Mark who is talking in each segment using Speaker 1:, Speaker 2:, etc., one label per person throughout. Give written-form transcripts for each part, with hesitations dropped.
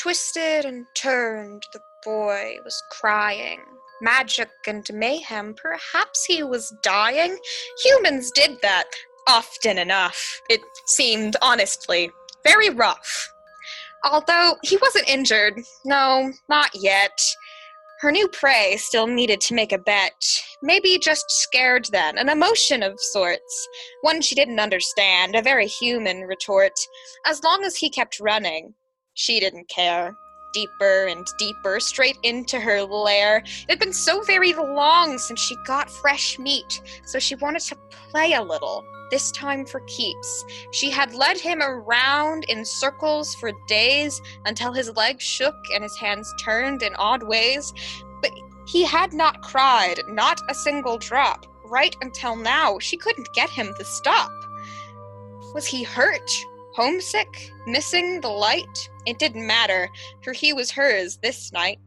Speaker 1: Twisted and turned, the boy was crying. Magic and mayhem, perhaps he was dying. Humans did that often enough. It seemed, honestly, very rough. Although he wasn't injured. No, not yet. Her new prey still needed to make a bet. Maybe just scared then, an emotion of sorts. One she didn't understand, a very human retort. As long as he kept running, she didn't care. Deeper and deeper, straight into her lair. It had been so very long since she got fresh meat, so she wanted to play a little, this time for keeps. She had led him around in circles for days until his legs shook and his hands turned in odd ways, but he had not cried, not a single drop. Right until now, she couldn't get him to stop. Was he hurt? Homesick? Missing the light? It didn't matter, for he was hers this night.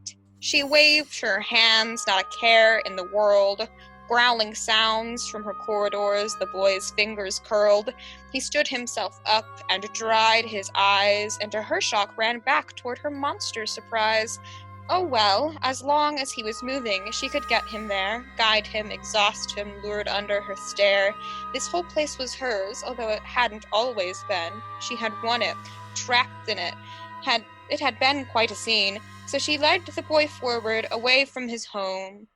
Speaker 1: She waved her hands, not a care in the world. Growling sounds from her corridors, the boy's fingers curled. He stood himself up and dried his eyes, and to her shock ran back toward her monster's surprise. Oh well, as long as he was moving, she could get him there, guide him, exhaust him, lured under her stare. This whole place was hers, although it hadn't always been. She had won it, trapped in it. It had been quite a scene, so she led the boy forward, away from his home.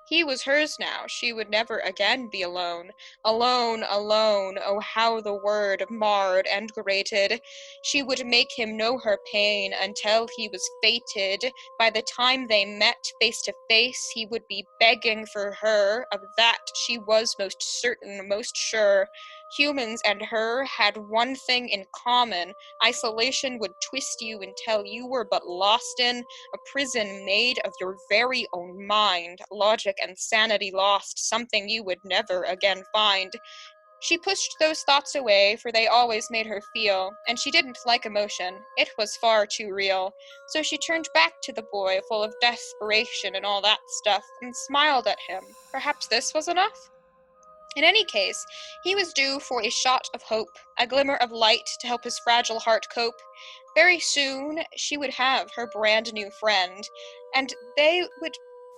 Speaker 1: He was hers now. She would never again be alone. Alone, alone. Oh, how the word marred and grated. She would make him know her pain until he was fated. By the time they met face to face, he would be begging for her. Of that she was most certain, most sure. Humans and her had one thing in common. Isolation would twist you until you were but lost in a prison made of your very own mind. Logic and sanity lost, something you would never again find. She pushed those thoughts away, for they always made her feel, and she didn't like emotion. It was far too real. So she turned back to the boy, full of desperation and all that stuff, and smiled at him. Perhaps this was enough? In any case, he was due for a shot of hope, a glimmer of light to help his fragile heart cope. Very soon, she would have her brand new friend, and they would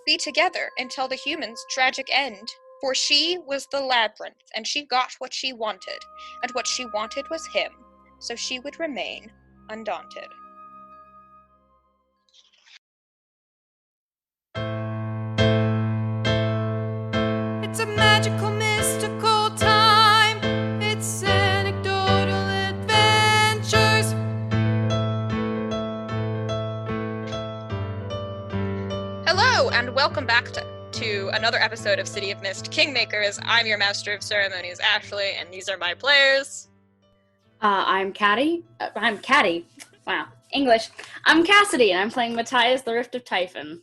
Speaker 1: be together until the humans' tragic end. For she was the labyrinth, and she got what she wanted, and what she wanted was him, so she would remain undaunted.
Speaker 2: It's a magical, mystical time. It's anecdotal adventures.
Speaker 1: Hello, and welcome back to another episode of City of Mist Kingmakers. I'm your Master of Ceremonies, Ashley, and these are my players.
Speaker 3: I'm Caddy. I'm Caddy. Wow, English. I'm Cassidy, and I'm playing Mattie as the Rift of Typhon.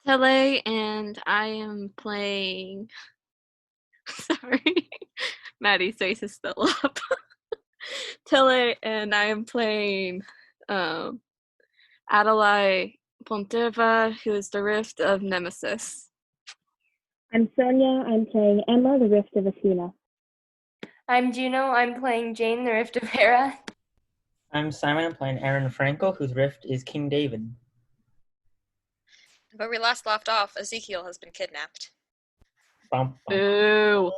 Speaker 4: Tele, and I am playing. Sorry, Maddie's face is still up. Tele, and I am playing Adalaie Ponteva, who is the Rift of Nemesis.
Speaker 5: I'm Sonya. I'm playing Emma, the Rift of Athena.
Speaker 6: I'm Juno. I'm playing Jane, the Rift of Hera.
Speaker 7: I'm Simon. I'm playing Aron Franco, whose rift is King David.
Speaker 1: Where we last left off, Ezekiel has been kidnapped.
Speaker 7: Bum, bum.
Speaker 4: Ooh.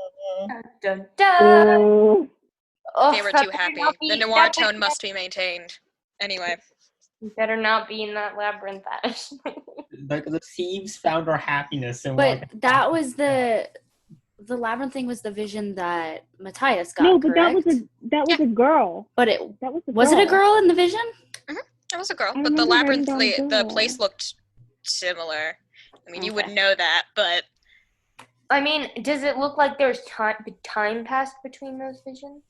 Speaker 6: Dun, dun.
Speaker 5: Oh,
Speaker 1: They were too happy. The noir tone must be maintained. Anyway.
Speaker 6: You better not be in that labyrinth, Ash.
Speaker 7: The thieves found our happiness. And
Speaker 3: But that was the labyrinth thing was the vision that Matthias got.
Speaker 5: no, but
Speaker 3: correct?
Speaker 5: that was a girl.
Speaker 3: But it
Speaker 5: That was a
Speaker 3: was
Speaker 5: girl.
Speaker 3: it a girl in the vision?
Speaker 1: It was a girl,
Speaker 5: I
Speaker 1: but the
Speaker 5: remember
Speaker 1: labyrinth,
Speaker 5: writing down
Speaker 1: the
Speaker 5: girl.
Speaker 1: place looked similar. I mean, you
Speaker 3: Okay.
Speaker 1: wouldn't know that, but
Speaker 6: I mean, does it look like there's time passed between those visions?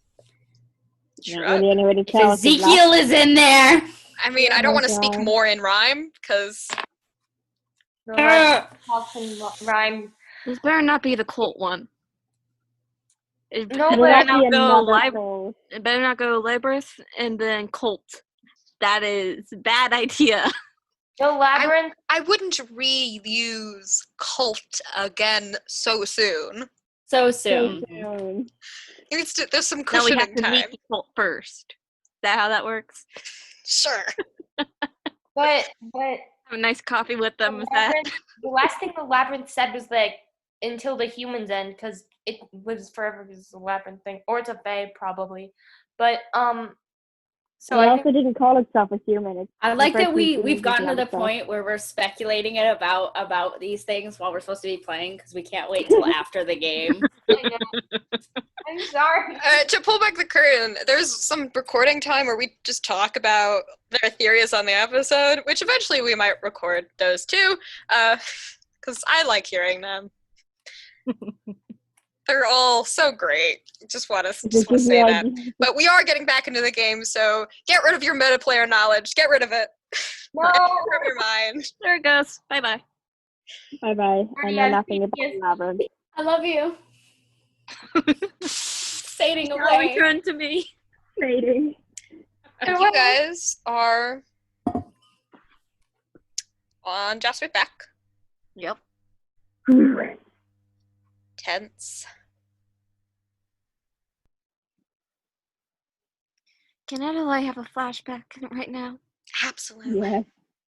Speaker 1: sure.
Speaker 5: Not really any way to tell. 'cause
Speaker 3: Ezekiel is in there.
Speaker 1: I mean, I don't
Speaker 5: Oh
Speaker 1: want to speak
Speaker 5: God.
Speaker 1: more in rhyme, because
Speaker 6: The talks and rhyme.
Speaker 4: This better not be the cult one. It
Speaker 6: No,
Speaker 4: better
Speaker 6: but-
Speaker 5: Will that
Speaker 4: not
Speaker 5: be
Speaker 4: go
Speaker 5: another cult?
Speaker 4: It better not go labyrinth and then cult. That is a bad idea.
Speaker 6: No labyrinth.
Speaker 1: I wouldn't reuse cult again so soon.
Speaker 3: So
Speaker 5: So
Speaker 3: soon.
Speaker 5: soon.
Speaker 1: There's some
Speaker 4: Now we have
Speaker 1: cushioning
Speaker 4: to
Speaker 1: time.
Speaker 4: meet the cult first. Is that how that works?
Speaker 1: Sure.
Speaker 6: But
Speaker 4: Have a nice coffee with them.
Speaker 6: the,
Speaker 4: Is that?
Speaker 6: the last thing the labyrinth said was like until the humans end, because it lives forever because it's a labyrinth thing, or it's a fae probably. But so
Speaker 5: It
Speaker 6: I
Speaker 5: also
Speaker 6: think
Speaker 5: didn't call itself a human.
Speaker 3: I like that we've
Speaker 5: we've
Speaker 3: gotten to the point where we're speculating it about these things while we're supposed to be playing because we can't wait till after the game.
Speaker 6: I know. I'm sorry.
Speaker 1: To pull back the curtain, there's some recording time where we just talk about their theories on the episode, which eventually we might record those too, because I like hearing them. They're all so great. Just want to say that. But we are getting back into the game, so get rid of your meta player knowledge. Get rid of it.
Speaker 6: No.
Speaker 1: From your mind.
Speaker 4: There it goes. Bye-bye.
Speaker 5: Bye-bye. I know nothing about the labyrinth.
Speaker 3: I love you. Fading
Speaker 4: Now
Speaker 3: away.
Speaker 4: return to me.
Speaker 5: Fading.
Speaker 1: And you guys are on Jasper's back.
Speaker 4: Yep.
Speaker 1: Tense.
Speaker 4: Can Adalaie have a flashback right now?
Speaker 1: Absolutely.
Speaker 5: Yes.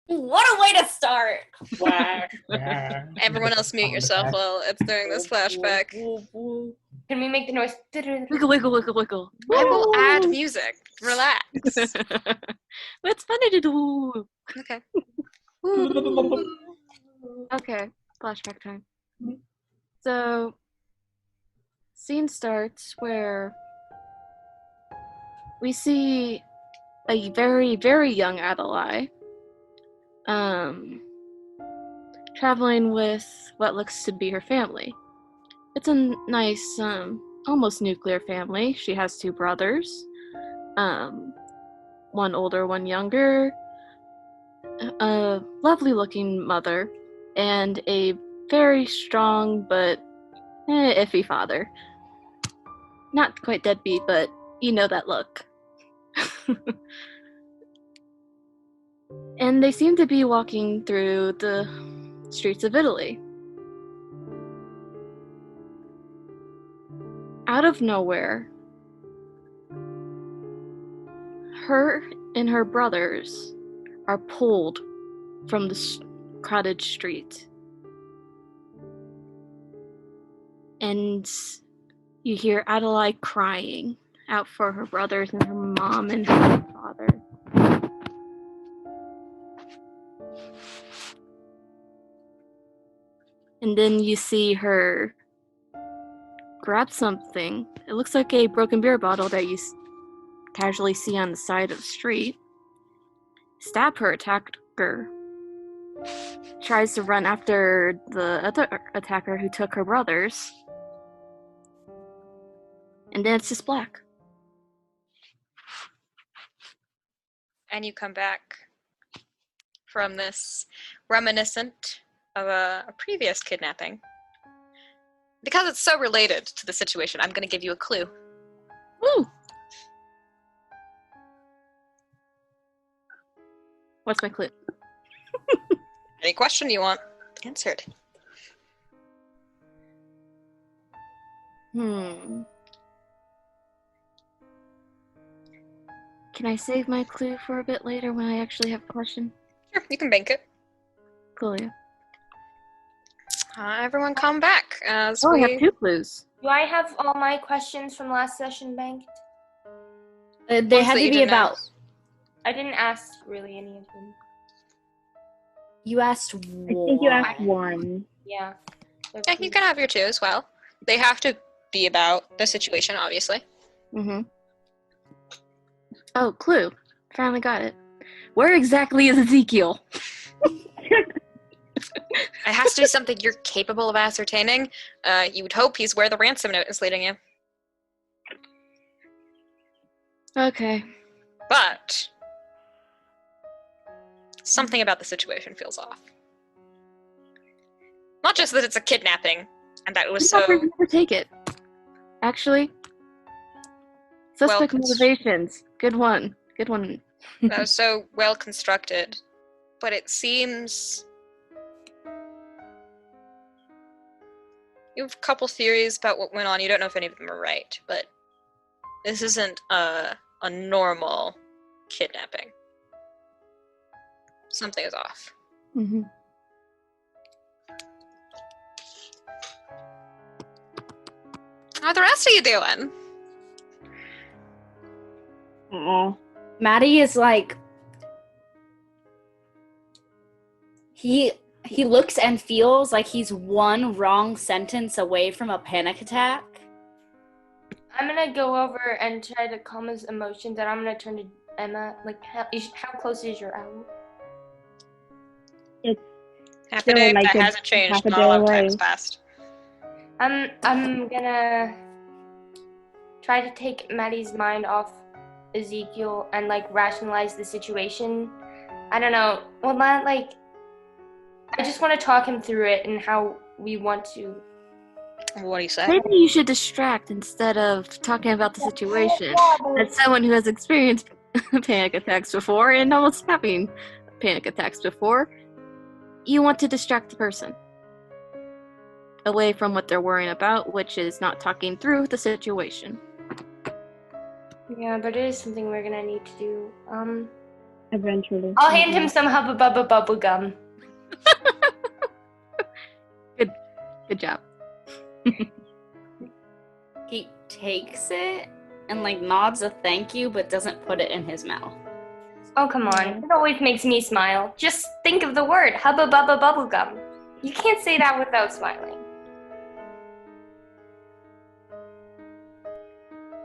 Speaker 3: What a way to start.
Speaker 7: Yeah.
Speaker 1: Everyone else mute yourself while it's doing this flashback.
Speaker 6: Can we make the noise?
Speaker 4: Wiggle, wiggle, wiggle, wiggle.
Speaker 1: I will add music. Relax.
Speaker 4: What's funny to do?
Speaker 1: Okay.
Speaker 4: Okay, flashback time. So, scene starts where we see a very, very young Adalaie traveling with what looks to be her family. It's a nice, almost nuclear family. She has 2 brothers, one older, one younger, a lovely looking mother, and a very strong but iffy father. Not quite deadbeat, but you know that look. And they seem to be walking through the streets of Italy. Out of nowhere, her and her brothers are pulled from the crowded street. And you hear Adalaie crying out for her brothers and her mom and her father. And then you see her grab something. It looks like a broken beer bottle that you casually see on the side of the street. Stab her attacker. Tries to run after the other attacker who took her brothers. And then it's just black.
Speaker 1: And you come back from this reminiscent of a previous kidnapping. Because it's so related to the situation, I'm going to give you a clue.
Speaker 4: Woo! What's my clue?
Speaker 1: Any question you want answered.
Speaker 4: Can I save my clue for a bit later when I actually have a question?
Speaker 1: Sure, you can bank it.
Speaker 4: Cool, yeah.
Speaker 1: Everyone come back as
Speaker 4: I
Speaker 1: we...
Speaker 4: have 2 clues.
Speaker 6: Do I have all my questions from last session banked?
Speaker 3: They
Speaker 1: Ones
Speaker 3: had
Speaker 1: that
Speaker 3: to
Speaker 1: you
Speaker 3: be
Speaker 1: didn't
Speaker 3: about.
Speaker 1: ask.
Speaker 6: I didn't ask really any of them.
Speaker 3: You asked
Speaker 5: I think you asked one.
Speaker 6: Yeah.
Speaker 1: Yeah, you can have your 2 as well. They have to be about the situation, obviously.
Speaker 4: Mm-hmm. Oh, clue. Finally got it. Where exactly is Ezekiel?
Speaker 1: It has to be something you're capable of ascertaining. You would hope he's where the ransom note is leading you.
Speaker 4: Okay.
Speaker 1: But something about the situation feels off. Not just that it's a kidnapping, and that it was so...
Speaker 4: Never take it. Actually, suspect motivations. Good one. Good one.
Speaker 1: that was so well constructed. But it seems... You have a couple theories about what went on. You don't know if any of them are right, but this isn't a normal kidnapping. Something is off.
Speaker 4: Mm-hmm.
Speaker 1: How the rest of you doing?
Speaker 3: Mattie is like, he looks and feels like he's one wrong sentence away from a panic attack.
Speaker 6: I'm gonna go over and try to calm his emotions, and I'm gonna turn to Emma. Like, how close is your owl?
Speaker 5: It's
Speaker 1: Happy
Speaker 5: Still
Speaker 1: day,
Speaker 5: like
Speaker 1: that
Speaker 5: a
Speaker 1: hasn't changed.
Speaker 5: half a
Speaker 1: Not
Speaker 5: day
Speaker 1: a lot of time's
Speaker 5: away.
Speaker 1: passed.
Speaker 6: I'm gonna try to take Maddie's mind off Ezekiel and like rationalize the situation. I don't know. Well, not like. I just want to talk him through it and how we want to.
Speaker 1: What do you say?
Speaker 4: Maybe you should distract instead of talking about the situation. As someone who has experienced panic attacks before and almost having panic attacks before, you want to distract the person away from what they're worrying about, which is not talking through the situation.
Speaker 6: Yeah, but it is something we're gonna need to do.
Speaker 5: Eventually.
Speaker 6: I'll hand him some Hubba Bubba bubble gum.
Speaker 4: Good job.
Speaker 3: He takes it and like nods a thank you, but doesn't put it in his mouth.
Speaker 6: Oh, come on. It always makes me smile. Just think of the word, Hubba Bubba bubble gum. You can't say that without smiling.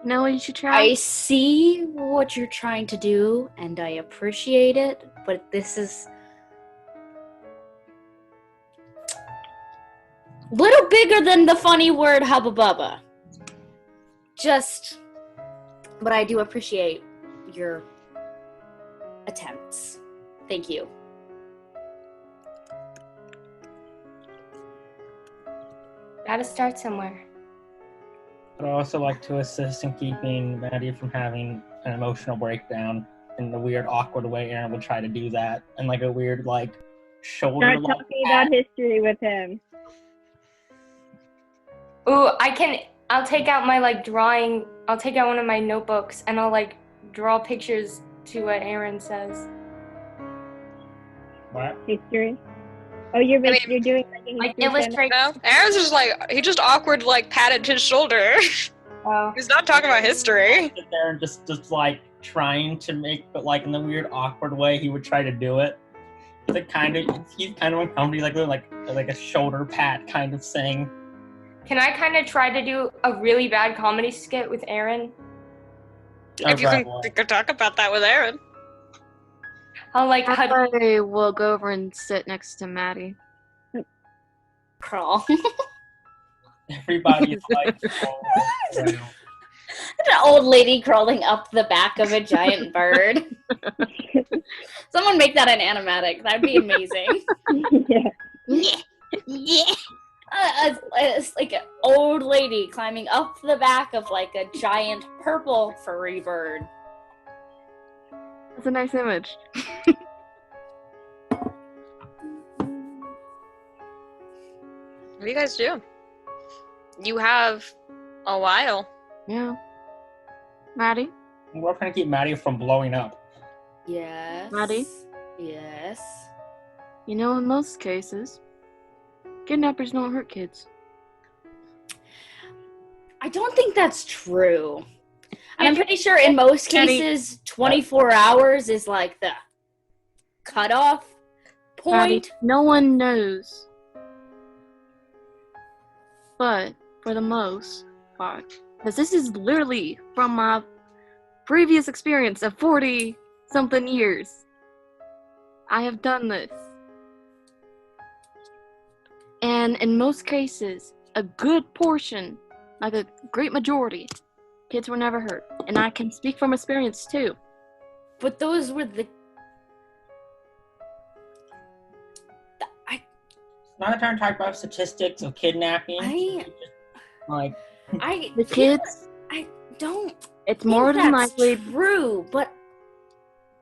Speaker 4: You know what you should try?
Speaker 3: I see what you're trying to do, and I appreciate it, but this is a little bigger than the funny word Hubba Bubba. But I do appreciate your attempts. Thank you.
Speaker 6: Gotta start somewhere.
Speaker 7: I'd also like to assist in keeping Mattie from having an emotional breakdown in the weird, awkward way Aron would try to do that, and like a weird, like, shoulder.
Speaker 5: Start talking about history with him.
Speaker 6: Ooh, I'll take out my like drawing. I'll take out one of my notebooks and I'll like draw pictures to what Aron says.
Speaker 7: What?
Speaker 5: History. Oh, you're doing like a history
Speaker 6: Like
Speaker 5: channel?
Speaker 6: illustrate.
Speaker 1: No, Aaron's just like, he just awkward like patted his shoulder.
Speaker 6: Oh.
Speaker 1: He's not talking about history.
Speaker 7: Sit there and just like trying to make, but like in the weird, awkward way he would try to do it. It's like he's kind of uncomfortable, like a shoulder pat kind of thing.
Speaker 6: Can I kind of try to do a really bad comedy skit with Aron?
Speaker 1: If you can talk about that with Aaron.
Speaker 6: I'll like
Speaker 4: I will go over and sit next to Mattie.
Speaker 3: Crawl.
Speaker 7: Everybody is like, oh,
Speaker 3: An old lady crawling up the back of a giant bird. Someone make that an animatic. That'd be amazing.
Speaker 5: Yeah.
Speaker 3: Yeah. It's like an old lady climbing up the back of like a giant purple furry bird.
Speaker 4: That's a nice image.
Speaker 1: What do you guys do? You have a while.
Speaker 4: Yeah. Mattie?
Speaker 7: we're trying to keep Mattie from blowing up.
Speaker 3: Yes.
Speaker 4: Mattie?
Speaker 3: Yes.
Speaker 4: You know, in most cases, kidnappers don't hurt kids.
Speaker 3: I don't think that's true. And I'm pretty sure in most cases, 24 hours is like the cutoff
Speaker 4: Mattie,
Speaker 3: point.
Speaker 4: no one knows. But, for the most part, because this is literally from my previous experience of 40-something years, I have done this. And in most cases, a good portion, like a great majority, kids were never hurt. And I can speak from experience too.
Speaker 3: But those were the...
Speaker 7: Not a time to talk about statistics of kidnapping.
Speaker 4: The kids,
Speaker 3: I don't
Speaker 4: it's more than
Speaker 3: that's
Speaker 4: likely,
Speaker 3: true, but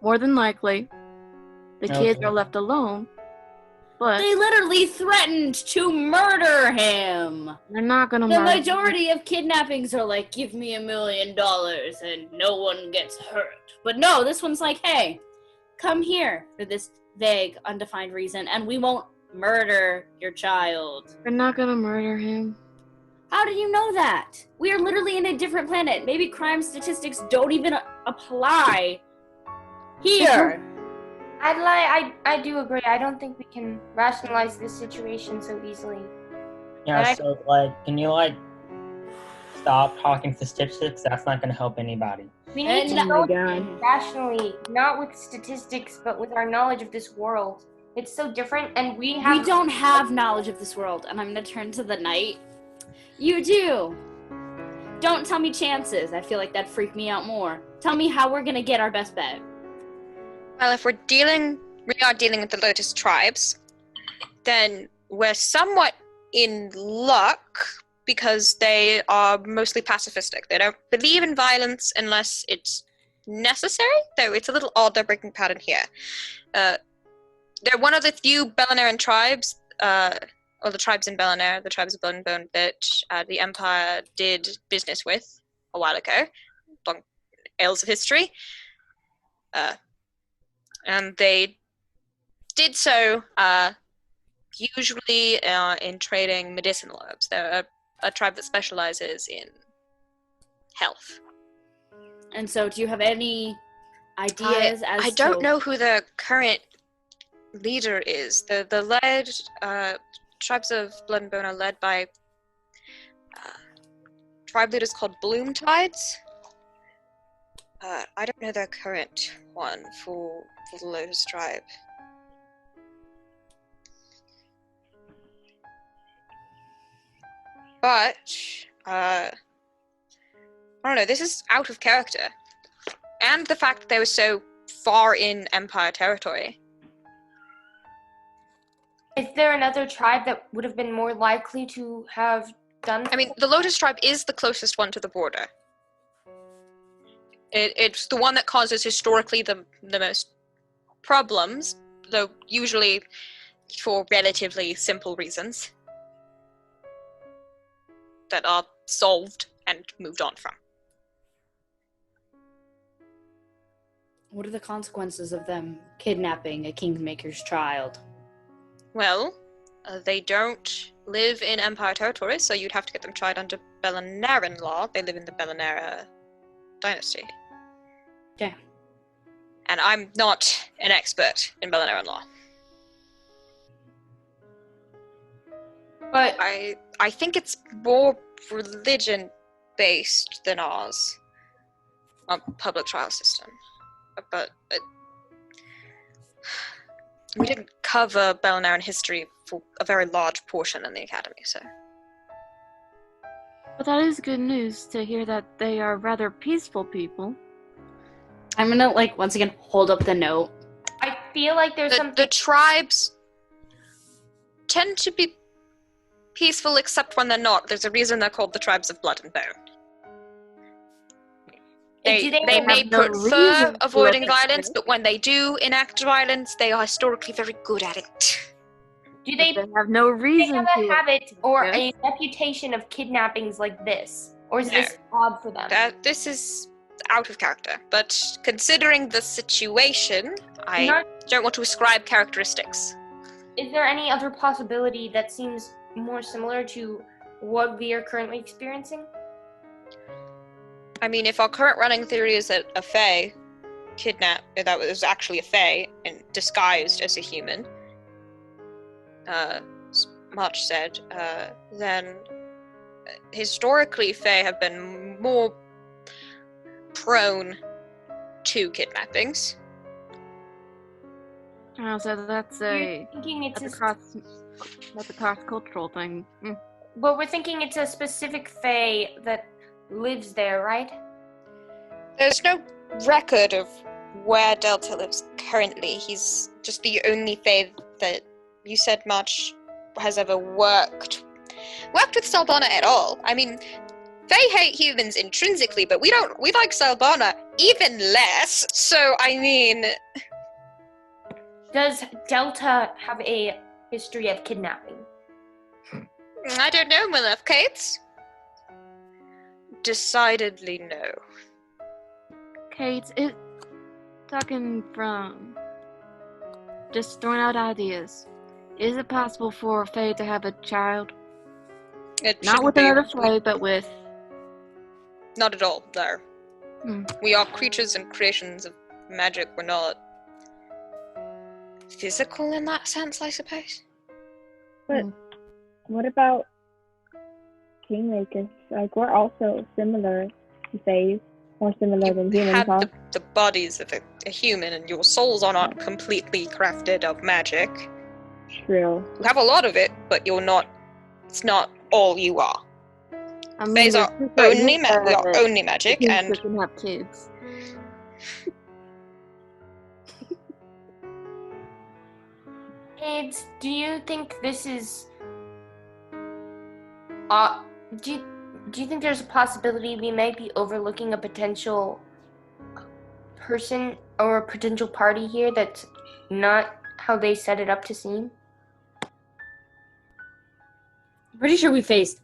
Speaker 4: more than likely, the kids
Speaker 7: Okay.
Speaker 4: are left alone. But
Speaker 3: they literally threatened to murder him.
Speaker 4: they're not gonna
Speaker 3: The
Speaker 4: murder.
Speaker 3: majority of kidnappings are like, give me $1 million and no one gets hurt. But no, this one's like, hey, come here for this vague, undefined reason, and we won't murder your child.
Speaker 4: We're not gonna murder him.
Speaker 3: How do you know that? We are literally in a different planet. Maybe crime statistics don't even apply here.
Speaker 6: Adalaie, I do agree. I don't think we can rationalize this situation so easily.
Speaker 7: Yeah,
Speaker 6: And I-
Speaker 7: so, like, can you, like, stop talking statistics? That's not going to help anybody.
Speaker 6: We need to
Speaker 3: And-
Speaker 6: know
Speaker 5: Oh my God.
Speaker 6: rationally, not with statistics, but with our knowledge of this world. It's so different, and we
Speaker 3: We don't have knowledge of this world, and I'm gonna turn to the knight. You do. Don't tell me chances. I feel like that'd freak me out more. Tell me how we're gonna get our best bet.
Speaker 1: Well, if we are dealing with the Lotus tribes, then we're somewhat in luck because they are mostly pacifistic. They don't believe in violence unless it's necessary, though it's a little odd they're breaking pattern here. They're one of the few Belinaran tribes, or the tribes in Belinair, the tribes of Blood and Bone, that the Empire did business with a while ago, long ales of history. And they did so usually in trading medicinal herbs. They're a tribe that specializes in health.
Speaker 3: And so, do you have any ideas
Speaker 1: I don't know who the current leader is. The led tribes of Blood and Bone are led by tribe leaders called Bloom Tides. I don't know their current one for the Lotus tribe. But I don't know, this is out of character. And the fact that they were so far in Empire territory.
Speaker 6: Is there another tribe that would have been more likely to have done?
Speaker 1: I mean, the Lotus tribe is the closest one to the border. It's the one that causes historically the most problems, though usually for relatively simple reasons that are solved and moved on from.
Speaker 3: What are the consequences of them kidnapping a Kingmaker's child?
Speaker 1: Well, they don't live in Empire territory, so you'd have to get them tried under Belinaran law. They live in the Belinara dynasty.
Speaker 3: Yeah.
Speaker 1: And I'm not an expert in Belinaran law.
Speaker 6: But
Speaker 1: I think it's more religion-based than ours. Our public trial system. But we didn't cover Belinaran history for a very large portion in the academy, so.
Speaker 4: But that is good news to hear that they are rather peaceful people.
Speaker 3: I'm gonna, once again, hold up the note.
Speaker 6: I feel like there's something.
Speaker 1: The tribes tend to be peaceful except when they're not. There's a reason they're called the tribes of Blood and Bone. They may
Speaker 4: have no
Speaker 1: prefer
Speaker 4: reason to
Speaker 1: avoiding
Speaker 4: let us
Speaker 1: violence, but when they do enact violence, they are historically very good at it.
Speaker 6: Do they
Speaker 4: They have no reason
Speaker 6: have
Speaker 4: to.
Speaker 6: a habit or
Speaker 4: Yeah.
Speaker 6: a reputation of kidnappings like this? Or is
Speaker 1: No.
Speaker 6: this odd for them?
Speaker 1: This is out of character, but considering the situation, I
Speaker 6: Not-
Speaker 1: don't want to ascribe characteristics.
Speaker 6: Is there any other possibility that seems more similar to what we are currently experiencing?
Speaker 1: I mean, if our current running theory is that a Fae that was actually a Fae and disguised as a human, much said, then historically Fae have been more prone to kidnappings.
Speaker 4: Oh, so that's
Speaker 6: You're thinking
Speaker 4: that's
Speaker 6: it's
Speaker 4: a cross-cultural thing.
Speaker 6: well, we're thinking it's a specific Fae that lives there, right?
Speaker 1: There's no record of where Delta lives currently. He's just the only Fae that you said much has ever worked with Salbana at all. I mean, Fae hate humans intrinsically, but we like Salbana even less. So, I mean,
Speaker 6: Does Delta have a history of kidnapping?
Speaker 1: I don't know, my love, Kate. Decidedly no.
Speaker 4: Kate, talking from just throwing out ideas. Is it possible for a Fae to have a child?
Speaker 1: It
Speaker 4: Not
Speaker 1: shouldn't
Speaker 4: with
Speaker 1: be.
Speaker 4: another Fae, but with...
Speaker 1: Not at all, there.
Speaker 4: Hmm.
Speaker 1: We are creatures and creations of magic. We're not physical in that sense, I suppose.
Speaker 5: But what about Kingmakers? Like, we're also similar to Faes, more similar than
Speaker 1: You
Speaker 5: humans
Speaker 1: have
Speaker 5: are.
Speaker 1: the bodies of a human, and your souls are not completely crafted of magic.
Speaker 5: True.
Speaker 1: You have a lot of it, but you're not. It's not all you are.
Speaker 4: I mean,
Speaker 1: Faes are
Speaker 4: there's people that
Speaker 1: only
Speaker 4: use
Speaker 1: we are
Speaker 4: that
Speaker 1: only magic,
Speaker 4: kids
Speaker 1: and
Speaker 4: that can have kids.
Speaker 6: Kids, do you think this is do you think there's a possibility we might be overlooking a potential person or a potential party here that's not how they set it up to seem?
Speaker 3: I'm pretty sure we faced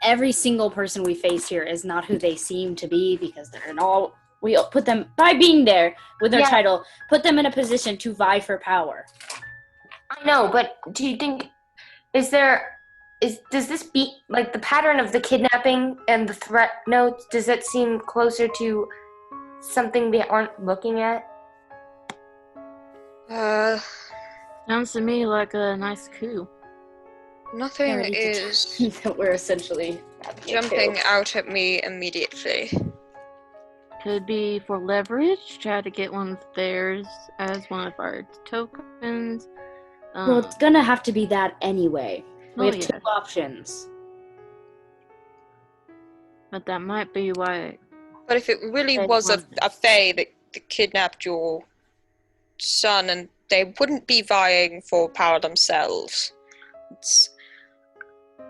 Speaker 3: every single person we face here is not who they seem to be, because they're in all. We put them, by being there with their title, put them in a position to vie for power.
Speaker 6: I know, but do you think does this be like the pattern of the kidnapping and the threat notes? Does that seem closer to something we aren't looking at?
Speaker 4: Sounds to me like a nice coup.
Speaker 1: nothing
Speaker 3: Already
Speaker 1: is
Speaker 3: that we're essentially
Speaker 1: jumping out at me immediately.
Speaker 4: Could be for leverage, try to get one of theirs as one of our tokens.
Speaker 3: Well, it's gonna have to be that anyway. We have two
Speaker 4: yes.
Speaker 3: options.
Speaker 4: But that might be why.
Speaker 1: But if it really
Speaker 4: Fae
Speaker 1: was a
Speaker 4: wants it.
Speaker 1: Fae that kidnapped your son, and they wouldn't be vying for power themselves. It's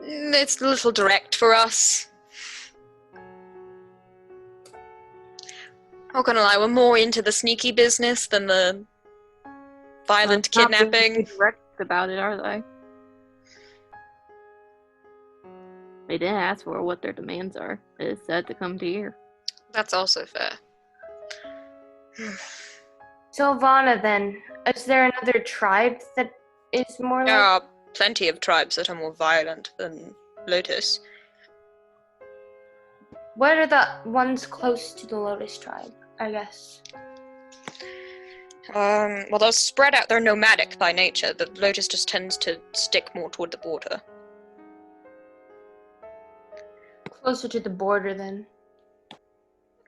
Speaker 1: a little direct for us. Not gonna lie, we're more into the sneaky business than the violent
Speaker 4: Not being
Speaker 1: kidnapping.
Speaker 4: too direct about it, are they? They didn't ask for what their demands are. They just said to come to here.
Speaker 1: That's also fair.
Speaker 6: So Ivana, then, is there another tribe that is more
Speaker 1: There
Speaker 6: like?
Speaker 1: are plenty of tribes that are more violent than Lotus.
Speaker 6: What are the ones close to the Lotus tribe? I guess.
Speaker 1: Well, they're spread out. They're nomadic by nature. The Lotus just tends to stick more toward the border.
Speaker 6: Closer to the border, then.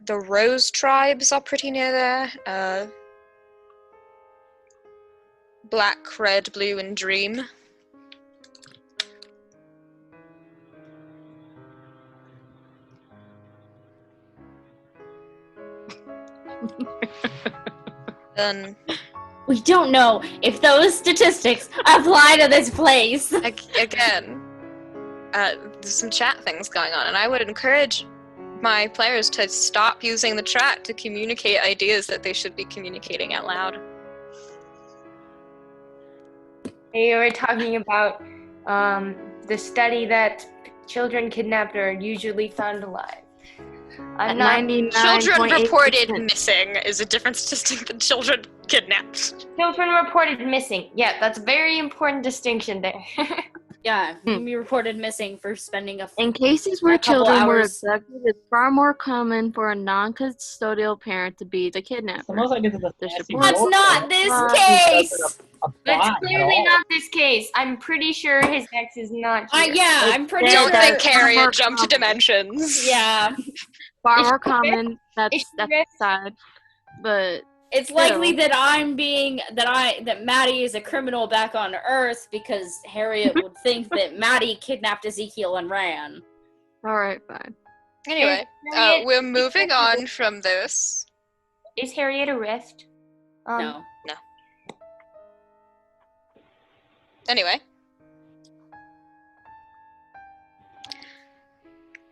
Speaker 1: The Rose tribes are pretty near there. Black, Red, Blue, and Dream. Then
Speaker 3: We don't know if those statistics apply to this place.
Speaker 1: again, there's some chat things going on, and I would encourage my players to stop using the chat to communicate ideas that they should be communicating out loud.
Speaker 6: They were talking about the study that children kidnapped are usually found alive. I'm not.
Speaker 4: 99.8%.
Speaker 1: Children reported missing is a different statistic than children kidnapped.
Speaker 6: Children reported missing. Yeah, that's a very important distinction there.
Speaker 3: Yeah, you can be reported missing for spending
Speaker 4: In cases where
Speaker 3: a couple
Speaker 4: children were
Speaker 3: hours.
Speaker 4: abducted, it's far more common for a non-custodial parent to be the kidnapper.
Speaker 7: Suppose I get to the
Speaker 4: There
Speaker 7: fancy
Speaker 4: should-
Speaker 3: That's
Speaker 7: role
Speaker 3: not
Speaker 7: play.
Speaker 3: this case!
Speaker 6: It's clearly not this case. I'm pretty sure his ex is not here.
Speaker 3: Yeah, I'm pretty
Speaker 1: Don't
Speaker 3: sure.
Speaker 1: think
Speaker 4: Far more
Speaker 1: Harriet jumped to
Speaker 4: common.
Speaker 1: dimensions.
Speaker 3: Yeah,
Speaker 4: Far
Speaker 6: Is
Speaker 4: more
Speaker 6: she
Speaker 4: common. That's
Speaker 6: Is she
Speaker 4: the
Speaker 6: rich?
Speaker 4: side. But
Speaker 3: it's likely that that Mattie is a criminal back on Earth because Harriet would think that Mattie kidnapped Ezekiel and ran.
Speaker 4: alright, fine.
Speaker 1: Anyway,
Speaker 6: Harriet-
Speaker 1: we're moving on from this.
Speaker 6: Is Harriet a rift?
Speaker 3: No.
Speaker 1: Anyway.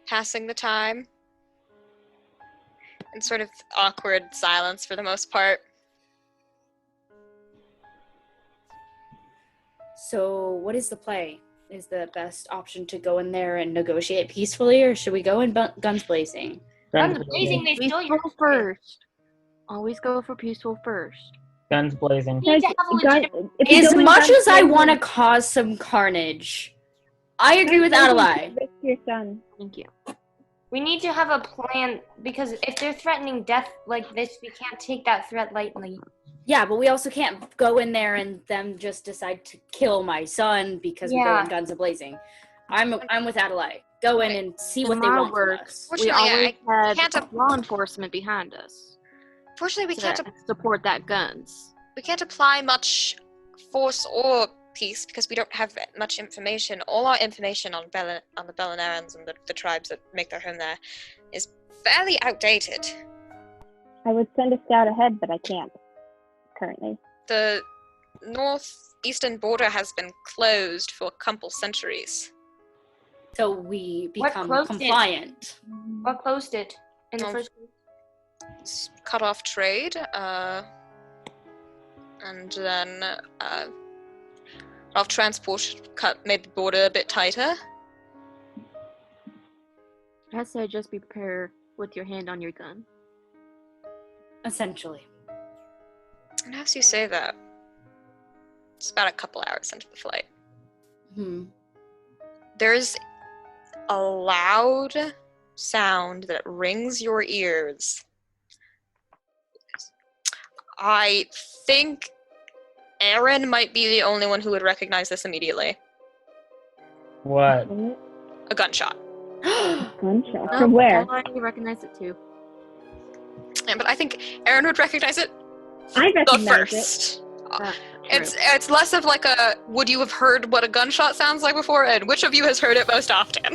Speaker 1: Passing the time. In sort of awkward silence for the most part.
Speaker 3: So, what is the play? Is the best option to go in there and negotiate peacefully, or should we go in guns blazing?
Speaker 6: Guns blazing, they still
Speaker 4: Peaceful first. Always go for peaceful first.
Speaker 7: Guns blazing.
Speaker 6: We need to have a legitimate.
Speaker 5: If you
Speaker 3: As
Speaker 5: go in
Speaker 3: much
Speaker 5: guns
Speaker 3: as I
Speaker 5: blazing,
Speaker 3: want to cause some carnage, I agree with
Speaker 5: guns blazing
Speaker 3: Adalaie.
Speaker 5: could risk your son.
Speaker 4: Thank you.
Speaker 6: We need to have a plan because if they're threatening death like this, we can't take that threat lightly.
Speaker 3: Yeah, but we also can't go in there and them just decide to kill my son because we go
Speaker 6: Yeah.
Speaker 3: in guns a-blazing. I'm with Adalaie. Go in and see what
Speaker 4: In
Speaker 3: they
Speaker 4: my
Speaker 3: want from
Speaker 4: work,
Speaker 3: us.
Speaker 4: we
Speaker 1: Fortunately,
Speaker 4: always
Speaker 1: I
Speaker 4: had
Speaker 1: can't
Speaker 4: law enforcement behind us
Speaker 1: Fortunately,
Speaker 4: to support that guns.
Speaker 1: we can't apply much force or peace because we don't have much information. All our information on the Bellinarans and the tribes that make their home there is fairly outdated.
Speaker 5: I would send a scout ahead, but I can't currently.
Speaker 1: The northeastern border has been closed for a couple centuries.
Speaker 3: So we
Speaker 6: What
Speaker 3: become
Speaker 6: closed it?
Speaker 3: compliant.
Speaker 6: What closed it in the
Speaker 1: Oh.
Speaker 6: first place?
Speaker 1: Cut off trade, and then off transport made the border a bit tighter.
Speaker 4: I say just be prepared with your hand on your gun.
Speaker 3: Essentially.
Speaker 1: And as you say that, it's about a couple hours into the flight. There's a loud sound that rings your ears. I think Aron might be the only one who would recognize this immediately.
Speaker 7: What?
Speaker 1: A gunshot.
Speaker 5: Gunshot.
Speaker 4: Oh,
Speaker 5: From where?
Speaker 4: I recognize it too.
Speaker 1: Yeah, but I think Aron would recognize it
Speaker 5: I
Speaker 1: the
Speaker 5: recognize it.
Speaker 1: first.
Speaker 4: True.
Speaker 1: It's less of like a would you have heard what a gunshot sounds like before, and which of you has heard it most often?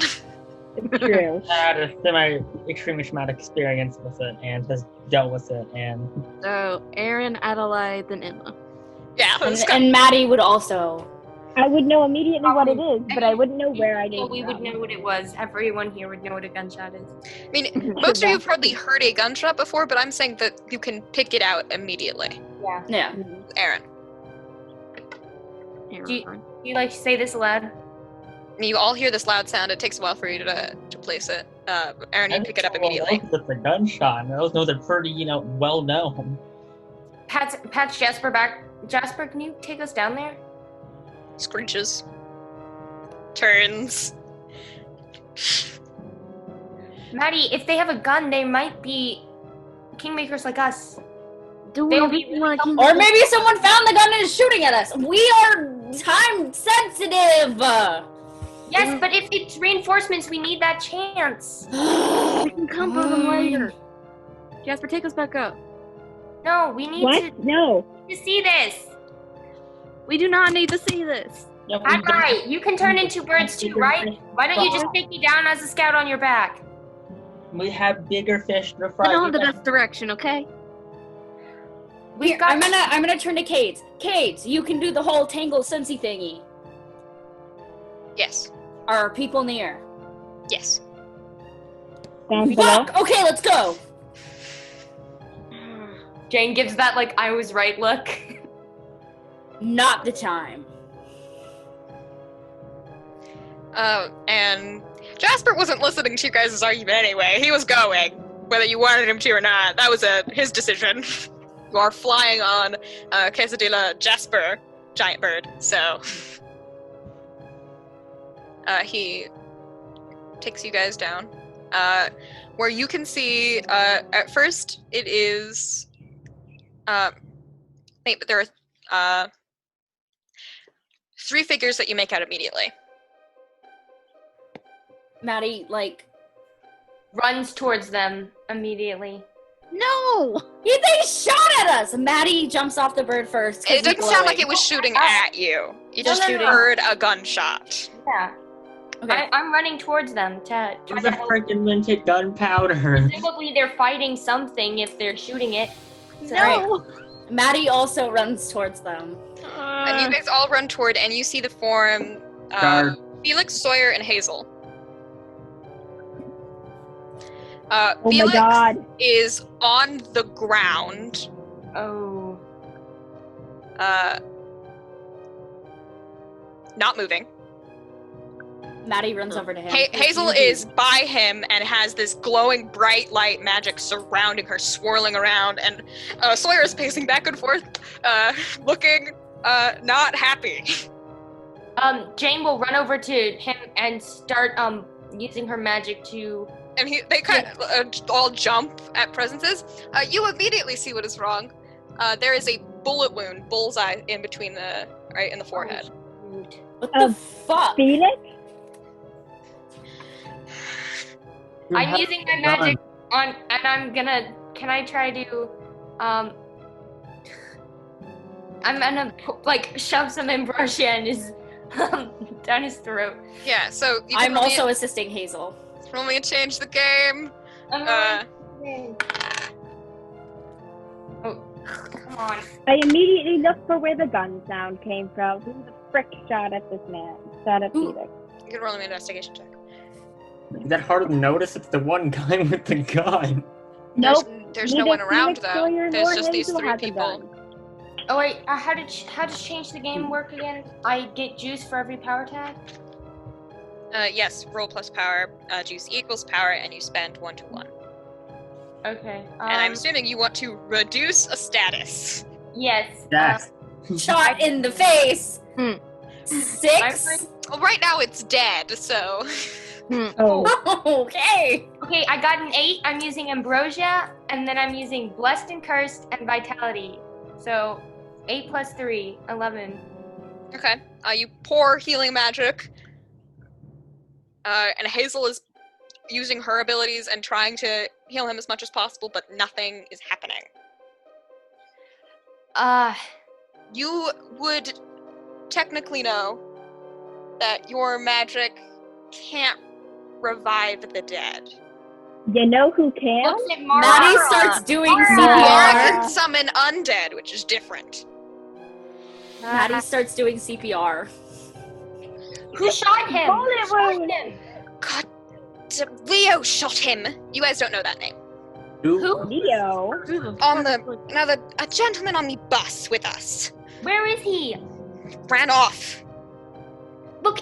Speaker 5: It's true.
Speaker 7: I had a extremely traumatic experience with it and has dealt with it, and
Speaker 4: So, Aron, Adalaie, then Emma.
Speaker 1: Yeah,
Speaker 3: And Mattie would also.
Speaker 5: I would know immediately what it is, but I wouldn't know where I
Speaker 6: Well,
Speaker 5: knew.
Speaker 6: we would know what it was. Everyone here would know what a gunshot is.
Speaker 1: I mean, most of you have probably heard a gunshot before, but I'm saying that you can pick it out immediately.
Speaker 3: Yeah.
Speaker 1: Aron,
Speaker 4: Aron.
Speaker 6: Do you like to say this aloud?
Speaker 1: you all hear this loud sound. It takes a while for you to place it. Aron, you pick it up immediately.
Speaker 7: It's a gunshot. Those are pretty, well known.
Speaker 6: Pat's Jasper back. Jasper, can you take us down there?
Speaker 1: Screeches. Turns.
Speaker 6: Mattie, if they have a gun, they might be Kingmakers like us.
Speaker 4: Do
Speaker 6: They'll
Speaker 4: we
Speaker 6: be
Speaker 4: really want to
Speaker 6: really
Speaker 4: keep
Speaker 3: Or maybe someone found the gun and is shooting at us. We are time sensitive.
Speaker 6: Yes, but if it's reinforcements, we need that chance.
Speaker 4: We can come for them later. Jasper, take us back up.
Speaker 6: No, we need
Speaker 5: What? No.
Speaker 6: to see this.
Speaker 4: We do not need to see this.
Speaker 7: Yep,
Speaker 6: Adalaie, you can turn into birds too, right? Why don't you just take me down as a scout on your back?
Speaker 7: we have bigger fish to
Speaker 4: I
Speaker 7: fry.
Speaker 4: don't have the best direction, okay?
Speaker 6: We've got.
Speaker 3: I'm gonna turn to Cades. Cades, you can do the whole tangle sensey thingy.
Speaker 1: Yes.
Speaker 3: Are people near?
Speaker 1: Yes.
Speaker 5: Down below.
Speaker 3: Fuck! Okay, let's go.
Speaker 6: Jane gives that like I was right look.
Speaker 3: Not the time.
Speaker 1: And Jasper wasn't listening to you guys' argument anyway. He was going, whether you wanted him to or not. That was his decision. You are flying on Cassidy Jasper, giant bird, so he takes you guys down. Where you can see, at first, it is, there are 3 figures that you make out immediately.
Speaker 3: Mattie,
Speaker 6: Runs towards them immediately.
Speaker 4: No!
Speaker 3: they shot at us! Mattie jumps off the bird first. 'cause
Speaker 1: It didn't
Speaker 3: we're
Speaker 1: sound like
Speaker 3: glowing.
Speaker 1: it was shooting at you. You just
Speaker 6: no.
Speaker 1: heard a gunshot.
Speaker 6: Yeah.
Speaker 3: Okay.
Speaker 6: I'm running towards them to try
Speaker 7: There's
Speaker 6: to
Speaker 7: a
Speaker 6: help.
Speaker 7: freaking minted gunpowder.
Speaker 6: Presumably they're fighting something if they're shooting it.
Speaker 4: No!
Speaker 3: Mattie also runs towards them.
Speaker 1: And you guys all run toward, and you see the form
Speaker 7: Guard.
Speaker 1: Felix, Sawyer, and Hazel.
Speaker 5: Oh
Speaker 1: Felix
Speaker 5: my god.
Speaker 1: is on the ground,
Speaker 6: Oh.
Speaker 1: not moving.
Speaker 3: Maddie runs over to him.
Speaker 1: Hazel is by him and has this glowing bright light magic surrounding her, swirling around, and Sawyer is pacing back and forth, looking not happy.
Speaker 6: Jane will run over to him and start using her magic to.
Speaker 1: And they kind of all jump at presences. You immediately see what is wrong. There is a bullet wound, bullseye, in between in the forehead.
Speaker 3: What the fuck?
Speaker 5: Felix?
Speaker 6: I'm using my magic on, and I'm gonna. Can I try to? I'm gonna shove some ambrosia in his down his throat.
Speaker 1: Yeah. So you
Speaker 3: I'm also assisting Hazel.
Speaker 1: Roll me a change the game.
Speaker 6: Oh, come on.
Speaker 5: I immediately looked for where the gun sound came from. Who the frick shot at this man? Shot at Felix.
Speaker 1: You can roll an investigation check.
Speaker 7: Is that hard to notice? It's the one guy with the gun.
Speaker 5: Nope.
Speaker 1: There's no one around though.
Speaker 5: Sawyer
Speaker 1: There's
Speaker 5: nor
Speaker 1: just these
Speaker 5: Hazel
Speaker 1: three
Speaker 5: has a
Speaker 1: people.
Speaker 5: gun.
Speaker 6: Oh wait, how does change the game work again? I get juice for every power tag?
Speaker 1: Yes, roll plus power, juice equals power, and you spend 1 to 1.
Speaker 6: Okay.
Speaker 1: And I'm assuming you want to reduce a status.
Speaker 6: Yes.
Speaker 7: Yes.
Speaker 3: Shot in the face. 6.
Speaker 1: Well, right now it's dead, so.
Speaker 5: Oh.
Speaker 3: Okay.
Speaker 6: Okay, I got an 8. I'm using ambrosia, and then I'm using blessed and cursed and vitality. So 8 plus 3, 11.
Speaker 1: Okay. You pour healing magic. And Hazel is using her abilities and trying to heal him as much as possible, but nothing is happening. You would technically know that your magic can't revive the dead.
Speaker 5: You know who can?
Speaker 6: Looks at Mara.
Speaker 3: Maddie starts doing
Speaker 1: Mara
Speaker 3: CPR.
Speaker 1: can summon undead, which is different.
Speaker 3: Maddie starts doing CPR.
Speaker 6: Who shot him?
Speaker 5: Bullet wound.
Speaker 1: God, Leo shot him. You guys don't know that name.
Speaker 6: Who?
Speaker 5: Leo.
Speaker 1: A gentleman on the bus with us
Speaker 6: Where is he?
Speaker 1: ran off.
Speaker 6: Look,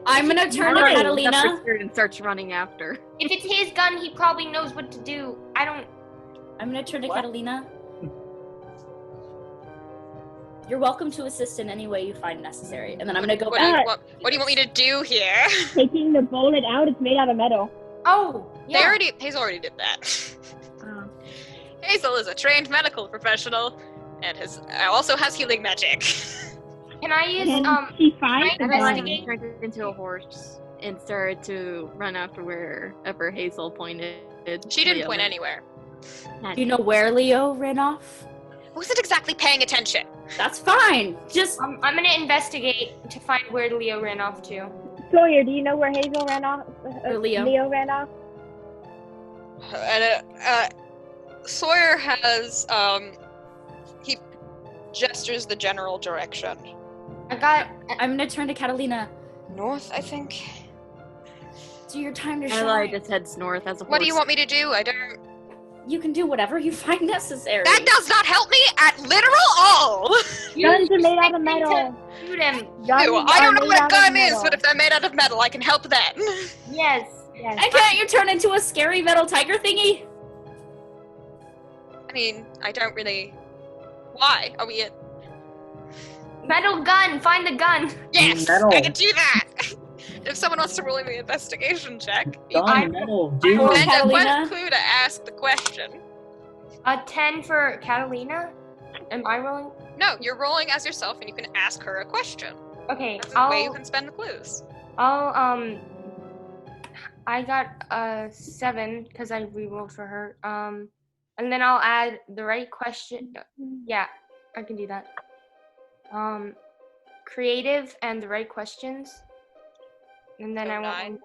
Speaker 3: I'm gonna turn to Catalina.
Speaker 4: And starts running after.
Speaker 6: if it's his gun, he probably knows what to do.
Speaker 3: I'm gonna turn to Catalina. You're welcome to assist in any way you find necessary. And then I'm gonna go back.
Speaker 1: What do you want me to do here?
Speaker 5: Taking the bullet out, it's made out of metal.
Speaker 6: Oh, yeah.
Speaker 1: Hazel already did that. Hazel is a trained medical professional and also has healing magic.
Speaker 6: Can I use
Speaker 5: Can she find the
Speaker 6: investigate?
Speaker 5: gun?
Speaker 4: Turned into a horse and started to run after wherever Hazel pointed.
Speaker 1: She didn't
Speaker 4: Leo.
Speaker 1: point anywhere.
Speaker 3: Do you know where Leo ran off?
Speaker 1: I wasn't exactly paying attention.
Speaker 3: That's fine. Just
Speaker 6: I'm gonna investigate to find where Leo ran off to.
Speaker 5: Sawyer, do you know where Hazel ran off?
Speaker 3: Or Leo.
Speaker 5: Leo ran off?
Speaker 1: And Sawyer has he gestures the general direction.
Speaker 3: I'm gonna turn to Catalina.
Speaker 1: North, I think.
Speaker 3: It's your time to
Speaker 4: Adalaie
Speaker 3: shine.
Speaker 4: just heads north as a horse.
Speaker 1: What do you want me to do? I don't.
Speaker 3: You can do whatever you find necessary.
Speaker 1: That does not help me at literal all.
Speaker 5: Guns are made out of metal.
Speaker 6: Shoot him.
Speaker 5: Guns
Speaker 1: I don't know
Speaker 5: are made
Speaker 1: what a
Speaker 5: out of
Speaker 1: gun is,
Speaker 5: metal.
Speaker 1: but if they're made out of metal, I can help them.
Speaker 6: Yes.
Speaker 5: Yes.
Speaker 3: And can't you turn into a scary metal tiger thingy?
Speaker 1: I mean, I don't really. Why? Are we at?
Speaker 6: Metal gun. Find the gun.
Speaker 1: Yes,
Speaker 7: Metal.
Speaker 1: I can do that. If someone wants to roll me an investigation check,
Speaker 7: Gun, metal,
Speaker 1: then
Speaker 7: dude.
Speaker 3: Or
Speaker 1: what
Speaker 3: Catalina?
Speaker 1: clue to ask the question?
Speaker 6: A 10 for Catalina. Am I rolling?
Speaker 1: No, you're rolling as yourself, and you can ask her a question.
Speaker 6: Okay.
Speaker 1: That's the way you can spend the clues.
Speaker 6: I got 7 because I re-rolled for her. And then I'll add the right question. Yeah, I can do that. Creative and the right questions. And then
Speaker 1: So
Speaker 6: I
Speaker 1: 9.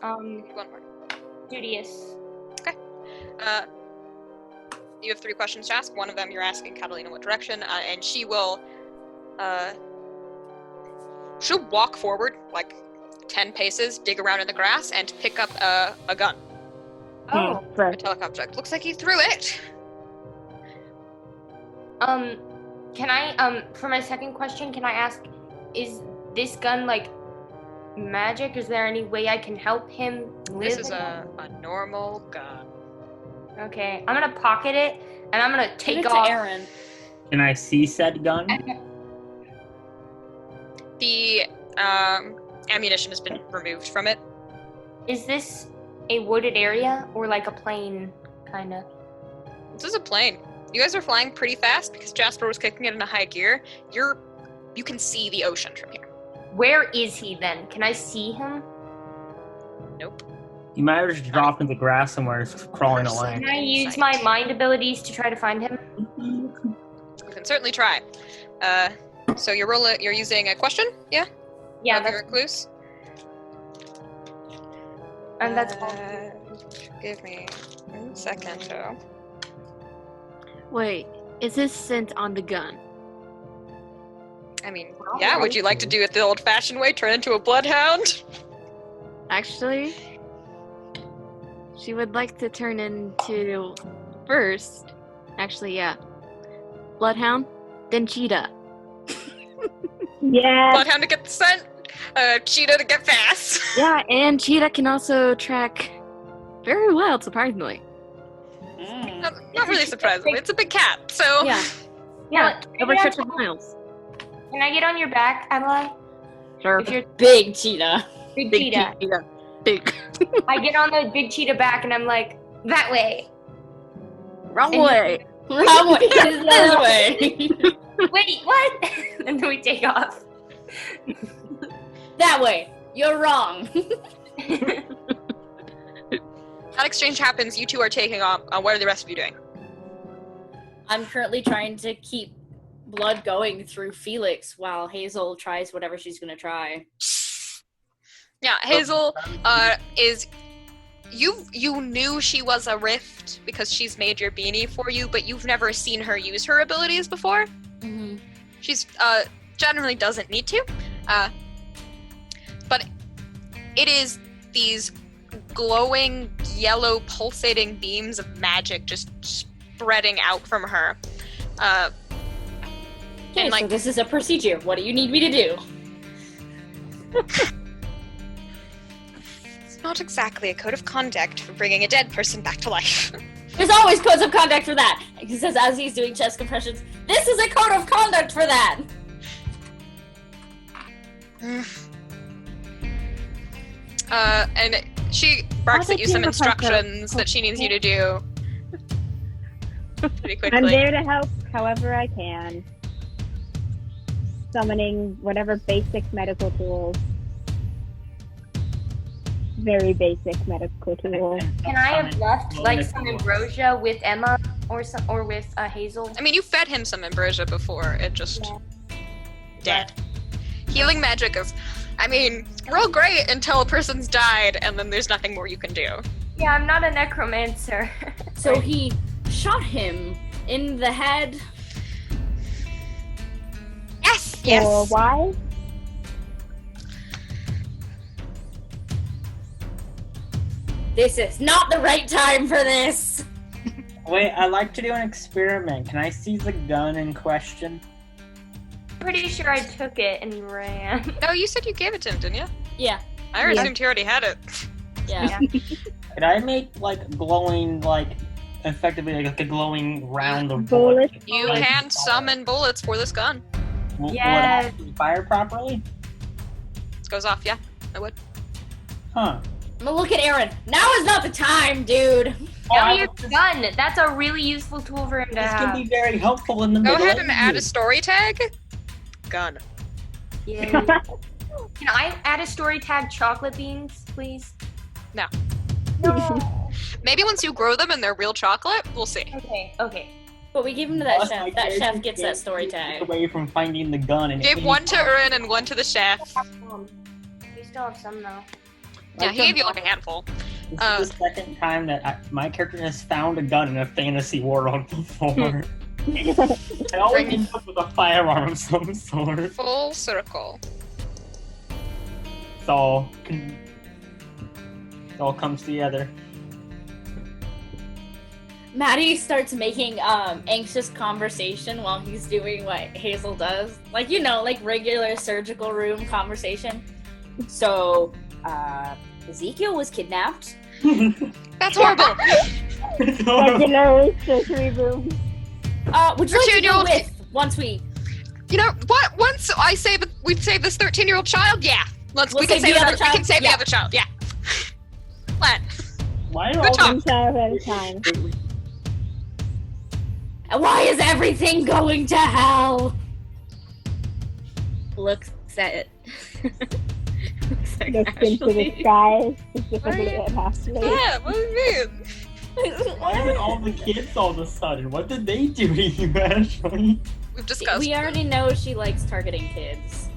Speaker 6: want
Speaker 1: One more.
Speaker 6: studious.
Speaker 1: You have 3 questions to ask. One of them you're asking Catalina what direction, and she will. She'll walk forward like 10 paces, dig around in the grass, and pick up a gun,
Speaker 6: Oh.
Speaker 1: a
Speaker 5: First.
Speaker 1: teleobject. Looks like you threw it.
Speaker 6: Can I for my second question, can I ask, is this gun like magic? Is there any way I can help him live?
Speaker 1: This is a normal gun.
Speaker 6: Okay, I'm gonna pocket it, and I'm gonna
Speaker 3: Give
Speaker 6: take
Speaker 3: it to
Speaker 6: off.
Speaker 3: Aron.
Speaker 7: Can I see said gun?
Speaker 1: The ammunition has been removed from it.
Speaker 6: Is this a wooded area or like a plain kind of?
Speaker 1: This is a plane. You guys are flying pretty fast because Jasper was kicking it in a high gear. You can see the ocean from here.
Speaker 6: Where is he then? Can I see him?
Speaker 1: Nope.
Speaker 7: You might have just dropped in the grass somewhere, crawling away.
Speaker 6: Can I use my mind abilities to try to find him?
Speaker 1: You can certainly try. So you're using a question? Yeah?
Speaker 6: Yeah,
Speaker 1: Of
Speaker 6: that's
Speaker 1: your clues?
Speaker 6: and that's all.
Speaker 1: Give me 1 second, though.
Speaker 4: Wait, is this scent on the gun?
Speaker 1: I mean, yeah, would you like to do it the old-fashioned way, turn into a bloodhound?
Speaker 4: Actually, she would like to turn into first. Actually, yeah. Bloodhound, then cheetah.
Speaker 5: Yeah.
Speaker 1: Bloodhound to get the scent, cheetah to get fast.
Speaker 4: Yeah, and cheetah can also track very well, surprisingly.
Speaker 1: Not really surprisingly, it's a big cat, so...
Speaker 3: Yeah.
Speaker 4: Yeah,
Speaker 6: Can
Speaker 4: over
Speaker 6: I get
Speaker 4: 600 miles.
Speaker 6: Can I get on your back, Adalaie?
Speaker 4: Sure.
Speaker 6: If you're
Speaker 3: Big cheetah.
Speaker 6: big,
Speaker 4: Big
Speaker 6: cheetah.
Speaker 4: cheetah. Big.
Speaker 6: I get on the big cheetah back and I'm like, that way.
Speaker 4: Wrong
Speaker 6: And
Speaker 4: way.
Speaker 3: Wrong way. This way.
Speaker 6: Wait, what? And then we take off.
Speaker 3: That way. You're wrong.
Speaker 1: That exchange happens, you two are taking off. What are the rest of you doing?
Speaker 3: I'm currently trying to keep blood going through Felix while Hazel tries whatever she's gonna try.
Speaker 1: Yeah, Hazel is... You knew she was a rift because she's made your beanie for you, but you've never seen her use her abilities before.
Speaker 3: Mm-hmm.
Speaker 1: She's generally doesn't need to, but it is these glowing yellow pulsating beams of magic just spreading out from her.
Speaker 3: Okay,
Speaker 1: And,
Speaker 3: so
Speaker 1: like-
Speaker 3: this is a procedure. What do you need me to do?
Speaker 1: It's not exactly a code of conduct for bringing a dead person back to life.
Speaker 3: There's always codes of conduct for that. He says as he's doing chest compressions, this is a code of conduct for that.
Speaker 1: And she barks at you some instructions that she needs you to do. Pretty quickly.
Speaker 5: I'm there to help however I can. Summoning whatever basic medical tools. Very basic medical tools.
Speaker 6: Can I have left like some ambrosia with Emma or with Hazel?
Speaker 1: I mean, you fed him some ambrosia before. It just dead. Healing magic is, I mean, real great until a person's died, and then there's nothing more you can do.
Speaker 6: Yeah, I'm not a necromancer.
Speaker 3: So he shot him in the head.
Speaker 1: Yes.
Speaker 5: Or
Speaker 1: Yes.
Speaker 5: why?
Speaker 3: This is not the right time for this.
Speaker 7: Wait, I'd like to do an experiment. Can I see the gun in question?
Speaker 6: Pretty sure I took it and ran.
Speaker 1: No, you said you gave it to him, didn't you?
Speaker 3: Yeah,
Speaker 1: I assumed he already had it.
Speaker 3: yeah.
Speaker 7: Could I make like glowing, like effectively like a glowing round of
Speaker 5: Bullets.
Speaker 7: bullets?
Speaker 1: You
Speaker 7: Like,
Speaker 1: can summon bullets for this gun.
Speaker 7: Will it
Speaker 6: Yes.
Speaker 7: actually fire properly?
Speaker 1: This goes off, yeah. I would.
Speaker 7: Huh.
Speaker 3: But look at Aron. Now is not the time, dude.
Speaker 6: Now
Speaker 7: I
Speaker 6: your
Speaker 7: was just-
Speaker 6: gun. That's a really useful tool for him to
Speaker 7: This
Speaker 6: have.
Speaker 7: can be very helpful in the
Speaker 1: Go
Speaker 7: middle
Speaker 1: ahead and add a
Speaker 7: ages.
Speaker 1: story tag. Gun.
Speaker 6: Yay. Can I add a story tag chocolate beans, please?
Speaker 1: No.
Speaker 6: No.
Speaker 1: Maybe once you grow them and they're real chocolate, we'll see.
Speaker 6: Okay.
Speaker 3: But we give him to that
Speaker 7: Plus,
Speaker 3: chef.
Speaker 7: my
Speaker 3: That chef
Speaker 7: character
Speaker 3: gets
Speaker 7: can't
Speaker 3: that story
Speaker 7: get
Speaker 3: tag.
Speaker 7: away from finding the gun and
Speaker 1: Gave one to Aron and one to the chef.
Speaker 6: We still have some though.
Speaker 1: Yeah, he gave you like a handful.
Speaker 7: This is the second time that my character has found a gun in a fantasy world before. I always end up with a firearm of some sort.
Speaker 1: Full circle.
Speaker 7: It all comes together.
Speaker 3: Mattie starts making anxious conversation while he's doing what Hazel does. Like, you know, like regular surgical room conversation. So, Ezekiel was kidnapped.
Speaker 1: That's horrible.
Speaker 5: Regular surgery room.
Speaker 3: Would you like to go
Speaker 1: 13-year-old
Speaker 3: with once we?
Speaker 1: You know what? Once I say that we've saved this 13-year-old child, yeah.
Speaker 3: We'll
Speaker 1: we can
Speaker 3: save the other child?
Speaker 1: We can save
Speaker 3: Yeah.
Speaker 1: the other child. Yeah. Plan.
Speaker 7: Why are
Speaker 1: Good
Speaker 7: all
Speaker 1: talk.
Speaker 5: One child at a time.
Speaker 3: Why is everything going to hell?
Speaker 4: Looks at it. Looks at
Speaker 5: Looks into the
Speaker 4: Ashley.
Speaker 5: sky, specifically at Ashley.
Speaker 1: Yeah. What do you mean?
Speaker 7: Why did all the kids all of a sudden? What did they do to you, Ashley?
Speaker 1: We've discussed.
Speaker 3: We already know she likes targeting kids.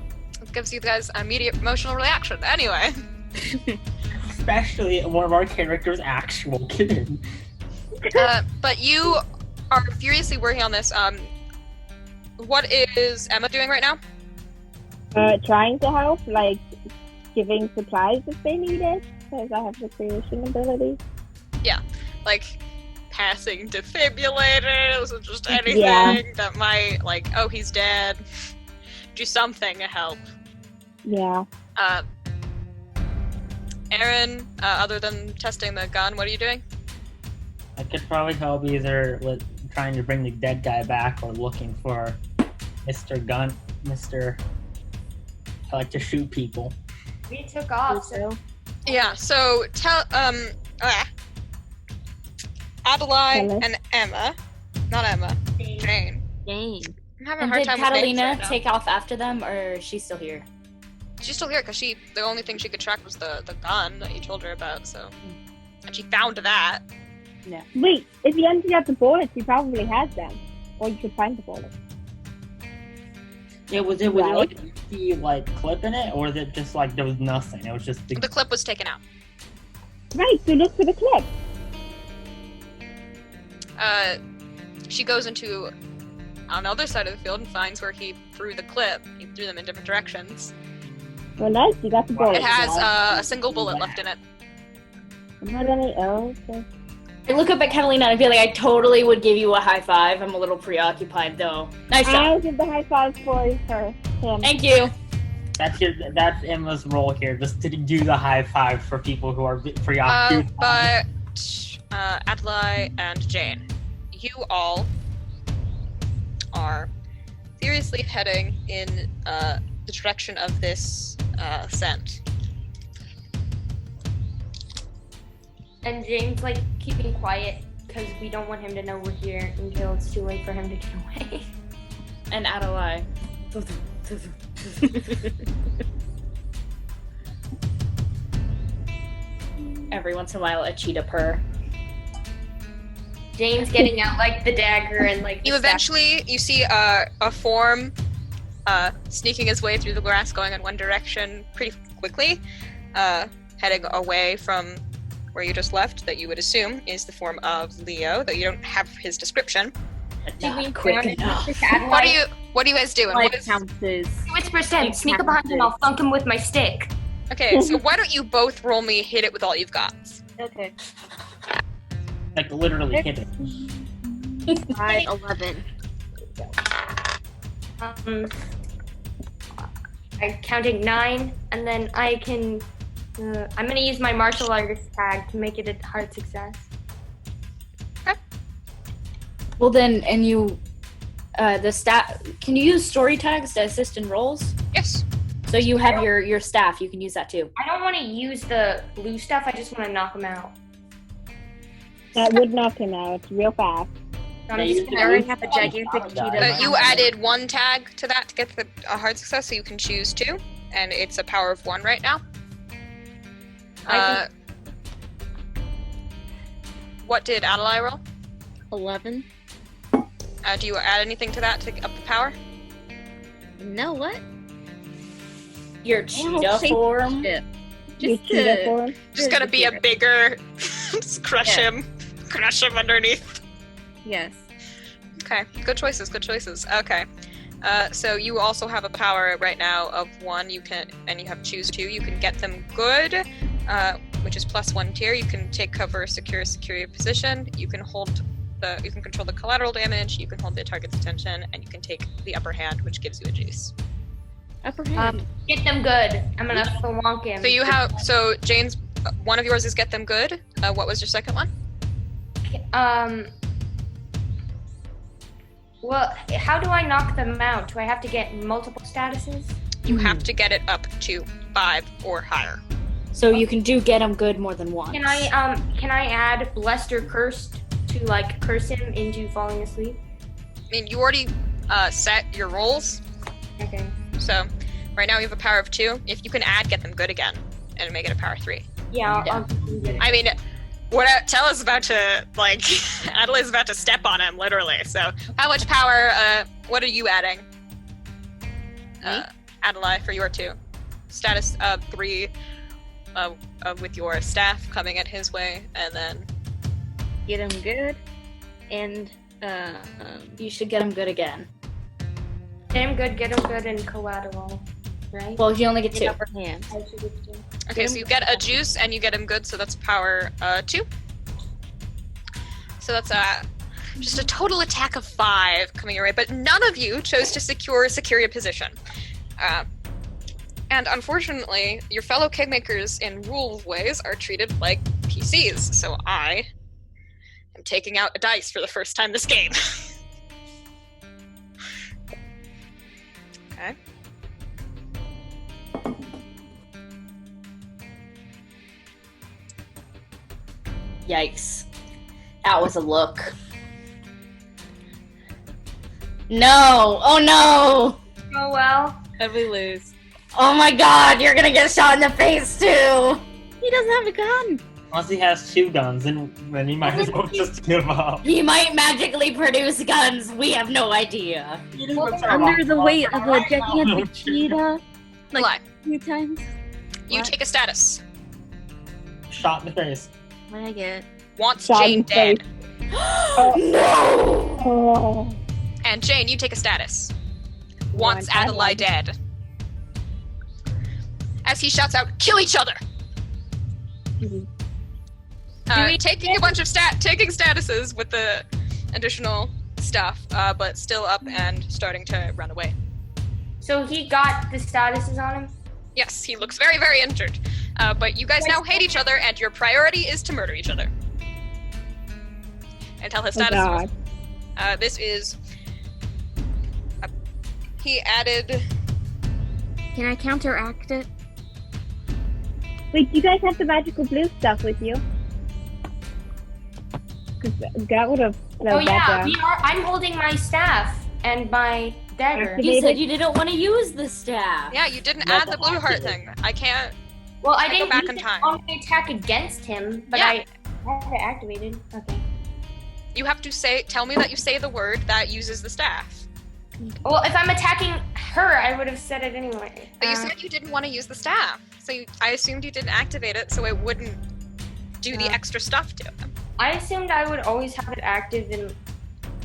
Speaker 1: It gives you guys an immediate emotional reaction. Anyway.
Speaker 7: Especially one of our characters' actual kid.
Speaker 1: But you are furiously working on this. What is Emma doing right now?
Speaker 5: Trying to help, like giving supplies if they need it, because I have the creation ability.
Speaker 1: Like passing defibrillators or just anything
Speaker 5: Yeah.
Speaker 1: that might, like, oh, he's dead. Do something to help.
Speaker 5: Yeah.
Speaker 1: Aron, other than testing the gun, what are you doing?
Speaker 7: I could probably help either with trying to bring the dead guy back or looking for Mr. I like to shoot people.
Speaker 6: We took off, so
Speaker 1: Yeah, so Adalaie
Speaker 5: Tele.
Speaker 1: and Emma, not Emma, Jane.
Speaker 4: Dang.
Speaker 1: I'm having a
Speaker 3: And
Speaker 1: hard
Speaker 3: did
Speaker 1: time with names
Speaker 3: Catalina
Speaker 1: right now.
Speaker 3: take off after them, or is she still here?
Speaker 1: She's still here because the only thing she could track was the gun that you told her about. So, and she found that.
Speaker 5: Wait, if you empty out the bullets, you probably had them, or you could find the bullets.
Speaker 7: Yeah, was it
Speaker 5: Right.
Speaker 7: like an empty like clip in it, or was it just like there was nothing? It was just the
Speaker 1: The clip was taken out.
Speaker 5: Right. So look for the clip.
Speaker 1: She goes into on the other side of the field and finds where he threw the clip. He threw them in different directions.
Speaker 5: Well, nice. You got the bullets.
Speaker 1: It has a single bullet left in it.
Speaker 5: Not any else.
Speaker 3: I look up at Catalina and I feel like I totally would give you a high five. I'm a little preoccupied though. Nice job.
Speaker 5: I'll give the high five for him.
Speaker 3: Thank you.
Speaker 7: that's Emma's role here, just to do the high five for people who are preoccupied.
Speaker 1: But Adalaie and Jane, you all are seriously heading in the direction of this scent.
Speaker 6: and James like keeping quiet because we don't want him to know we're here until it's too late for him to get away.
Speaker 3: And Adalaie. Every once in a while, a cheetah purr.
Speaker 6: James getting out like the dagger and like the
Speaker 1: You eventually you see a form sneaking his way through the grass, going in one direction pretty quickly, heading away from where you just left. That you would assume is the form of Leo, though you don't have his description.
Speaker 3: Not quick enough.
Speaker 1: What are you guys doing?
Speaker 4: Life
Speaker 1: What is,
Speaker 4: counts as
Speaker 6: Whisper said, sneak up behind him, I'll thunk him with my stick.
Speaker 1: okay, so why don't you both roll me hit it with all you've got?
Speaker 4: okay.
Speaker 7: Like literally hit it.
Speaker 4: 11.
Speaker 6: I'm counting 9, and then I can. I'm gonna use my martial artist tag to make it a hard success.
Speaker 3: Well then, and you, the staff. Can you use story tags to assist in rolls?
Speaker 1: Yes.
Speaker 3: So you have your staff. You can use that too.
Speaker 6: I don't want to use the blue stuff. I just want to knock him out.
Speaker 5: That would knock him out real fast.
Speaker 6: So I'm
Speaker 7: Yeah,
Speaker 6: just
Speaker 7: you
Speaker 6: gonna-
Speaker 4: I already have a gigantic cheetah.
Speaker 1: You added one tag to that to get a hard success, so you can choose 2, and it's a power of 1 right now.
Speaker 6: I
Speaker 1: What did Adalaie roll?
Speaker 4: 11.
Speaker 1: Do you add anything to that to up the power?
Speaker 4: No, what?
Speaker 3: Your cheetah form.
Speaker 4: Shit.
Speaker 5: You
Speaker 4: Just
Speaker 5: cheetah
Speaker 4: to...
Speaker 5: form.
Speaker 1: Just gonna be a bigger, just crush him underneath.
Speaker 4: Yes.
Speaker 1: Okay, good choices, good choices. Okay, so you also have a power right now of 1. You can, and you have choose 2. You can get them good, which is +1 tier. You can take cover, secure position. You can you can control the collateral damage. You can hold the target's attention, and you can take the upper hand, which gives you a juice.
Speaker 4: Upper hand.
Speaker 6: Get them good. I'm gonna flunk him.
Speaker 1: So Jane's, one of yours is get them good. What was your second one?
Speaker 6: Well, how do I knock them out? Do I have to get multiple statuses?
Speaker 1: You have to get it up to 5 or higher.
Speaker 3: So you can get him good more than once.
Speaker 6: Can I add blessed or cursed to like curse him into falling asleep?
Speaker 1: I mean, you already set your rolls.
Speaker 6: Okay.
Speaker 1: So right now you have a power of 2. If you can add get them good again and make it a power 3.
Speaker 6: Yeah, I'll do it.
Speaker 1: I mean, Tele's about to, like, Adalai's about to step on him, literally. So how much power, what are you adding? Adalaie, for your 2. Status 3 with your staff coming at his way, and then...
Speaker 4: Get him good, and
Speaker 3: You should get him good again.
Speaker 6: Get him good, and collateral, right?
Speaker 3: Well, you only get 2.
Speaker 4: upper hand.
Speaker 6: I should get 2.
Speaker 1: Okay, so you get a juice, and you get him good, so that's power 2. So that's just a total attack of 5 coming your way, but none of you chose to secure a position. And unfortunately, your fellow Kingmakers in rule ways are treated like PCs, so I am taking out a dice for the first time this game. Okay.
Speaker 3: Yikes. That was a look. No! Oh no!
Speaker 6: Oh well.
Speaker 4: If we lose.
Speaker 3: Oh my god, you're gonna get shot in the face too!
Speaker 4: He doesn't have a gun.
Speaker 7: Unless he has 2 guns, then you might as well just give up.
Speaker 3: He might magically produce guns, we have no idea.
Speaker 4: Under the weight of a gigantic cheetah. Like
Speaker 1: What?
Speaker 4: a few times.
Speaker 1: You
Speaker 4: What?
Speaker 1: take a status.
Speaker 7: Shot in the face.
Speaker 4: What I get?
Speaker 1: Wants
Speaker 5: Shot
Speaker 1: Jane
Speaker 5: in the face.
Speaker 1: dead.
Speaker 3: No!
Speaker 5: Oh.
Speaker 1: And Jane, you take a status. Wants Adalaie dead. As he shouts out, kill each other! Taking a bunch of taking statuses with the additional stuff, but still up and starting to run away.
Speaker 6: So he got the statuses on him?
Speaker 1: Yes, he looks very, very injured. But you guys now hate each other, and your priority is to murder each other. Until his
Speaker 5: Oh
Speaker 1: status was...
Speaker 5: god.
Speaker 1: This is... he added...
Speaker 4: Can I counteract it?
Speaker 5: Wait, you guys have the magical blue stuff with you? Because that would have slowed that down.
Speaker 6: I'm holding my staff and my dagger.
Speaker 3: You said you didn't want to use the staff.
Speaker 1: Yeah, you didn't add the blue heart thing. I can't...
Speaker 6: Well, I
Speaker 1: go
Speaker 6: didn't
Speaker 1: back
Speaker 6: use
Speaker 1: in
Speaker 6: it
Speaker 1: time.
Speaker 6: on the attack against him, but
Speaker 1: Yeah.
Speaker 6: I have it activated. Okay.
Speaker 1: You have to tell me that you say the word that uses the staff.
Speaker 6: Well, if I'm attacking her, I would have said it anyway.
Speaker 1: But you said you didn't want to use the staff. So I assumed you didn't activate it so it wouldn't do the extra stuff to him.
Speaker 6: I assumed I would always have it active and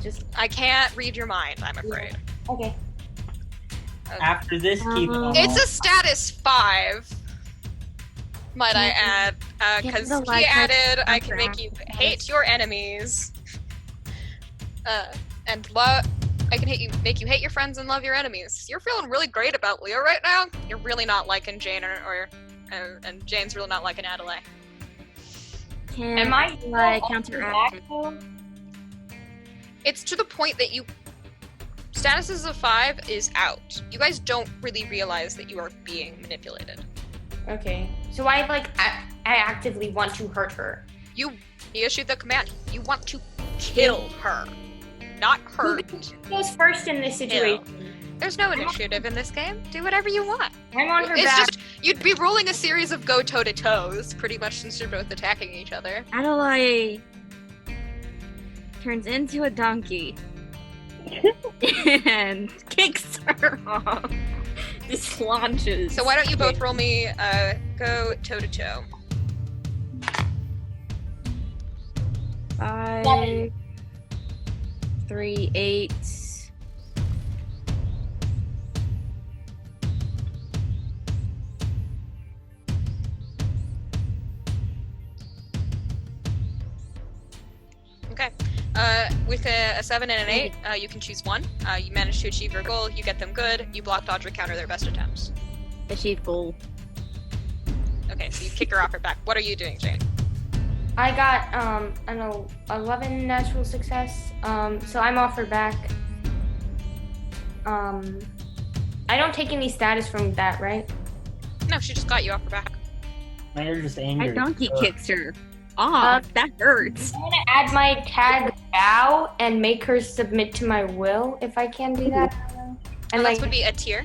Speaker 6: just...
Speaker 1: I can't read your mind, I'm afraid.
Speaker 6: Okay.
Speaker 7: After this, keep it on.
Speaker 1: It's a status 5, might I add, because
Speaker 4: the
Speaker 1: he
Speaker 4: light
Speaker 1: added, I can
Speaker 4: after
Speaker 1: make you hate your enemies, and I can make you hate your friends and love your enemies. You're feeling really great about Leo right now. You're really not liking Jane, and Jane's really not liking Adalaie.
Speaker 4: Can
Speaker 6: Am I
Speaker 4: counteract it?
Speaker 1: It's to the point that statuses of 5 is out. You guys don't really realize that you are being manipulated.
Speaker 6: Okay. So I actively want to hurt her.
Speaker 1: He issued the command. You want to kill her, not hurt.
Speaker 6: Who goes first in this situation?
Speaker 1: There's no initiative in this game. Do whatever you want.
Speaker 6: I'm on her
Speaker 1: It's
Speaker 6: back.
Speaker 1: just, you'd be rolling a series of go toe-to-toes, pretty much, since you're both attacking each other.
Speaker 4: Adalaie turns into a donkey and kicks her off. Just launches.
Speaker 1: So why don't you both roll me go toe-to-toe?
Speaker 4: 5, 3, 8.
Speaker 1: Okay. With a 7 and an 8, you can choose one. You manage to achieve your goal, you get them good, you block, dodge, or counter their best attempts.
Speaker 4: Achieve goal.
Speaker 1: Okay, so you kick her off her back. What are you doing, Jane?
Speaker 6: I got an 11 natural success, so I'm off her back. I don't take any status from that, right?
Speaker 1: No, she just got you off her back.
Speaker 7: Now you're just angry.
Speaker 4: My donkey kicks her off. That hurts.
Speaker 6: I'm gonna add my tag bow and make her submit to my will, if I can do that. And
Speaker 1: This would be a tier.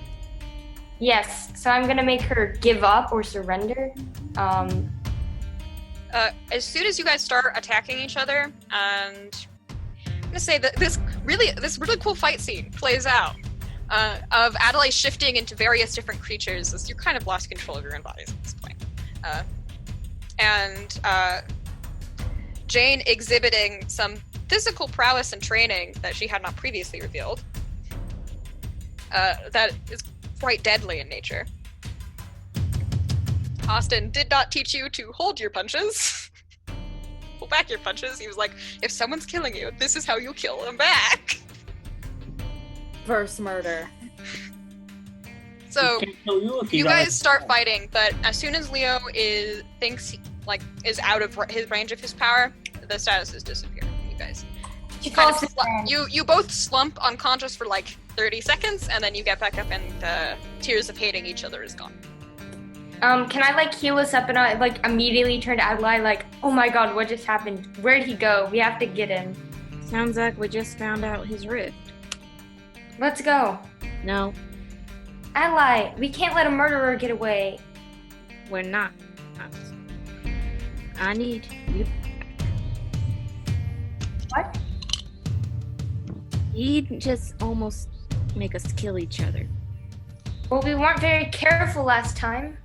Speaker 6: yes, so I'm gonna make her give up or surrender.
Speaker 1: As soon as you guys start attacking each other, and I'm gonna say that this really cool fight scene plays out of Adalaie shifting into various different creatures as you kind of lost control of your own bodies at this point, and Jane exhibiting some physical prowess and training that she had not previously revealed. That is quite deadly in nature. Austin did not teach you to hold your punches. Pull back your punches. He was like, if someone's killing you, this is how you kill them back.
Speaker 3: First murder.
Speaker 1: So
Speaker 7: Can't kill you if
Speaker 1: you
Speaker 7: don't-
Speaker 1: guys start fighting, but as soon as Leo is out of his range of his power, the statuses disappear from you guys.
Speaker 6: She
Speaker 1: Kind of
Speaker 6: falls down.
Speaker 1: you both slump unconscious for like 30 seconds, and then you get back up, and the tears of hating each other is gone.
Speaker 6: Can I like heal us up and I like immediately turn to Adalaie like, oh my god, what just happened? Where'd he go? We have to get him.
Speaker 4: Sounds like we just found out his rift.
Speaker 6: Let's go.
Speaker 4: No,
Speaker 6: Adalaie, we can't let a murderer get away.
Speaker 4: we're not. I need you.
Speaker 6: What?
Speaker 4: He'd just almost make us kill each other.
Speaker 6: Well, we weren't very careful last time.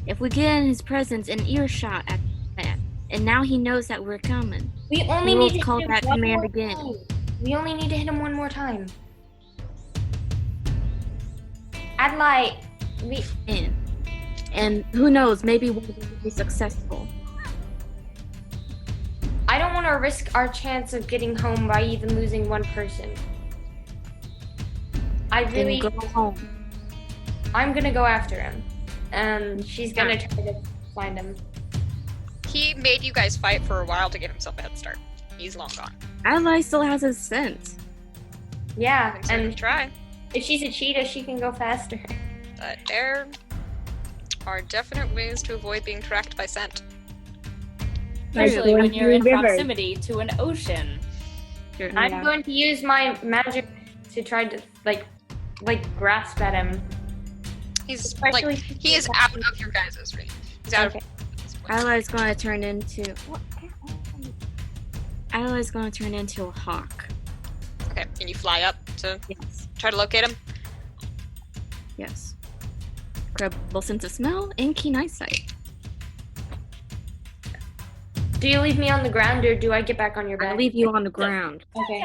Speaker 4: If we get in his presence and earshot at that, and now he knows that we're coming.
Speaker 6: We only
Speaker 4: We'll
Speaker 6: need to
Speaker 4: call
Speaker 6: hit him
Speaker 4: that
Speaker 6: one
Speaker 4: command
Speaker 6: more
Speaker 4: again.
Speaker 6: time. We only need to hit him one more time. Adalaie, we
Speaker 4: And who knows, maybe we'll be successful.
Speaker 6: I don't want to risk our chance of getting home by even losing one person.
Speaker 4: Then go home.
Speaker 6: I'm gonna go after him. And she's gonna try to find him.
Speaker 1: He made you guys fight for a while to give himself a head start. He's long gone.
Speaker 4: Adalaie still has his sense.
Speaker 6: Yeah,
Speaker 1: And so you
Speaker 6: and
Speaker 1: try,
Speaker 6: if she's a cheetah, she can go faster.
Speaker 1: but there are definite ways to avoid being tracked by scent.
Speaker 3: Especially
Speaker 5: going
Speaker 3: when you're in
Speaker 5: through rivers.
Speaker 3: proximity to an ocean.
Speaker 6: I'm going to use my magic to try to like grasp at him.
Speaker 1: He's
Speaker 6: Especially
Speaker 1: like,
Speaker 6: since
Speaker 1: he is out of your guys' range. He's out
Speaker 6: Okay.
Speaker 1: of
Speaker 4: Adalaie's gonna turn into a hawk.
Speaker 1: Okay, and you fly up to
Speaker 4: Yes.
Speaker 1: try to locate him.
Speaker 4: Yes. Incredible sense of smell and keen eyesight.
Speaker 6: Do you leave me on the ground or do I get back on your
Speaker 4: I
Speaker 6: back?
Speaker 4: leave you on the ground.
Speaker 6: Okay.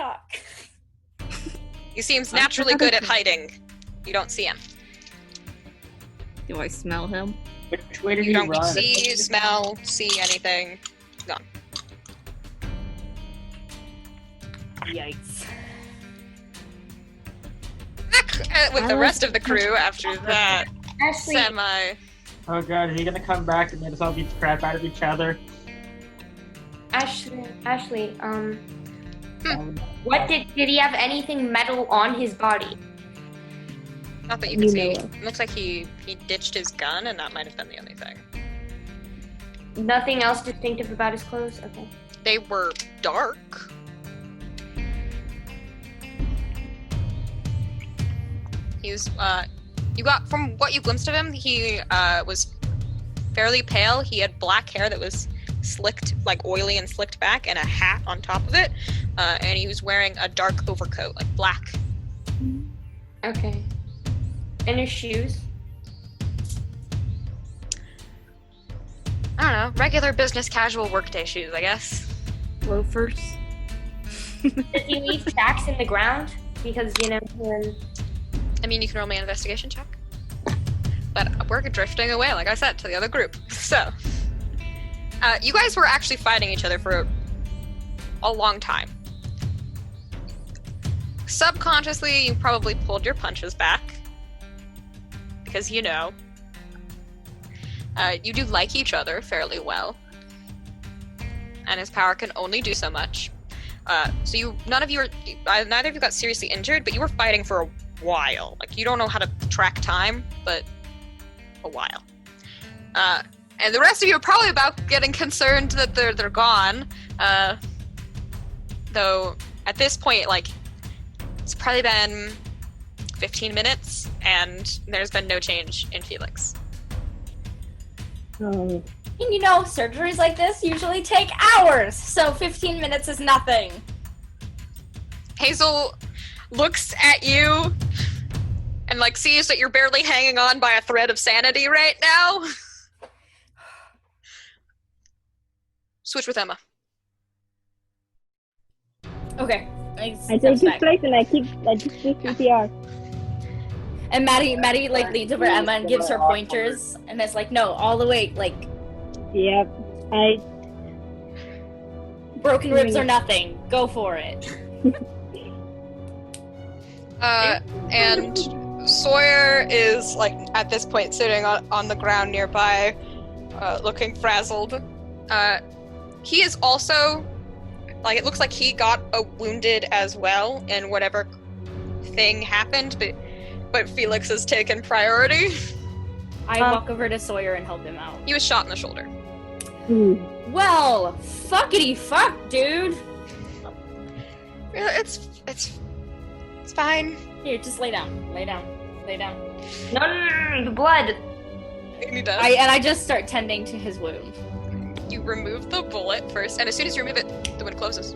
Speaker 1: He seems naturally good at hiding. You don't see him.
Speaker 4: Do I smell him?
Speaker 7: Which way did
Speaker 1: You
Speaker 7: he
Speaker 1: don't
Speaker 7: run?
Speaker 1: see, smell, see anything. Gone.
Speaker 3: Yikes.
Speaker 1: Back with the rest of the crew after that
Speaker 6: Ashley,
Speaker 1: semi.
Speaker 7: Oh god, is he gonna come back and let us all beat the crap out of each other?
Speaker 6: Ashley, what did he have anything metal on his body?
Speaker 1: Not that you can see.
Speaker 5: know.
Speaker 1: It looks like he ditched his gun, and that might have been the only thing.
Speaker 6: Nothing else distinctive about his clothes? Okay.
Speaker 1: They were dark. He was, you got, from what you glimpsed of him, he was fairly pale. He had black hair that was slicked, like oily and slicked back, and a hat on top of it. And he was wearing a dark overcoat, like black.
Speaker 6: Okay. And his shoes?
Speaker 1: I don't know, regular business casual workday shoes, I guess.
Speaker 4: Loafers.
Speaker 6: Does he leave tracks in the ground? Because, you know,
Speaker 1: I mean, you can roll me an investigation check. But we're drifting away, like I said, to the other group. So, you guys were actually fighting each other for a long time. Subconsciously, you probably pulled your punches back. Because, you know. You do like each other fairly well. And his power can only do so much. So neither of you got seriously injured, but you were fighting for a while. Like, you don't know how to track time, but a while. And the rest of you are probably about getting concerned that they're gone. Though, at this point, like, it's probably been 15 minutes, and there's been no change in Felix.
Speaker 3: And you know, surgeries like this usually take hours, so 15 minutes is nothing.
Speaker 1: Hazel looks at you and, like, sees that you're barely hanging on by a thread of sanity right now. Switch with Emma.
Speaker 3: Okay.
Speaker 5: I take his place and I just do CPR.
Speaker 3: And Mattie like leans over Emma and gives her pointers, and it's like, no, all the way, like.
Speaker 5: Yep.
Speaker 3: Broken ribs are nothing. Go for it.
Speaker 1: And Sawyer is, like, at this point sitting on the ground nearby, looking frazzled. He is also, like, it looks like he got wounded as well in whatever thing happened, but Felix has taken priority.
Speaker 3: I walk over to Sawyer and help him out.
Speaker 1: He was shot in the shoulder.
Speaker 3: Well, fuckity fuck, dude.
Speaker 1: It's fine.
Speaker 3: Here, just lay down. Lay down.
Speaker 6: No, the blood.
Speaker 1: He does.
Speaker 3: I just start tending to his wound.
Speaker 1: You remove the bullet first, and as soon as you remove it, the wound closes.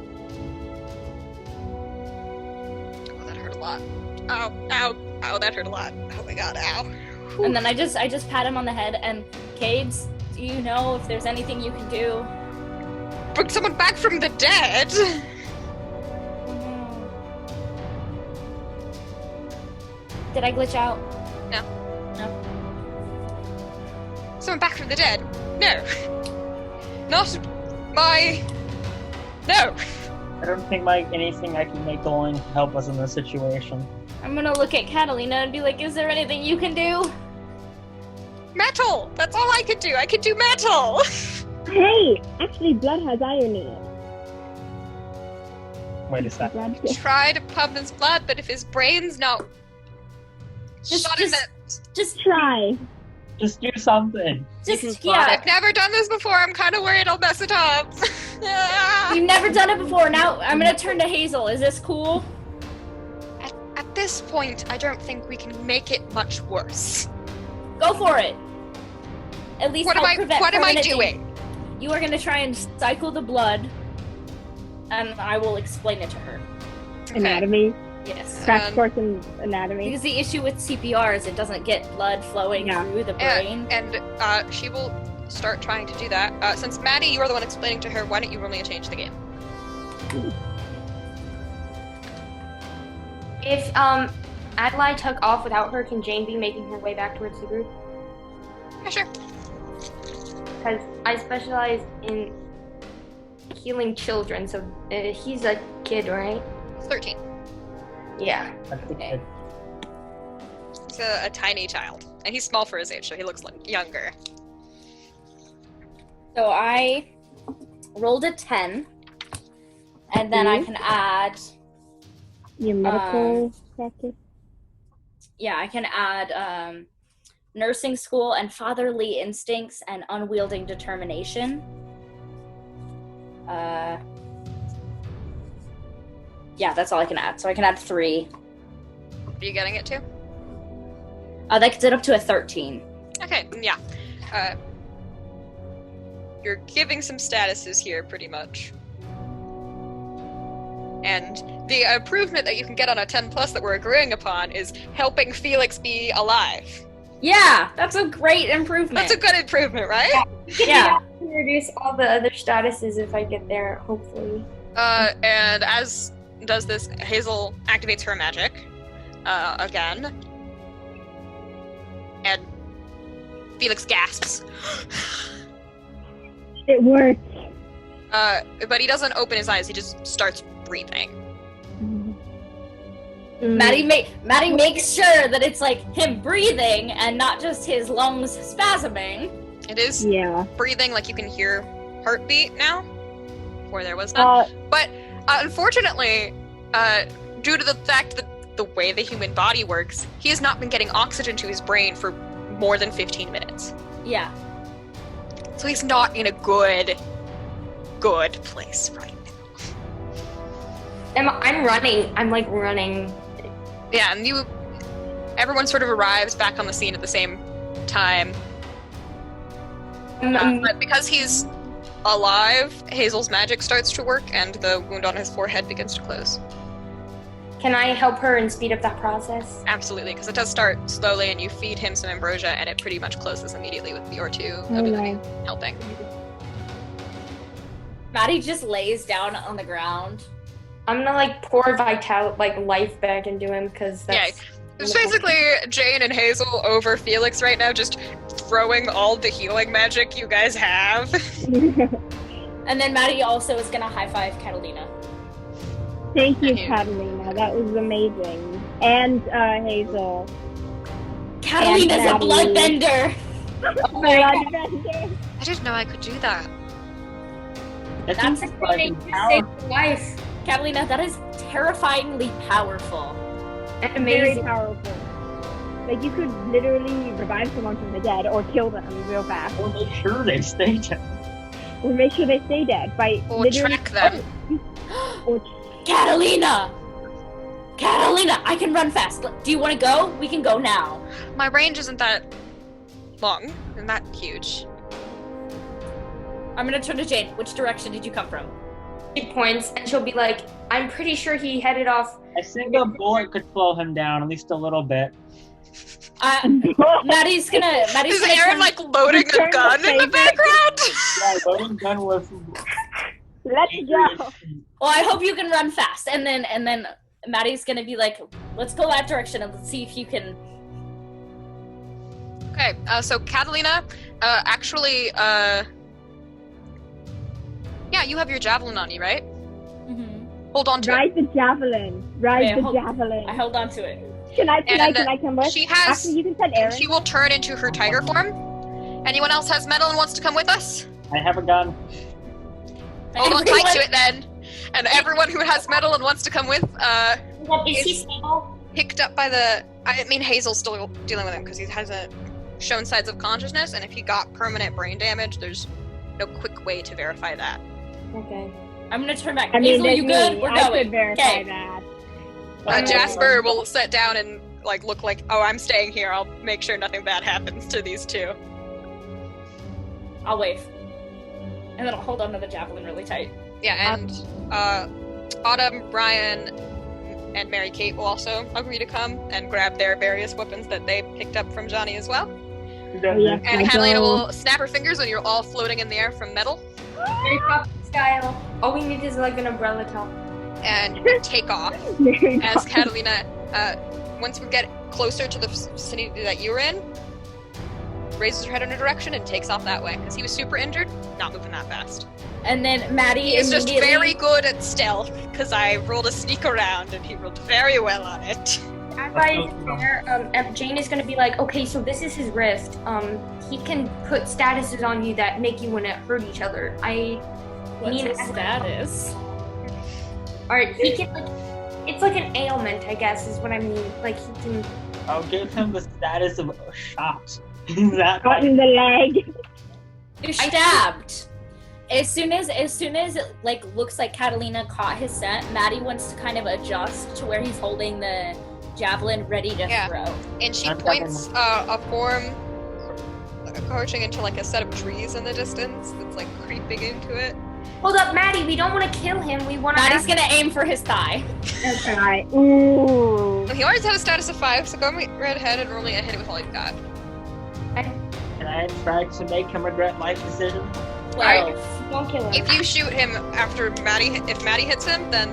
Speaker 1: Oh, that hurt a lot. Ow, that hurt a lot. Oh my god, ow. Whew.
Speaker 3: And then I just pat him on the head, and Cades, do you know if there's anything you can do?
Speaker 1: Bring someone back from the dead?
Speaker 3: Did I glitch out?
Speaker 1: No. Someone back from the dead? No. Not my... No.
Speaker 7: I don't think anything I can make going to help us in this situation.
Speaker 3: I'm gonna look at Catalina and be like, is there anything you can do?
Speaker 1: Metal! That's all I could do. I could do metal!
Speaker 5: Hey! Actually, blood has iron in it.
Speaker 7: Wait a second.
Speaker 1: Try to pump his blood, but if his brain's not...
Speaker 3: Just
Speaker 5: try.
Speaker 7: Just do something.
Speaker 1: I've never done this before. I'm kind of worried I'll mess it up.
Speaker 3: You've never done it before. Now I'm gonna turn to Hazel. Is this cool?
Speaker 1: At this point, I don't think we can make it much worse.
Speaker 3: Go for it. At least
Speaker 1: what am I doing?
Speaker 3: You are gonna try and cycle the blood, and I will explain it to her.
Speaker 1: Okay.
Speaker 5: Anatomy.
Speaker 3: Yes.
Speaker 5: Crash course in anatomy.
Speaker 3: Because the issue with CPR is it doesn't get blood flowing through the brain.
Speaker 1: And she will start trying to do that. Since Mattie, you are the one explaining to her, why don't you roll me a change the game?
Speaker 6: If Adalaie took off without her, can Jane be making her way back towards the group?
Speaker 1: Yeah, sure.
Speaker 6: Because I specialize in healing children, so he's a kid, right?
Speaker 1: 13.
Speaker 6: Yeah.
Speaker 7: Okay.
Speaker 1: He's a tiny child. And he's small for his age, so he looks like younger.
Speaker 3: So I rolled a 10, and then I can add...
Speaker 5: Your medical practice?
Speaker 3: Yeah, I can add nursing school and fatherly instincts and unwielding determination. Yeah, that's all I can add. So I can add 3.
Speaker 1: Are you getting it too?
Speaker 3: That gets it up to a 13.
Speaker 1: Okay, yeah. You're giving some statuses here, pretty much. And the improvement that you can get on a 10 plus that we're agreeing upon is helping Felix be alive.
Speaker 3: Yeah, that's a great improvement.
Speaker 1: That's a good improvement, right?
Speaker 3: Yeah.
Speaker 6: Reduce all the other statuses if I get there, hopefully.
Speaker 1: And as does this, Hazel activates her magic again. And Felix gasps.
Speaker 5: It worked.
Speaker 1: But he doesn't open his eyes, he just starts breathing.
Speaker 3: Mattie makes sure that it's like him breathing and not just his lungs spasming.
Speaker 1: It is
Speaker 5: Yeah.
Speaker 1: breathing, like you can hear heartbeat now, before there was none. But unfortunately, due to the fact that the way the human body works, he has not been getting oxygen to his brain for more than 15 minutes.
Speaker 3: Yeah.
Speaker 1: So he's not in a good place right now.
Speaker 6: I'm running. I'm like running.
Speaker 1: Yeah, and everyone sort of arrives back on the scene at the same time. But because he's alive, Hazel's magic starts to work, and the wound on his forehead begins to close.
Speaker 6: Can I help her and speed up that process?
Speaker 1: Absolutely, because it does start slowly, and you feed him some ambrosia, and it pretty much closes immediately with your two ability helping.
Speaker 3: Mattie just lays down on the ground.
Speaker 6: I'm gonna like pour life back into him because that's.
Speaker 1: Yeah, it's basically Jane and Hazel over Felix right now, just throwing all the healing magic you guys have.
Speaker 3: And then Mattie also is gonna high five Catalina.
Speaker 5: Thank you, Catalina. That was amazing. And Hazel.
Speaker 3: Catalina's a bloodbender.
Speaker 5: Bloodbender.
Speaker 1: I didn't know I could do that.
Speaker 3: That's
Speaker 6: Save your life.
Speaker 3: Catalina, that is terrifyingly powerful.
Speaker 6: And
Speaker 5: Very
Speaker 6: amazing.
Speaker 5: powerful. Like, you could literally revive someone from the dead or kill them real fast.
Speaker 7: Or make sure they stay dead.
Speaker 5: Or make sure they stay dead by
Speaker 1: Or
Speaker 5: literally...
Speaker 1: track them.
Speaker 5: Or
Speaker 3: Catalina, I can run fast. Do you want to go? We can go now.
Speaker 1: My range isn't that long, and that huge.
Speaker 3: I'm gonna turn to Jane. Which direction did you come from?
Speaker 6: She points and she'll be like, I'm pretty sure he headed off.
Speaker 7: I think a bullet could slow him down at least a little bit.
Speaker 3: Maddie's gonna
Speaker 1: Is
Speaker 3: turn-
Speaker 1: Aron like loading a gun in the background?
Speaker 7: Yeah, loading gun with.
Speaker 5: let's go.
Speaker 3: Well, I hope you can run fast. And then Maddie's gonna be like, let's go that direction and let's see if you can.
Speaker 1: Okay, so Catalina, actually, yeah, you have your javelin on you, right?
Speaker 3: Mm-hmm.
Speaker 1: Hold on to
Speaker 5: Ride the javelin. Ride the javelin.
Speaker 3: I held on to it.
Speaker 5: Can I come with?
Speaker 1: She has.
Speaker 5: Actually, you can send Aron.
Speaker 1: She will turn into her tiger form. Anyone else has metal and wants to come with us?
Speaker 7: I have a gun.
Speaker 1: Hold on tight to it then. And everyone who has metal and wants to come with,
Speaker 6: Is he stable?
Speaker 1: picked up by the. I mean, Hazel's still dealing with him because he hasn't shown signs of consciousness, and if he got permanent brain damage, there's no quick way to verify that.
Speaker 6: Okay.
Speaker 3: I'm gonna turn back.
Speaker 5: I mean,
Speaker 3: Hazel, you good?
Speaker 5: me.
Speaker 3: We're
Speaker 5: I
Speaker 3: going.
Speaker 5: could verify
Speaker 3: Okay.
Speaker 5: that.
Speaker 1: Jasper will sit down and look like, oh, I'm staying here. I'll make sure nothing bad happens to these two.
Speaker 3: I'll wave. And then I'll hold on to the javelin really tight.
Speaker 1: Yeah, and Autumn, Brian, and Mary Kate will also agree to come and grab their various weapons that they picked up from Johnny as well.
Speaker 5: Oh, yes,
Speaker 1: And
Speaker 5: I
Speaker 1: Catalina
Speaker 5: go.
Speaker 1: will snap her fingers and you're all floating in the air from metal
Speaker 6: Very Poppy style. All we need is like an umbrella top.
Speaker 1: and take off. As Catalina, once we get closer to the vicinity that you were in, raises her head in a direction and takes off that way. Because he was super injured, not moving that fast.
Speaker 3: And then Mattie
Speaker 1: He is just
Speaker 3: immediately-
Speaker 1: very good at stealth, because I rolled a sneak around and he rolled very well on it.
Speaker 6: As I there, Jane is gonna be like, okay, so this is his wrist. He can put statuses on you that make you want to hurt each other.
Speaker 3: What's
Speaker 6: need
Speaker 3: his
Speaker 6: a-
Speaker 3: status?
Speaker 6: Alright, he can it's like an ailment, I guess, is what I mean. Like he can.
Speaker 7: I'll give him the status of a shot. That
Speaker 5: Got in the leg.
Speaker 3: You're stabbed. As soon as it looks like Catalina caught his scent, Mattie wants to kind of adjust to where he's holding the javelin ready to
Speaker 1: Yeah.
Speaker 3: throw.
Speaker 1: And she
Speaker 7: I'm
Speaker 1: points a form approaching into a set of trees in the distance that's creeping into it.
Speaker 6: Hold up, Mattie. We don't want to kill him. We want to.
Speaker 3: Maddie's gonna aim for his thigh.
Speaker 5: Okay. Ooh.
Speaker 1: He always had a status of 5, so go right ahead and roll me a hit with all you've got.
Speaker 7: Can I try to make him regret life decision?
Speaker 3: 12.
Speaker 6: Don't kill him.
Speaker 1: If you shoot him after if Mattie hits him, then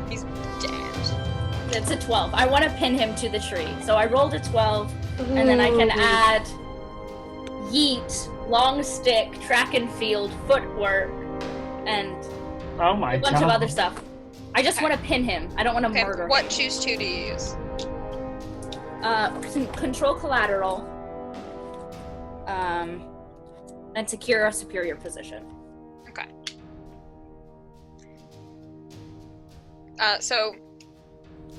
Speaker 1: he's dead.
Speaker 3: It's a 12. I want to pin him to the tree. So I rolled a 12, and then I can add yeet, long stick, track and field, footwork, and
Speaker 7: Oh my
Speaker 3: a
Speaker 7: god.
Speaker 3: bunch of other stuff. I just want to pin him. I don't want to
Speaker 1: Okay,
Speaker 3: murder
Speaker 1: what
Speaker 3: him.
Speaker 1: choose 2 do you use?
Speaker 3: Control collateral. And secure a superior position.
Speaker 1: Okay. So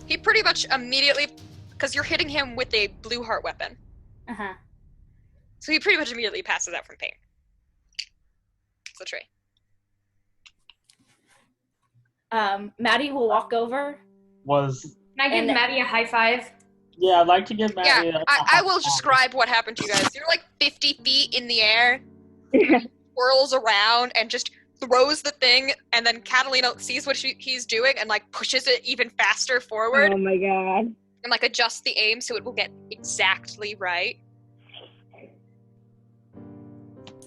Speaker 1: he pretty much immediately, because you're hitting him with a blue heart weapon,
Speaker 3: Uh-huh.
Speaker 1: so he pretty much immediately passes out from pain. It's the tree.
Speaker 3: Mattie will walk over.
Speaker 6: Can I give
Speaker 3: And-
Speaker 6: Mattie a high five?
Speaker 7: Yeah, I'd like to give Mattie
Speaker 1: Yeah, I will describe what happened to you guys. You're like 50 feet in the air, whirls around, and just throws the thing, and then Catalina sees what he's doing and like pushes it even faster forward
Speaker 5: Oh my god.
Speaker 1: and like adjusts the aim so it will get exactly right.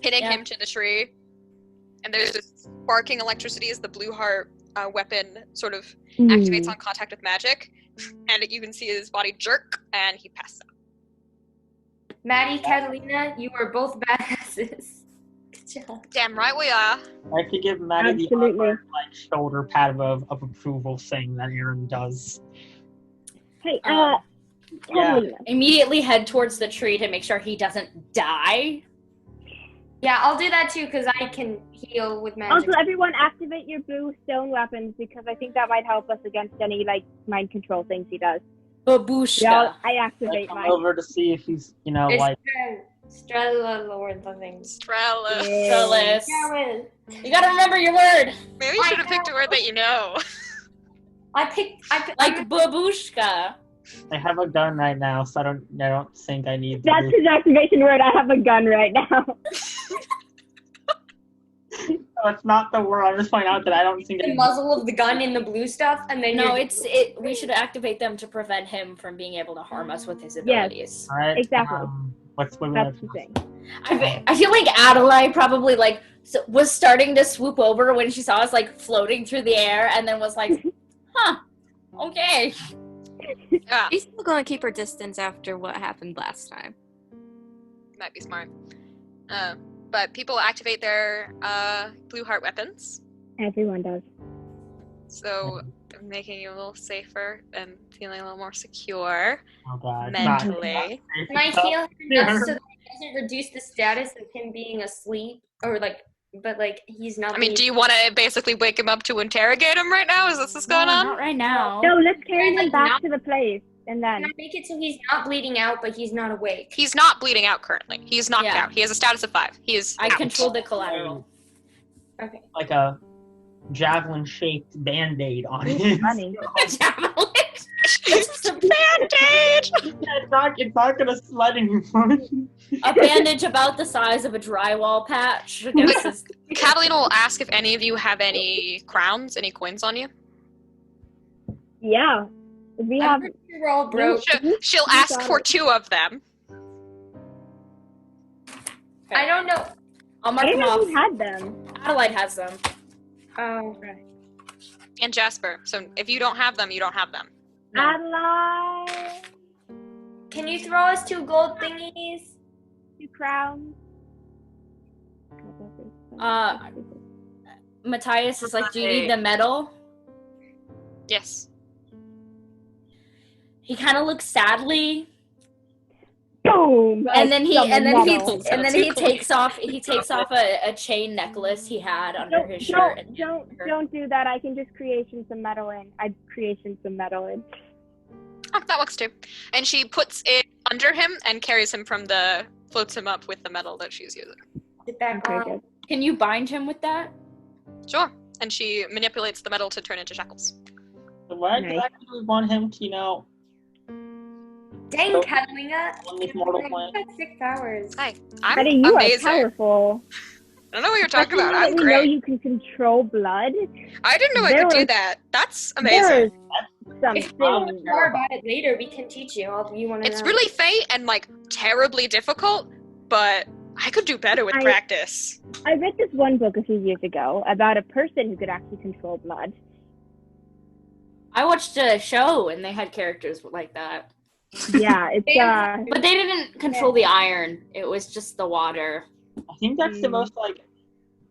Speaker 1: Hitting him to the tree. And there's this sparking electricity as the blue heart weapon sort of activates on contact with magic. And you can see his body jerk, and he passes out.
Speaker 6: Mattie, Catalina, you are both badasses. Good job.
Speaker 1: Damn right we are.
Speaker 7: I'd like to give Mattie the
Speaker 5: Absolutely.
Speaker 7: awkward, like, shoulder pat of approval thing that Aron does.
Speaker 5: Hey,
Speaker 7: Yeah.
Speaker 5: Catalina.
Speaker 3: Immediately head towards the tree to make sure he doesn't die.
Speaker 6: Yeah, I'll do that too because I can heal with magic.
Speaker 5: Also, everyone activate your blue stone weapons because I think that might help us against any, like, mind control things he does.
Speaker 3: Babushka.
Speaker 5: Yeah, I
Speaker 7: I
Speaker 5: activate
Speaker 7: come
Speaker 5: mine.
Speaker 7: over to see if he's,
Speaker 6: It's
Speaker 7: like,
Speaker 6: Strella Lord something.
Speaker 1: Strella.
Speaker 3: Trellis.
Speaker 6: Yeah,
Speaker 3: You gotta remember your word.
Speaker 1: Maybe you should have picked a word that you know.
Speaker 6: I picked
Speaker 3: Like babushka.
Speaker 7: I have a gun right now, so I don't think I need to
Speaker 5: That's
Speaker 7: do.
Speaker 5: his activation word. I have a gun right now.
Speaker 7: No, it's not the word. I'm just pointing out that I don't think
Speaker 6: the muzzle of the gun in the blue stuff, and then
Speaker 3: No,
Speaker 6: you're-
Speaker 3: we should activate them to prevent him from being able to harm us with his
Speaker 5: Yes.
Speaker 3: abilities.
Speaker 7: Alright,
Speaker 5: Exactly.
Speaker 7: What we
Speaker 5: That's the
Speaker 7: want
Speaker 5: thing.
Speaker 3: I feel like Adalaie probably was starting to swoop over when she saw us like floating through the air, and then was like, "Huh, okay."
Speaker 1: Yeah,
Speaker 4: She's still gonna keep her distance after what happened last time.
Speaker 1: might be smart. But people activate their blue heart weapons,
Speaker 5: Everyone does.
Speaker 1: so making you a little safer and feeling a little more secure
Speaker 7: Oh god.
Speaker 1: mentally.
Speaker 6: Can I heal him enough so that it doesn't reduce the status of him being asleep, or but he's not.
Speaker 1: I mean,
Speaker 6: being-
Speaker 1: do you want to basically wake him up to interrogate him right now? Is this going
Speaker 3: No,
Speaker 1: on?
Speaker 3: Not right now.
Speaker 5: No, let's carry
Speaker 6: Like,
Speaker 5: him back
Speaker 6: not-
Speaker 5: to the place, and then
Speaker 6: Can I make it so he's not bleeding out, but he's not awake?
Speaker 1: He's not bleeding out currently. He's knocked
Speaker 3: Yeah.
Speaker 1: out. He has a status of 5. He is
Speaker 3: I
Speaker 1: out.
Speaker 3: control the collateral.
Speaker 6: Okay.
Speaker 7: Like a javelin-shaped band-aid on it.
Speaker 5: funny.
Speaker 1: It's a bandage!
Speaker 7: It's not gonna let anyone.
Speaker 3: A bandage about the size of a drywall patch. against his-
Speaker 1: Catalina will ask if any of you have any crowns, any coins on you.
Speaker 5: Yeah. We have.
Speaker 6: I'm pretty sure we're all broke.
Speaker 1: She'll
Speaker 5: You
Speaker 1: ask
Speaker 5: got
Speaker 1: for
Speaker 5: it.
Speaker 1: 2 of them.
Speaker 6: I don't know.
Speaker 3: I'll
Speaker 5: I
Speaker 3: mark
Speaker 5: didn't
Speaker 3: them
Speaker 5: know
Speaker 3: off.
Speaker 5: who had them.
Speaker 3: Adalaie has them.
Speaker 6: Oh, right.
Speaker 1: And Jasper. So if you don't have them, you don't have them.
Speaker 5: Adalaie.
Speaker 6: Can you throw us 2 gold thingies?
Speaker 5: 2 crowns.
Speaker 3: Matthias is like, "Do you need the medal?"
Speaker 1: Yes.
Speaker 3: He kind of looks sadly,
Speaker 5: Boom.
Speaker 3: and then he
Speaker 1: medal.
Speaker 3: takes off a chain necklace he had under his shirt.
Speaker 5: Don't do that. I can just creation some metal in. I'd creation some metal in.
Speaker 1: Oh, that works too. And she puts it under him and carries him floats him up with the metal that she's using.
Speaker 6: Get back
Speaker 5: Okay,
Speaker 6: on.
Speaker 5: good.
Speaker 3: Can you bind him with that?
Speaker 1: Sure. And she manipulates the metal to turn into shackles.
Speaker 7: Why do
Speaker 5: Nice.
Speaker 7: I actually want him to,
Speaker 6: Dang, Catalina.
Speaker 7: on this mortal
Speaker 6: You
Speaker 7: plane?
Speaker 6: got 6 hours.
Speaker 1: Hi. I'm
Speaker 5: Maddie, you
Speaker 1: amazing.
Speaker 5: are powerful.
Speaker 1: I don't know what you're talking
Speaker 5: Especially
Speaker 1: about.
Speaker 5: now that
Speaker 1: I'm
Speaker 5: we know
Speaker 1: great.
Speaker 5: you can control blood.
Speaker 1: I didn't know I
Speaker 5: There
Speaker 1: could do
Speaker 5: was-
Speaker 1: that. That's
Speaker 5: There's
Speaker 1: amazing.
Speaker 6: If you want to
Speaker 5: something.
Speaker 6: know more about it later, we can teach you. You want to
Speaker 1: It's
Speaker 6: know?
Speaker 1: really fate and like terribly difficult, but I could do better with
Speaker 5: I-
Speaker 1: practice.
Speaker 5: I read this one book a few years ago about a person who could actually control blood.
Speaker 3: I watched a show and they had characters like that,
Speaker 5: Yeah, it's
Speaker 3: but they didn't control the iron. It was just the water.
Speaker 7: I think that's the most,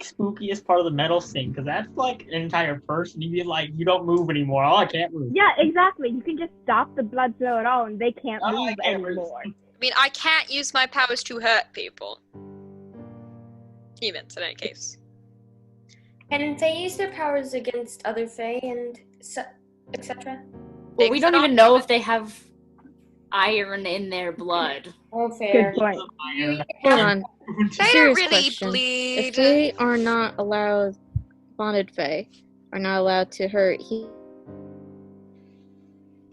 Speaker 7: spookiest part of the metal scene, because that's like an entire person. You'd be like, you don't move anymore. Oh, I can't move.
Speaker 5: Yeah, exactly. You can just stop the blood flow at all, and they can't
Speaker 7: Oh,
Speaker 5: move
Speaker 7: I can't move.
Speaker 5: anymore.
Speaker 1: I mean, I can't use my powers to hurt people. Humans, in any case.
Speaker 6: Can Fae use their powers against other Fae and etc.?
Speaker 3: Well, we
Speaker 1: Things
Speaker 3: don't
Speaker 1: that
Speaker 3: even know if they have iron in their blood.
Speaker 6: Oh, fair.
Speaker 5: Good point.
Speaker 4: Hold on.
Speaker 1: They
Speaker 4: Serious
Speaker 1: don't really
Speaker 4: question.
Speaker 1: bleed.
Speaker 4: If they are not allowed, bonded Fae are not allowed to hurt
Speaker 3: I mean,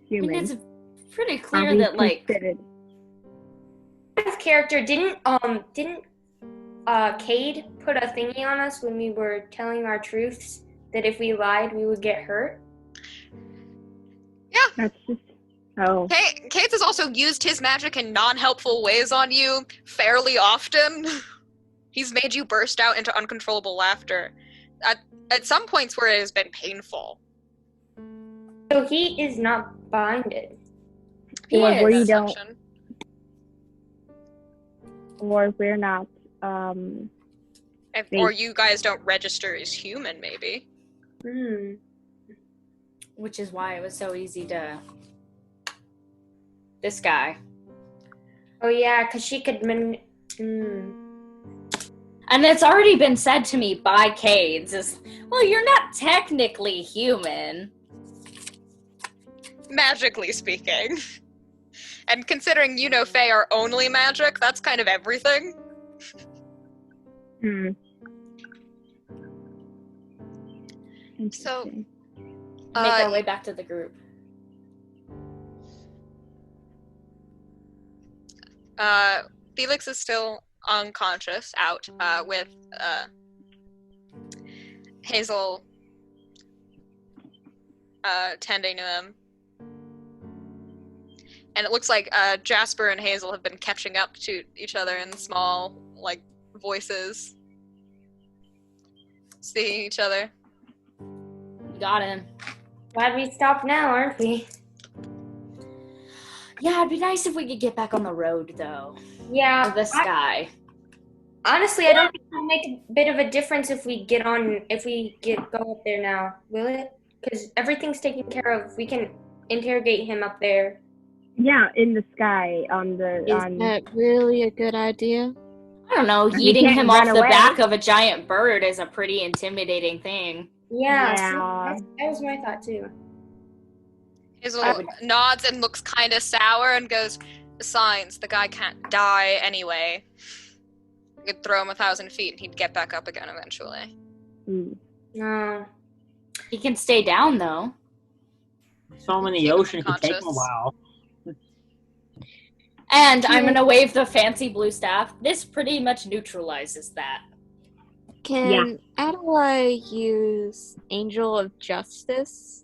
Speaker 5: Humans.
Speaker 3: it's pretty
Speaker 5: Are
Speaker 3: clear
Speaker 5: we
Speaker 3: that, like,
Speaker 5: considered-
Speaker 6: This character didn't Cade put a thingy on us when we were telling our truths that if we lied we would get hurt?
Speaker 5: That's just. Oh.
Speaker 1: Cates has also used his magic in non-helpful ways on you fairly often. He's made you burst out into uncontrollable laughter at some points where it has been painful.
Speaker 6: So he is not binded.
Speaker 5: Or
Speaker 1: Is
Speaker 5: we
Speaker 1: that
Speaker 5: don't.
Speaker 1: assumption.
Speaker 5: Or we're not.
Speaker 1: Or you guys don't register as human, maybe.
Speaker 3: which is why it was so easy to. This guy.
Speaker 6: Oh yeah, because she could
Speaker 3: And it's already been said to me by Cades, is, well, you're not technically human.
Speaker 1: Magically speaking. And considering Fae are only magic, that's kind of everything.
Speaker 5: Hmm.
Speaker 1: So,
Speaker 5: Interesting.
Speaker 3: Make our way back to the group.
Speaker 1: Felix is still unconscious out with Hazel tending to him. And it looks like Jasper and Hazel have been catching up to each other in small, like, voices. Seeing each other.
Speaker 3: Got him.
Speaker 6: Glad we stopped now, aren't we?
Speaker 3: Yeah, it'd be nice if we could get back on the road, though.
Speaker 6: Yeah.
Speaker 3: The sky.
Speaker 6: Honestly, I don't think it'll make a bit of a difference if we go up there now, will it? Because everything's taken care of. We can interrogate him up there.
Speaker 5: Yeah, in the sky on the.
Speaker 4: Is that really a good idea?
Speaker 3: I don't know,
Speaker 5: You
Speaker 3: yeeting
Speaker 5: can't
Speaker 3: him off
Speaker 5: run
Speaker 3: the
Speaker 5: away.
Speaker 3: back of a giant bird is a pretty intimidating thing.
Speaker 6: Yeah,
Speaker 5: Yeah.
Speaker 6: that was my thought too.
Speaker 1: Hazel nods and looks kind of sour and goes, "Besides, the guy can't die anyway. You could throw him 1,000 feet and he'd get back up again eventually."
Speaker 5: Hmm.
Speaker 6: No.
Speaker 3: He can stay down, though.
Speaker 7: So in the ocean, it could take him a while.
Speaker 3: And I'm gonna wave the fancy blue staff. This pretty much neutralizes that.
Speaker 4: Can Adalaie use Angel of Justice?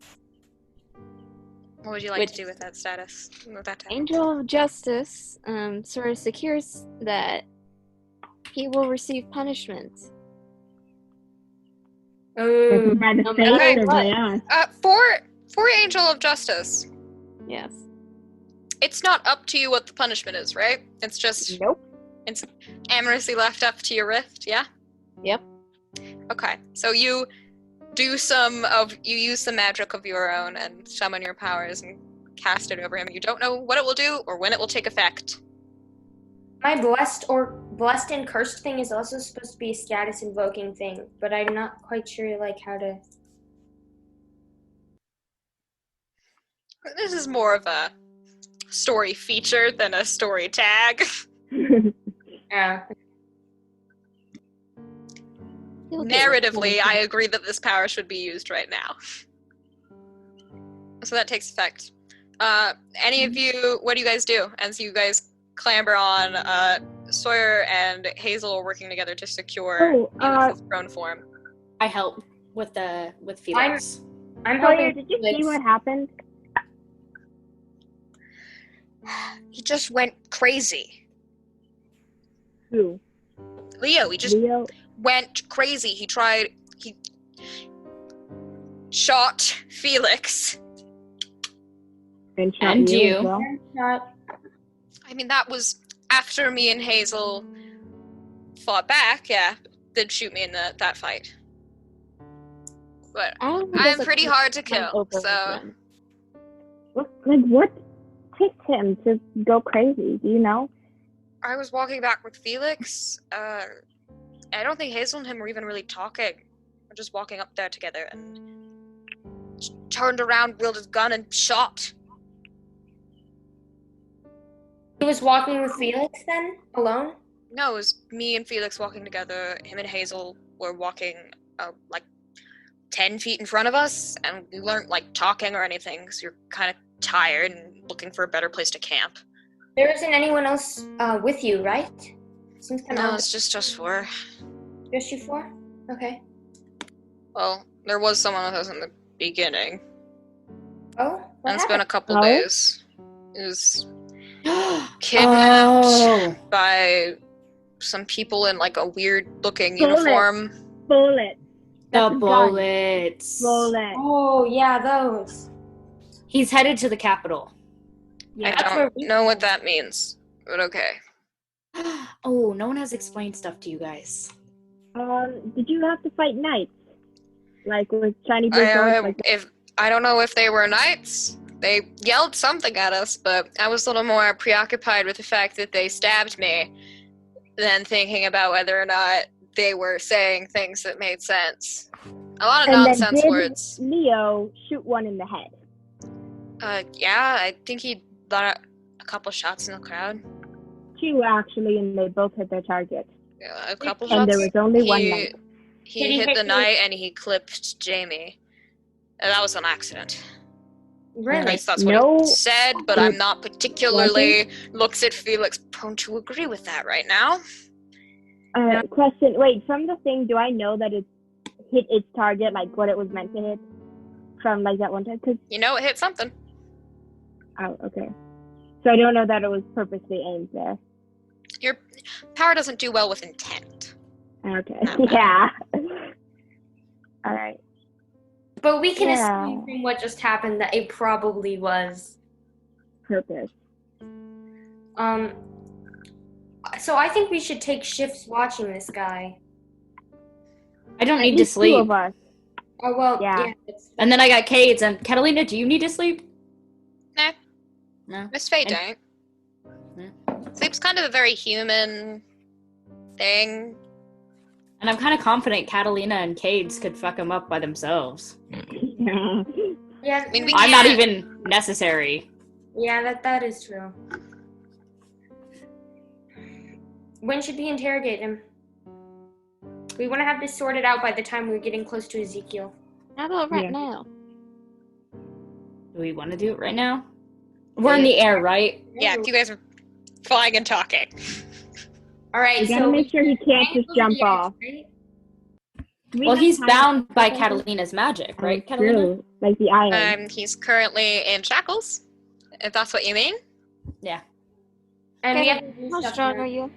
Speaker 1: What would you like to do with that status? With that type?
Speaker 4: Angel of Justice sort of secures that he will receive punishment.
Speaker 6: Oh.
Speaker 5: By the
Speaker 4: No
Speaker 5: face
Speaker 4: matter
Speaker 5: or
Speaker 4: what.
Speaker 5: by us?
Speaker 1: For Angel of Justice,
Speaker 4: Yes.
Speaker 1: it's not up to you what the punishment is, right? It's just
Speaker 4: Nope.
Speaker 1: it's amorously left up to your rift, yeah?
Speaker 4: Yep.
Speaker 1: Okay, so you use some magic of your own and summon your powers and cast it over him. You don't know what it will do or when it will take effect.
Speaker 6: My blessed and cursed thing is also supposed to be a status invoking thing, but I'm not quite sure like how to.
Speaker 1: This is more of a story feature than a story tag.
Speaker 6: Yeah.
Speaker 1: Narratively, I agree that this power should be used right now. So that takes effect. Any of you, what do you guys do as you guys clamber on? Sawyer and Hazel are working together to secure Felix's throne form.
Speaker 3: I help with Felix.
Speaker 6: I'm
Speaker 5: Sawyer,
Speaker 6: helping.
Speaker 5: did you see what happened?
Speaker 1: He just went crazy.
Speaker 5: Who?
Speaker 1: Leo, he just
Speaker 5: Leo?
Speaker 1: went crazy. He shot Felix.
Speaker 5: And,
Speaker 3: And you.
Speaker 5: as well?
Speaker 1: I mean, that was after me and Hazel fought back, yeah. did shoot me in that fight. But
Speaker 4: Aron
Speaker 1: I'm
Speaker 4: does a
Speaker 1: pretty
Speaker 4: quick
Speaker 1: hard to
Speaker 4: run
Speaker 1: kill,
Speaker 4: over
Speaker 1: so
Speaker 4: them.
Speaker 5: What ticked him to go crazy? Do you know?
Speaker 1: I was walking back with Felix. I don't think Hazel and him were even really talking. We're just walking up there together and turned around, wielded his gun, and shot.
Speaker 6: He was walking with Felix then, alone?
Speaker 1: No, it was me and Felix walking together. Him and Hazel were walking like 10 feet in front of us, and we weren't like talking or anything because we were kind of tired and looking for a better place to camp.
Speaker 6: There isn't anyone else with you, right? Seems kind
Speaker 1: No,
Speaker 6: of
Speaker 1: it's just us four.
Speaker 6: just you four? Okay.
Speaker 1: Well, there was someone with us in the beginning.
Speaker 6: Oh, what
Speaker 1: And it's been a
Speaker 6: happened?
Speaker 1: couple
Speaker 5: Oh?
Speaker 1: days. It was kidnapped
Speaker 3: Oh.
Speaker 1: by some people in like a weird looking
Speaker 5: Bullet.
Speaker 1: uniform.
Speaker 5: Bullet.
Speaker 3: The
Speaker 5: That's a gun.
Speaker 3: bullets.
Speaker 5: Bullet.
Speaker 6: Oh, yeah, those.
Speaker 3: He's headed to the capital.
Speaker 1: I
Speaker 6: That's where
Speaker 1: don't
Speaker 6: we
Speaker 1: know what
Speaker 6: came.
Speaker 1: that means, but okay.
Speaker 3: Oh, no one has explained stuff to you guys.
Speaker 5: Did you have to fight knights? Like with shiny blue swords? Like
Speaker 1: I don't know if they were knights. They yelled something at us, but I was a little more preoccupied with the fact that they stabbed me than thinking about whether or not they were saying things that made sense. A lot of
Speaker 5: and then
Speaker 1: nonsense
Speaker 5: did
Speaker 1: words.
Speaker 5: Leo shoot one in the head?
Speaker 1: Yeah, I think he got a couple shots in the crowd.
Speaker 5: 2 actually, and they both hit their target.
Speaker 1: Yeah, a couple
Speaker 5: And
Speaker 1: shots.
Speaker 5: there was only one knight.
Speaker 6: Did
Speaker 1: He
Speaker 6: he
Speaker 1: hit
Speaker 6: hit
Speaker 1: the
Speaker 6: you?
Speaker 1: knight and he clipped Jamie. And that was an accident. At
Speaker 6: Really?
Speaker 1: least that's
Speaker 5: No,
Speaker 1: what he said, but
Speaker 5: it
Speaker 1: I'm not particularly looks at Felix prone to agree with that right now.
Speaker 5: Question. Wait, from the thing, do I know that it hit its target, like what it was meant to hit? From like that one time? Cause,
Speaker 1: You know, it hit something.
Speaker 5: oh, okay. So I don't know that it was purposely aimed there.
Speaker 1: Your power doesn't do well with intent.
Speaker 5: Okay.
Speaker 1: Not bad.
Speaker 5: Yeah. All right.
Speaker 6: But we can
Speaker 5: Yeah.
Speaker 6: assume from what just happened that it probably was.
Speaker 5: Purpose.
Speaker 6: So I think we should take shifts watching this guy.
Speaker 3: I don't
Speaker 5: At
Speaker 3: need to
Speaker 5: least 2
Speaker 3: sleep.
Speaker 5: of us.
Speaker 6: Oh, well,
Speaker 5: Yeah.
Speaker 6: it's
Speaker 3: And then I got Cades and Catalina, do you need to sleep?
Speaker 1: Nah.
Speaker 3: No.
Speaker 1: Miss Faye
Speaker 3: And-
Speaker 1: don't. Sleep's kind of a very human thing.
Speaker 3: And I'm kind of confident Catalina and Cades could fuck him up by themselves.
Speaker 5: Yeah.
Speaker 6: yeah.
Speaker 1: I mean, we
Speaker 3: I'm not
Speaker 1: can't-
Speaker 3: even necessary.
Speaker 6: Yeah, that is true. When should we interrogate him? We want to have this sorted out by the time we're getting close to Ezekiel.
Speaker 4: How about right
Speaker 5: Yeah.
Speaker 4: now?
Speaker 3: Do we want to do it right now? We're in the air, right?
Speaker 1: Yeah, you guys are flying and talking.
Speaker 6: All right.
Speaker 5: We gotta
Speaker 6: so
Speaker 5: make sure he can't
Speaker 6: we
Speaker 5: just jump
Speaker 6: over the
Speaker 5: off.
Speaker 6: edge, right?
Speaker 5: Do we
Speaker 3: Well,
Speaker 5: have
Speaker 3: he's
Speaker 5: time
Speaker 3: bound
Speaker 5: to
Speaker 3: by
Speaker 5: do
Speaker 3: Catalina's magic,
Speaker 5: something?
Speaker 3: right,
Speaker 5: Oh,
Speaker 3: Catalina?
Speaker 5: true. Like the iron.
Speaker 1: He's currently in shackles, if that's what you mean.
Speaker 3: Yeah.
Speaker 6: And we have
Speaker 4: Kevin,
Speaker 6: to do
Speaker 4: how
Speaker 6: stuff
Speaker 4: strong
Speaker 6: now.
Speaker 4: are you?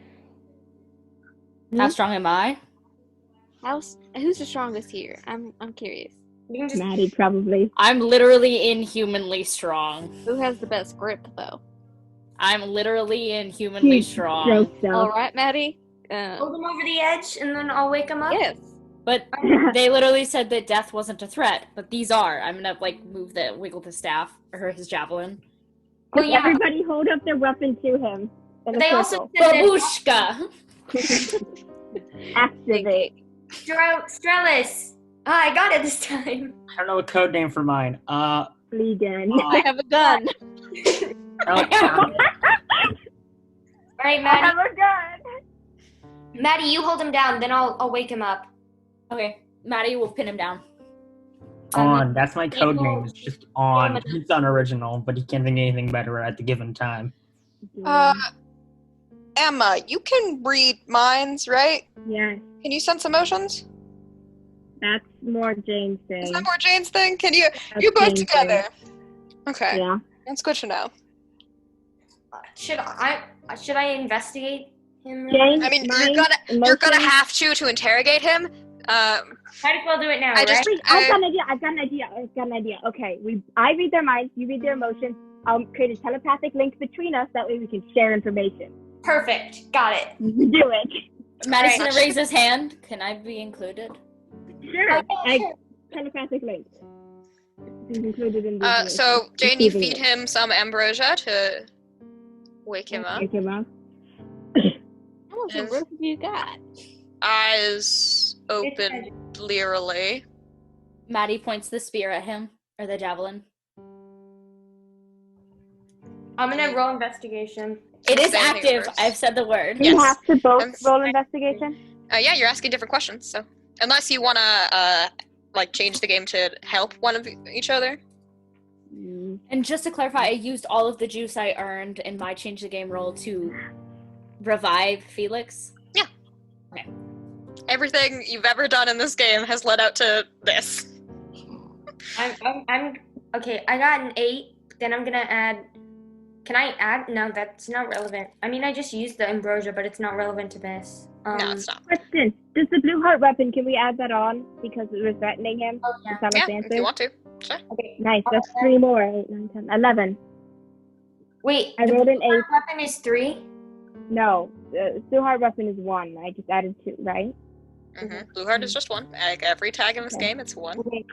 Speaker 3: How strong am I?
Speaker 4: Who's the strongest here? I'm curious.
Speaker 6: We can just
Speaker 5: Mattie, probably.
Speaker 3: I'm literally inhumanly strong.
Speaker 4: Who has the best grip though?
Speaker 3: I'm literally inhumanly
Speaker 5: Huge
Speaker 3: strong.
Speaker 5: stroke
Speaker 4: All
Speaker 5: self.
Speaker 4: right, Maddie.
Speaker 6: hold him over the edge, and then I'll wake him up.
Speaker 4: Yes.
Speaker 3: But they literally said that death wasn't a threat, but these are. I'm gonna like wiggle the staff or his javelin.
Speaker 6: Oh yeah.
Speaker 5: Everybody hold up their weapon to him. In a
Speaker 6: They also
Speaker 5: circle.
Speaker 6: said that
Speaker 3: Babushka!
Speaker 5: Activate.
Speaker 6: Strelis. I got it this time.
Speaker 7: I don't know a code name for mine.
Speaker 5: Fleegan.
Speaker 4: I have a gun.
Speaker 6: All right,
Speaker 5: I
Speaker 6: Maddie.
Speaker 5: have a gun.
Speaker 6: Maddie, you hold him down, then I'll wake him up.
Speaker 3: Okay, Mattie will pin him down.
Speaker 7: On. That's my code
Speaker 6: People-
Speaker 7: name. It's just on. It's unoriginal, but he can't think of anything better at the given time.
Speaker 1: Emma, you can read minds, right?
Speaker 5: Yeah,
Speaker 1: Can you sense emotions?
Speaker 5: that's more Jane's thing.
Speaker 1: Is that more Jane's thing? Can you?
Speaker 5: That's
Speaker 1: You both
Speaker 5: Jane's
Speaker 1: together.
Speaker 5: thing.
Speaker 1: Okay,
Speaker 5: Yeah.
Speaker 1: that's good to know.
Speaker 6: Should I investigate him?
Speaker 5: Jane,
Speaker 1: I mean,
Speaker 5: mind,
Speaker 1: you're gonna
Speaker 5: emotions.
Speaker 1: have to interrogate him.
Speaker 6: Might as well do it now,
Speaker 1: I just-
Speaker 6: right?
Speaker 5: I've got an idea. Okay, I read their minds, you read their emotions. I'll create a telepathic link between us. That way we can share information.
Speaker 6: Perfect. Got it.
Speaker 5: Do it.
Speaker 3: Mattie's
Speaker 1: Alright.
Speaker 3: gonna raise his hand. Can I be included?
Speaker 5: Sure. I telepathic link. It's included in the
Speaker 1: So, Jane, you
Speaker 5: receiving
Speaker 1: feed
Speaker 5: it.
Speaker 1: him some ambrosia to wake him up.
Speaker 5: Wake him up.
Speaker 4: How much ambrosia have you got?
Speaker 1: Eyes open blearily.
Speaker 3: Mattie points the spear at him, or the javelin.
Speaker 6: I'm gonna roll investigation.
Speaker 3: It is
Speaker 1: Standing
Speaker 3: active.
Speaker 1: first.
Speaker 3: I've said the word.
Speaker 5: You
Speaker 1: Yes.
Speaker 5: have to both
Speaker 1: I'm
Speaker 5: roll investigation?
Speaker 1: Yeah, you're asking different questions, so unless you wanna like change the game to help one of each other.
Speaker 3: And just to clarify, I used all of the juice I earned in my change the game roll to revive Felix.
Speaker 1: Everything you've ever done in this game has led out to this.
Speaker 6: I'm okay. I got an 8. Then I'm gonna add. Can I add? No, that's not relevant. I mean, I just used the ambrosia, but it's not relevant to this.
Speaker 1: No, it's not.
Speaker 5: Question. Does the blue heart weapon, can we add that on? Because we're threatening him
Speaker 6: Oh, yeah.
Speaker 5: to tell us
Speaker 1: Yeah,
Speaker 5: the
Speaker 1: if
Speaker 5: answer?
Speaker 1: you want to. Sure.
Speaker 6: Okay.
Speaker 5: Nice. That's 3 more. 8, 9, 10, 11.
Speaker 6: Wait.
Speaker 5: I
Speaker 6: the
Speaker 5: rolled an
Speaker 6: blue
Speaker 5: 8.
Speaker 6: weapon is 3.
Speaker 5: No. Blue heart weapon is 1. I just added 2, right?
Speaker 1: Blue heart is just 1. Like every tag in this
Speaker 5: Okay.
Speaker 1: game, it's 1.
Speaker 6: Okay.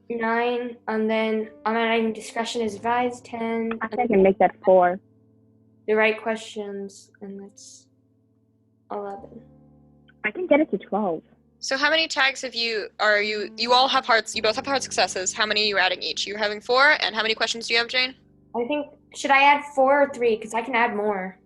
Speaker 6: 9, and then I'm adding discretion is advised. 10.
Speaker 5: I think I can make that 4.
Speaker 6: The right questions, and that's 11.
Speaker 5: I can get it to 12.
Speaker 1: So how many tags have you all have hearts, you both have hard successes. How many are you adding each? You're having 4, and how many questions do you have, Jane?
Speaker 6: I think, should I add 4 or 3? Because I can add more.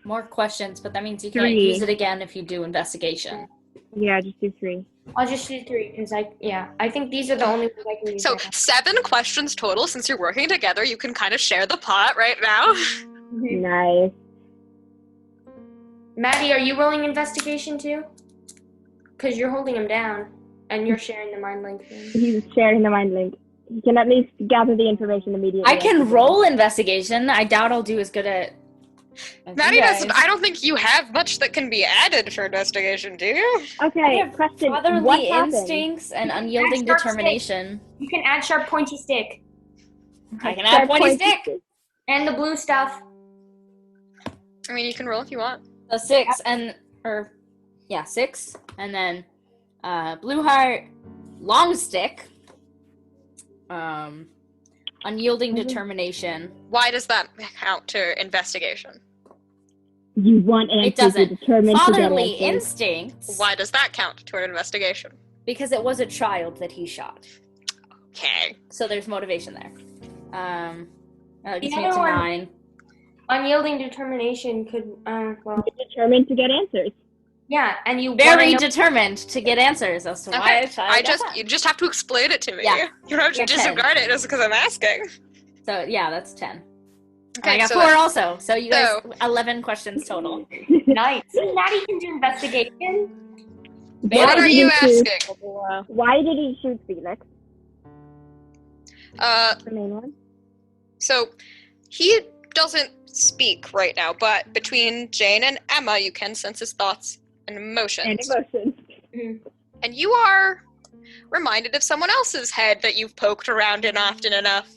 Speaker 3: More questions, but that means you can like,
Speaker 5: 3.
Speaker 3: use it again if you do investigation.
Speaker 5: Yeah, just do 3.
Speaker 6: I'll just do 3, because I think these are the only ones I can use.
Speaker 1: So
Speaker 6: right now.
Speaker 1: 7 questions total. Since you're working together, you can kind of share the pot right now.
Speaker 5: Nice.
Speaker 6: Mattie, are you rolling investigation too? Because you're holding him down, and you're sharing the mind link thing.
Speaker 5: He's sharing the mind link. He can at least gather the information immediately.
Speaker 3: I can roll investigation. I doubt I'll do as good at.
Speaker 1: Maddie
Speaker 3: you
Speaker 1: doesn't.
Speaker 3: guys.
Speaker 1: I don't think you have much that can be added for investigation, do you?
Speaker 5: Okay,
Speaker 3: have
Speaker 5: question. What
Speaker 3: Fatherly
Speaker 5: happened?
Speaker 3: instincts and unyielding
Speaker 6: Sharp
Speaker 3: determination.
Speaker 6: You can add sharp pointy stick
Speaker 3: I can add pointy stick.
Speaker 6: and the blue stuff.
Speaker 1: I mean, you can roll if you want.
Speaker 3: So 6 6, and then blue heart, long stick, unyielding determination.
Speaker 1: Why does that count to investigation?
Speaker 5: You want answers.
Speaker 3: It doesn't.
Speaker 5: You're determined to get
Speaker 3: Fatherly
Speaker 5: answers.
Speaker 3: instincts.
Speaker 1: Why does that count toward investigation?
Speaker 3: Because it was a child that he shot.
Speaker 1: Okay.
Speaker 3: So there's motivation there. That gets
Speaker 6: The
Speaker 3: me up
Speaker 6: other
Speaker 3: to
Speaker 6: one-
Speaker 3: 9.
Speaker 6: Unyielding determination could, well,
Speaker 5: You're determined to get answers.
Speaker 6: yeah, and you
Speaker 3: Very
Speaker 6: wanna know-
Speaker 3: determined to get answers as to why
Speaker 1: Okay.
Speaker 3: a child got that.
Speaker 1: You just have to explain it to me.
Speaker 3: Yeah.
Speaker 1: You don't have to
Speaker 3: Yeah, 10.
Speaker 1: disregard it just because I'm asking.
Speaker 3: So yeah, that's 10.
Speaker 1: Okay,
Speaker 3: I got
Speaker 1: so
Speaker 3: 4 also. So you guys,
Speaker 1: So-
Speaker 3: 11 questions total.
Speaker 6: Nice. See, Mattie can do investigation.
Speaker 1: what are you asking?
Speaker 5: Why did he shoot Felix? The main one.
Speaker 1: So he doesn't speak right now, but between Jane and Emma, you can sense his thoughts and emotions.
Speaker 5: And emotions.
Speaker 1: And you are reminded of someone else's head that you've poked around in often enough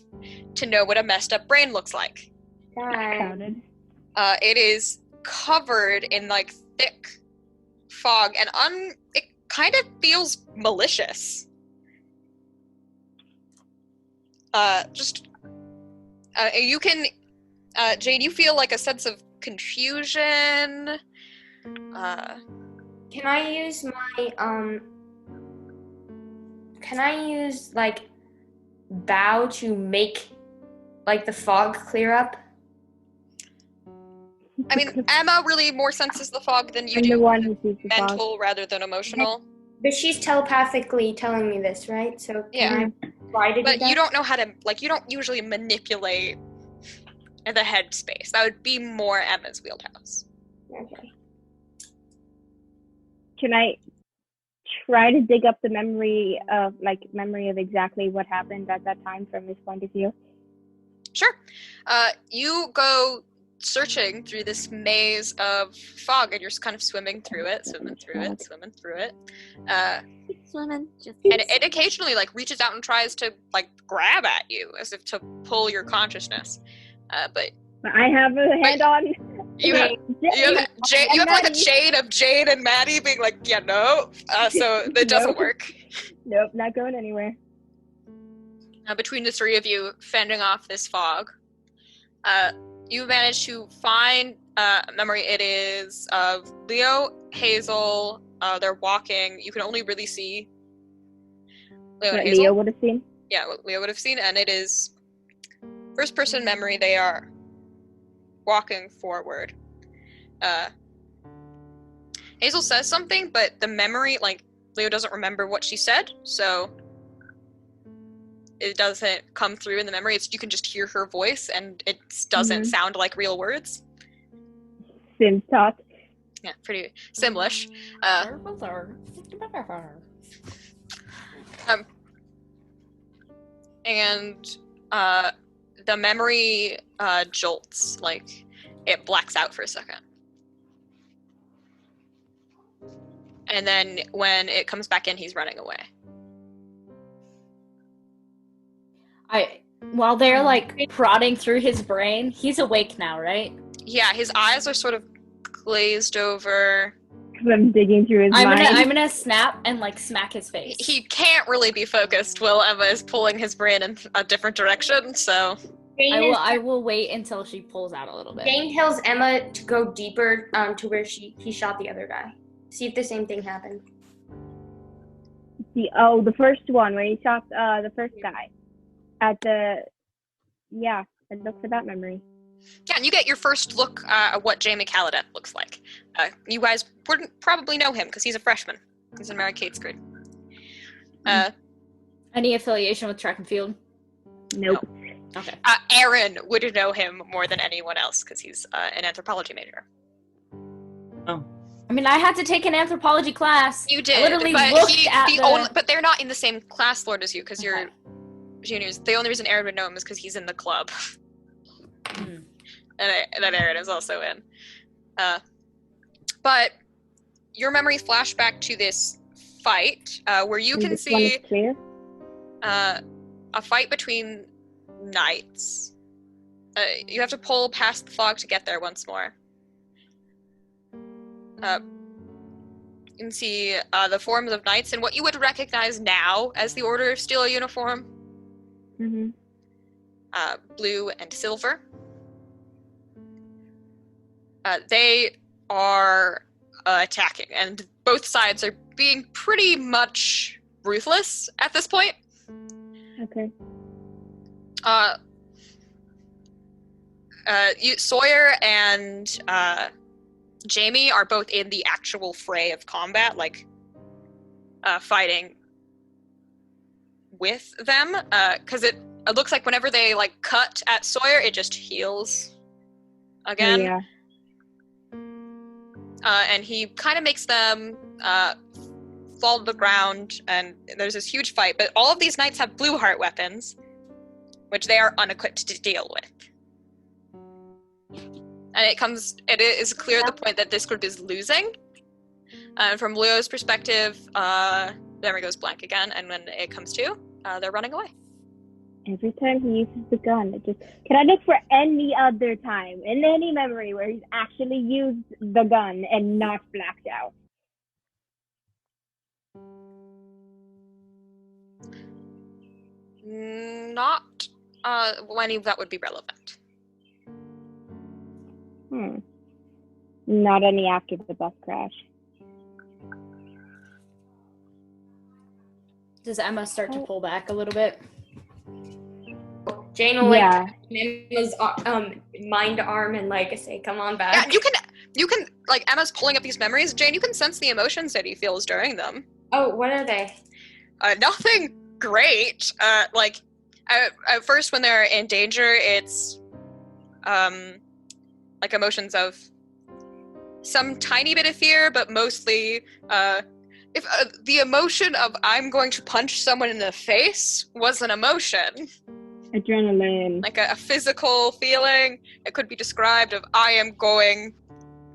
Speaker 1: to know what a messed up brain looks like.
Speaker 5: Counted.
Speaker 1: It is covered in like thick fog, and it kind of feels malicious. You can, Jane, you feel like a sense of confusion.
Speaker 6: Can I use my, can I use, like, bow to make, like, the fog clear up?
Speaker 1: I mean, Emma really more senses the fog than you
Speaker 5: I'm the
Speaker 1: do.
Speaker 5: one who sees the fog.
Speaker 1: Mental rather than emotional.
Speaker 6: But she's telepathically telling me this, right? So
Speaker 1: Yeah.
Speaker 6: can I try to do
Speaker 1: But
Speaker 6: that?
Speaker 1: you don't know how to, like, you don't usually manipulate the head space. That would be more Emma's wheelhouse.
Speaker 6: Okay.
Speaker 5: Can I try to dig up the memory of exactly what happened at that time from his point of view?
Speaker 1: Sure. You go searching through this maze of fog, and you're just kind of swimming through it.
Speaker 4: Swimming, just
Speaker 1: And it occasionally, like, reaches out and tries to, like, grab at you, as if to pull your consciousness. But
Speaker 5: I have a hand on
Speaker 1: You have, you have like a chain of Jane and Mattie being like, yeah, no. So it doesn't work.
Speaker 5: Nope, not going anywhere.
Speaker 1: Between the three of you fending off this fog, you manage to find a memory. It is of Leo, Hazel. They're walking. You can only really see Leo and Hazel.
Speaker 5: Leo would have seen.
Speaker 1: Yeah, what Leo would have seen, and it is first-person memory. They are walking forward. Hazel says something, but the memory, like, Leo doesn't remember what she said, so it doesn't come through in the memory. You can just hear her voice, and it doesn't sound like real words.
Speaker 5: Sims talk.
Speaker 1: Yeah, pretty Simlish. And the memory jolts, like it blacks out for a second. And then when it comes back in, he's running away.
Speaker 3: While they're like prodding through his brain, he's awake now, right?
Speaker 1: Yeah, his eyes are sort of glazed over.
Speaker 5: Because I'm digging through his mind.
Speaker 3: I'm gonna snap and like smack his face.
Speaker 1: He can't really be focused while Emma is pulling his brain in a different direction, so...
Speaker 3: I will wait until she pulls out a little bit.
Speaker 6: Jane tells Emma to go deeper to where he shot the other guy. See if the same thing happened.
Speaker 5: The first one where he shot the first guy. And look for that memory.
Speaker 1: Yeah, and you get your first look at what Jamie Calladet looks like. You guys wouldn't probably know him because he's a freshman. He's in Mary Kate's grade.
Speaker 3: Any affiliation with track and field?
Speaker 5: Nope.
Speaker 3: No. Okay.
Speaker 1: Aron would know him more than anyone else because he's an anthropology major.
Speaker 7: Oh.
Speaker 3: I mean, I had to take an anthropology class.
Speaker 1: You did,
Speaker 3: I literally
Speaker 1: but
Speaker 3: looked at
Speaker 1: but they're not in the same class, Lord, as you because you're juniors. The only reason Aron would know him is because he's in the club. And that Aron is also in. But your memory flashback to this fight where you can see a fight between knights. You have to pull past the fog to get there once more. You can see the forms of knights in what you would recognize now as the Order of Steel uniform. Blue and silver. They are attacking, and both sides are being pretty much ruthless at this point.
Speaker 5: Okay.
Speaker 1: Sawyer and Jamie are both in the actual fray of combat, like fighting with them, because it looks like whenever they like cut at Sawyer, it just heals again.
Speaker 5: Yeah.
Speaker 1: And he kind of makes them fall to the ground, and there's this huge fight. But all of these knights have blue heart weapons, which they are unequipped to deal with. And it is clear at the point that this group is losing. From Leo's perspective, memory goes blank again, and when it comes to, they're running away.
Speaker 5: Every time he uses the gun, can I look for any other time in any memory where he's actually used the gun and not blacked out?
Speaker 1: Not any of that would be relevant.
Speaker 5: Not any after the bus crash.
Speaker 3: Does Emma start to pull back a little bit?
Speaker 6: Jane will Emma's mind arm and like say, "Come on back."
Speaker 1: Yeah, you can like Emma's pulling up these memories. Jane, you can sense the emotions that he feels during them.
Speaker 6: Oh, what are they?
Speaker 1: Nothing great. Like at first, when they're in danger, it's like emotions of some tiny bit of fear, but mostly if the emotion of "I'm going to punch someone in the face" was an emotion.
Speaker 5: Adrenaline.
Speaker 1: Like a physical feeling. It could be described of "I am going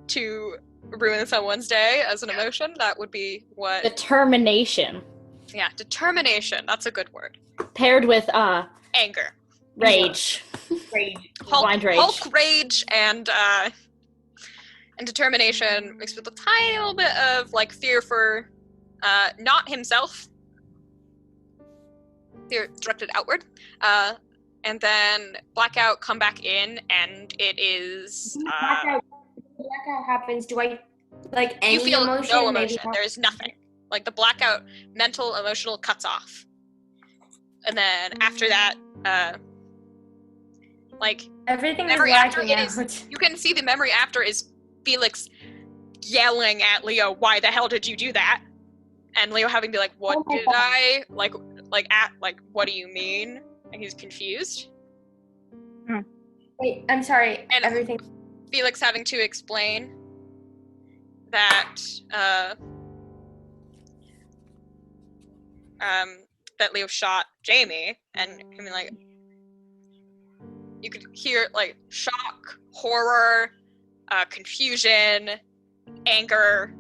Speaker 1: to ruin someone's day" as an emotion. That would be what...
Speaker 3: Determination.
Speaker 1: Yeah, determination. That's a good word.
Speaker 3: Paired with
Speaker 1: anger.
Speaker 3: Rage.
Speaker 6: Rage.
Speaker 3: Blind rage.
Speaker 1: Hulk rage and And determination mixed with a tiny little bit of like fear for not himself. Fear directed outward. And then blackout come back in, and it is
Speaker 6: Blackout happens. Do I like any
Speaker 1: you feel
Speaker 6: emotion?
Speaker 1: no
Speaker 6: Maybe
Speaker 1: emotion.
Speaker 6: not?
Speaker 1: There is nothing. Like the blackout, mental, emotional cuts off. And then after that, like
Speaker 6: Everything is
Speaker 1: memory after
Speaker 6: lacking
Speaker 1: it is.
Speaker 6: out.
Speaker 1: You can see the memory after is Felix yelling at Leo, "Why the hell did you do that?" And Leo having to be like, "What did I like? What do you mean?" And he's confused.
Speaker 6: Wait, I'm sorry.
Speaker 1: And
Speaker 6: Everything.
Speaker 1: Felix having to explain that that Leo shot Jamie, and I mean, like, you could hear like shock, horror, confusion, anger,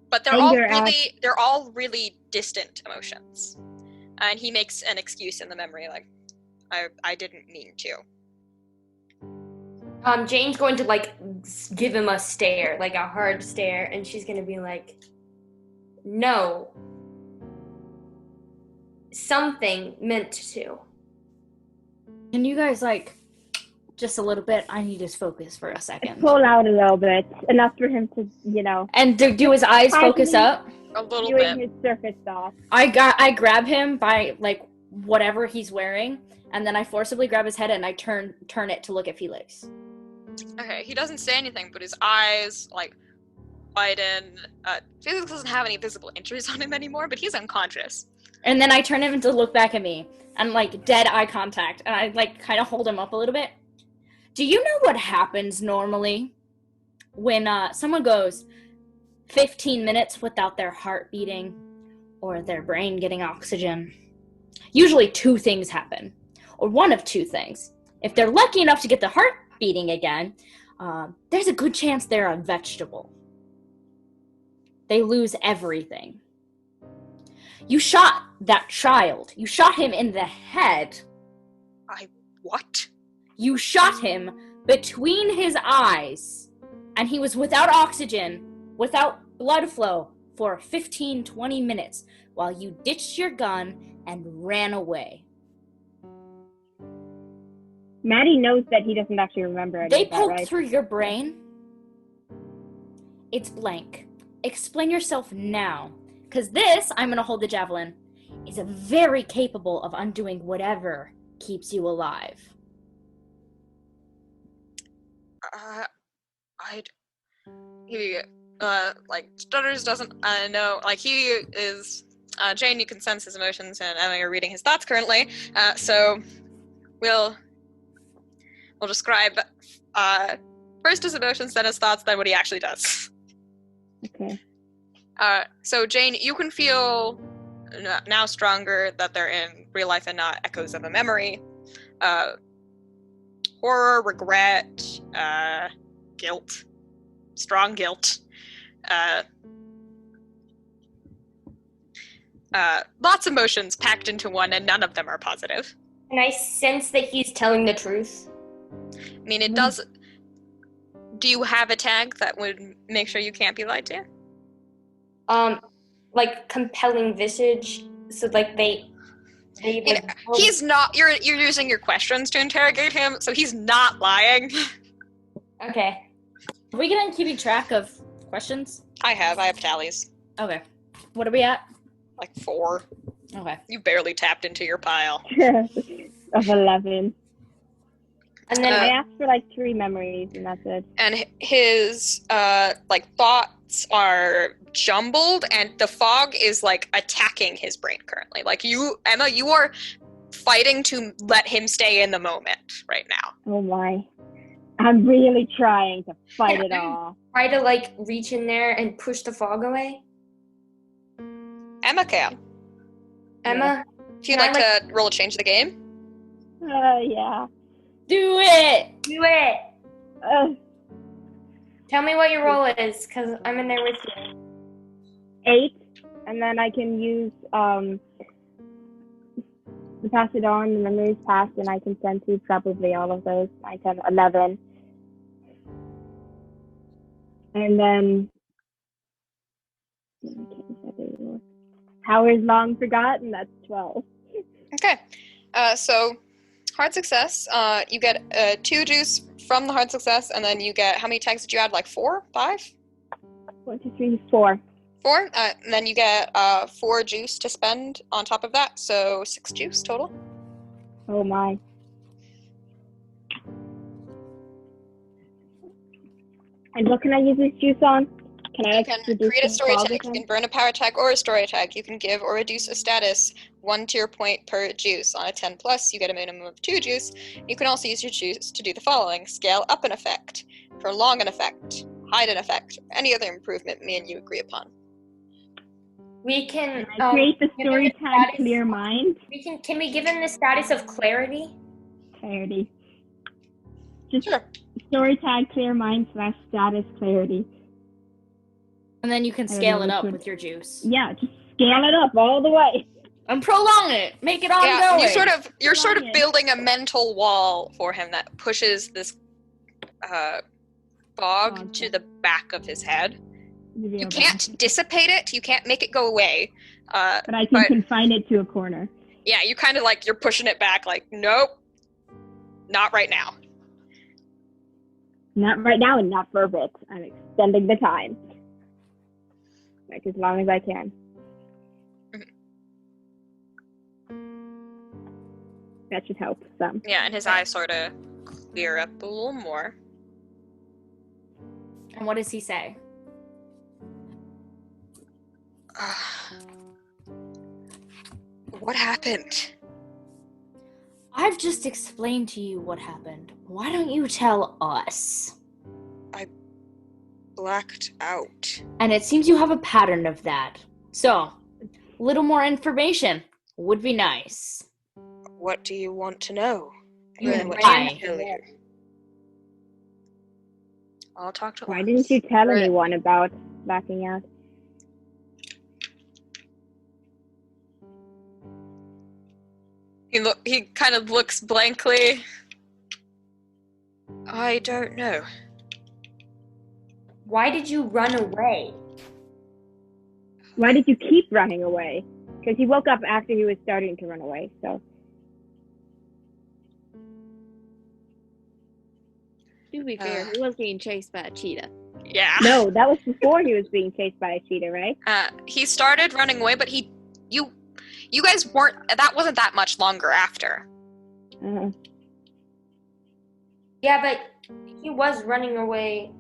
Speaker 1: but they're all really distant emotions. And he makes an excuse in the memory, like, I didn't mean to.
Speaker 6: Jane's going to like give him a stare, like a hard stare, and she's gonna be like, "No, something meant to."
Speaker 3: Can you guys, like, just a little bit? I need his focus for a second.
Speaker 5: Pull out a little bit, enough for him to,
Speaker 3: And do his eyes focus up?
Speaker 1: A little
Speaker 5: doing
Speaker 1: bit.
Speaker 5: his surface thoughts.
Speaker 3: I grab him by, like, whatever he's wearing, and then I forcibly grab his head and I turn it to look at Felix.
Speaker 1: Okay, he doesn't say anything, but his eyes, like, widen. Felix doesn't have any visible injuries on him anymore, but he's unconscious.
Speaker 3: And then I turn him to look back at me, and, like, dead eye contact, and I, like, kind of hold him up a little bit. Do you know what happens normally when someone goes 15 minutes without their heart beating or their brain getting oxygen? Usually 2 things happen, or one of 2 things. If they're lucky enough to get the heart beating again, there's a good chance they're a vegetable. They lose everything. You shot that child. You shot him in the head.
Speaker 1: What?
Speaker 3: You shot him between his eyes, and he was without oxygen, without blood flow, for 15-20 minutes while you ditched your gun and ran away.
Speaker 5: Mattie knows that he doesn't actually remember any
Speaker 3: They
Speaker 5: of that,
Speaker 3: poked
Speaker 5: right?
Speaker 3: through your brain. It's blank. Explain yourself now. Because this, I'm going to hold the javelin, is very capable of undoing whatever keeps you alive.
Speaker 1: He, stutters, doesn't know, like, he is, Jane, you can sense his emotions, and Emma, you're reading his thoughts currently, so we'll describe, first his emotions, then his thoughts, then what he actually does.
Speaker 5: Okay.
Speaker 1: So Jane, you can feel now stronger that they're in real life and not echoes of a memory. Horror, regret, guilt, strong guilt. Lots of emotions packed into one, and none of them are positive.
Speaker 6: And I sense that he's telling the truth.
Speaker 1: I mean, it does. Do you have a tag that would make sure you can't be lied to?
Speaker 6: Like compelling visage. So like they
Speaker 1: he's not. You're using your questions to interrogate him, so he's not lying.
Speaker 6: Okay.
Speaker 3: Are we going to keeping track of questions?
Speaker 1: I have tallies.
Speaker 3: Okay. What are we at?
Speaker 1: Like 4.
Speaker 3: Okay.
Speaker 1: You barely tapped into your pile.
Speaker 5: Of 11.
Speaker 6: And then
Speaker 5: I asked for like 3 memories, and that's it.
Speaker 1: And his thoughts are jumbled, and the fog is like attacking his brain currently. Like you, Emma, you are fighting to let him stay in the moment right now.
Speaker 5: Oh my. I'm really trying to fight it off.
Speaker 6: try to like reach in there and push the fog away.
Speaker 1: Emma can.
Speaker 6: Emma,
Speaker 1: If you'd
Speaker 6: Can
Speaker 1: like
Speaker 6: I,
Speaker 1: to roll a change of the game.
Speaker 5: Yeah.
Speaker 3: Do it!
Speaker 6: do it. Tell me what your roll is, because I'm in there with you.
Speaker 5: 8, and then I can use to pass it on, the memories passed, and I can send to probably all of those. 9, 10, 11. And then Powers long forgotten. That's 12.
Speaker 1: Okay. So hard success. You get 2 juice from the hard success, and then you get, how many tags did you add? Like 4? 5?
Speaker 5: 1, 2, 3, 4.
Speaker 1: 4? And then you get 4 juice to spend on top of that, so 6 juice total.
Speaker 5: Oh my. And what can I use this juice on? Can I
Speaker 1: You can create a story tag, you can burn a power tag or a story tag, you can give or reduce a status 1 tier point per juice. On a 10 plus, you get a minimum of 2 juice. You can also use your juice to do the following: scale up an effect, prolong an effect, hide an effect, or any other improvement me and you agree upon.
Speaker 6: We can
Speaker 5: create the
Speaker 6: give
Speaker 5: story
Speaker 6: him the
Speaker 5: tag
Speaker 6: status-
Speaker 5: Clear Mind.
Speaker 6: Can we give him the status of clarity?
Speaker 5: Clarity. Just
Speaker 1: Sure.
Speaker 5: story tag Clear Mind / status clarity.
Speaker 3: And then you can
Speaker 5: I don't
Speaker 3: scale
Speaker 5: know
Speaker 3: it
Speaker 5: which
Speaker 3: up
Speaker 5: one.
Speaker 3: with your juice.
Speaker 5: Yeah, just scale it up all the way.
Speaker 3: And prolong it. Make it ongoing.
Speaker 1: Yeah, you're sort of
Speaker 5: Prolong it.
Speaker 1: building a mental wall for him that pushes this fog to the back of his head. You can't dissipate it, you can't make it go away.
Speaker 5: But I can confine it to a corner.
Speaker 1: Yeah, you kind of like, you're pushing it back like, nope, not right now.
Speaker 5: Not right now and not for a bit. I'm extending the time. Like as long as I can. That should help some.
Speaker 1: Yeah, and his eyes sort of clear up a little more.
Speaker 3: And what does he say?
Speaker 1: What happened?
Speaker 3: I've just explained to you what happened. Why don't you tell us?
Speaker 1: Blacked out.
Speaker 3: And it seems you have a pattern of that. So, a little more information would be nice.
Speaker 1: What do you want to know?
Speaker 3: You
Speaker 1: And what
Speaker 3: ran
Speaker 1: can I tell you? I'll talk to
Speaker 5: Why
Speaker 1: Lars.
Speaker 5: didn't you tell
Speaker 1: Right.
Speaker 5: anyone about blacking out?
Speaker 1: He kind of looks blankly. I don't know.
Speaker 6: Why did you run away?
Speaker 5: Why did you keep running away? Because he woke up after he was starting to run away, so.
Speaker 4: To be fair, he was being chased by a cheetah.
Speaker 1: Yeah.
Speaker 5: No, that was before he was being chased by a cheetah, right?
Speaker 1: He started running away, but you guys weren't. That wasn't that much longer after.
Speaker 5: Uh-huh.
Speaker 6: Yeah, but he was running away,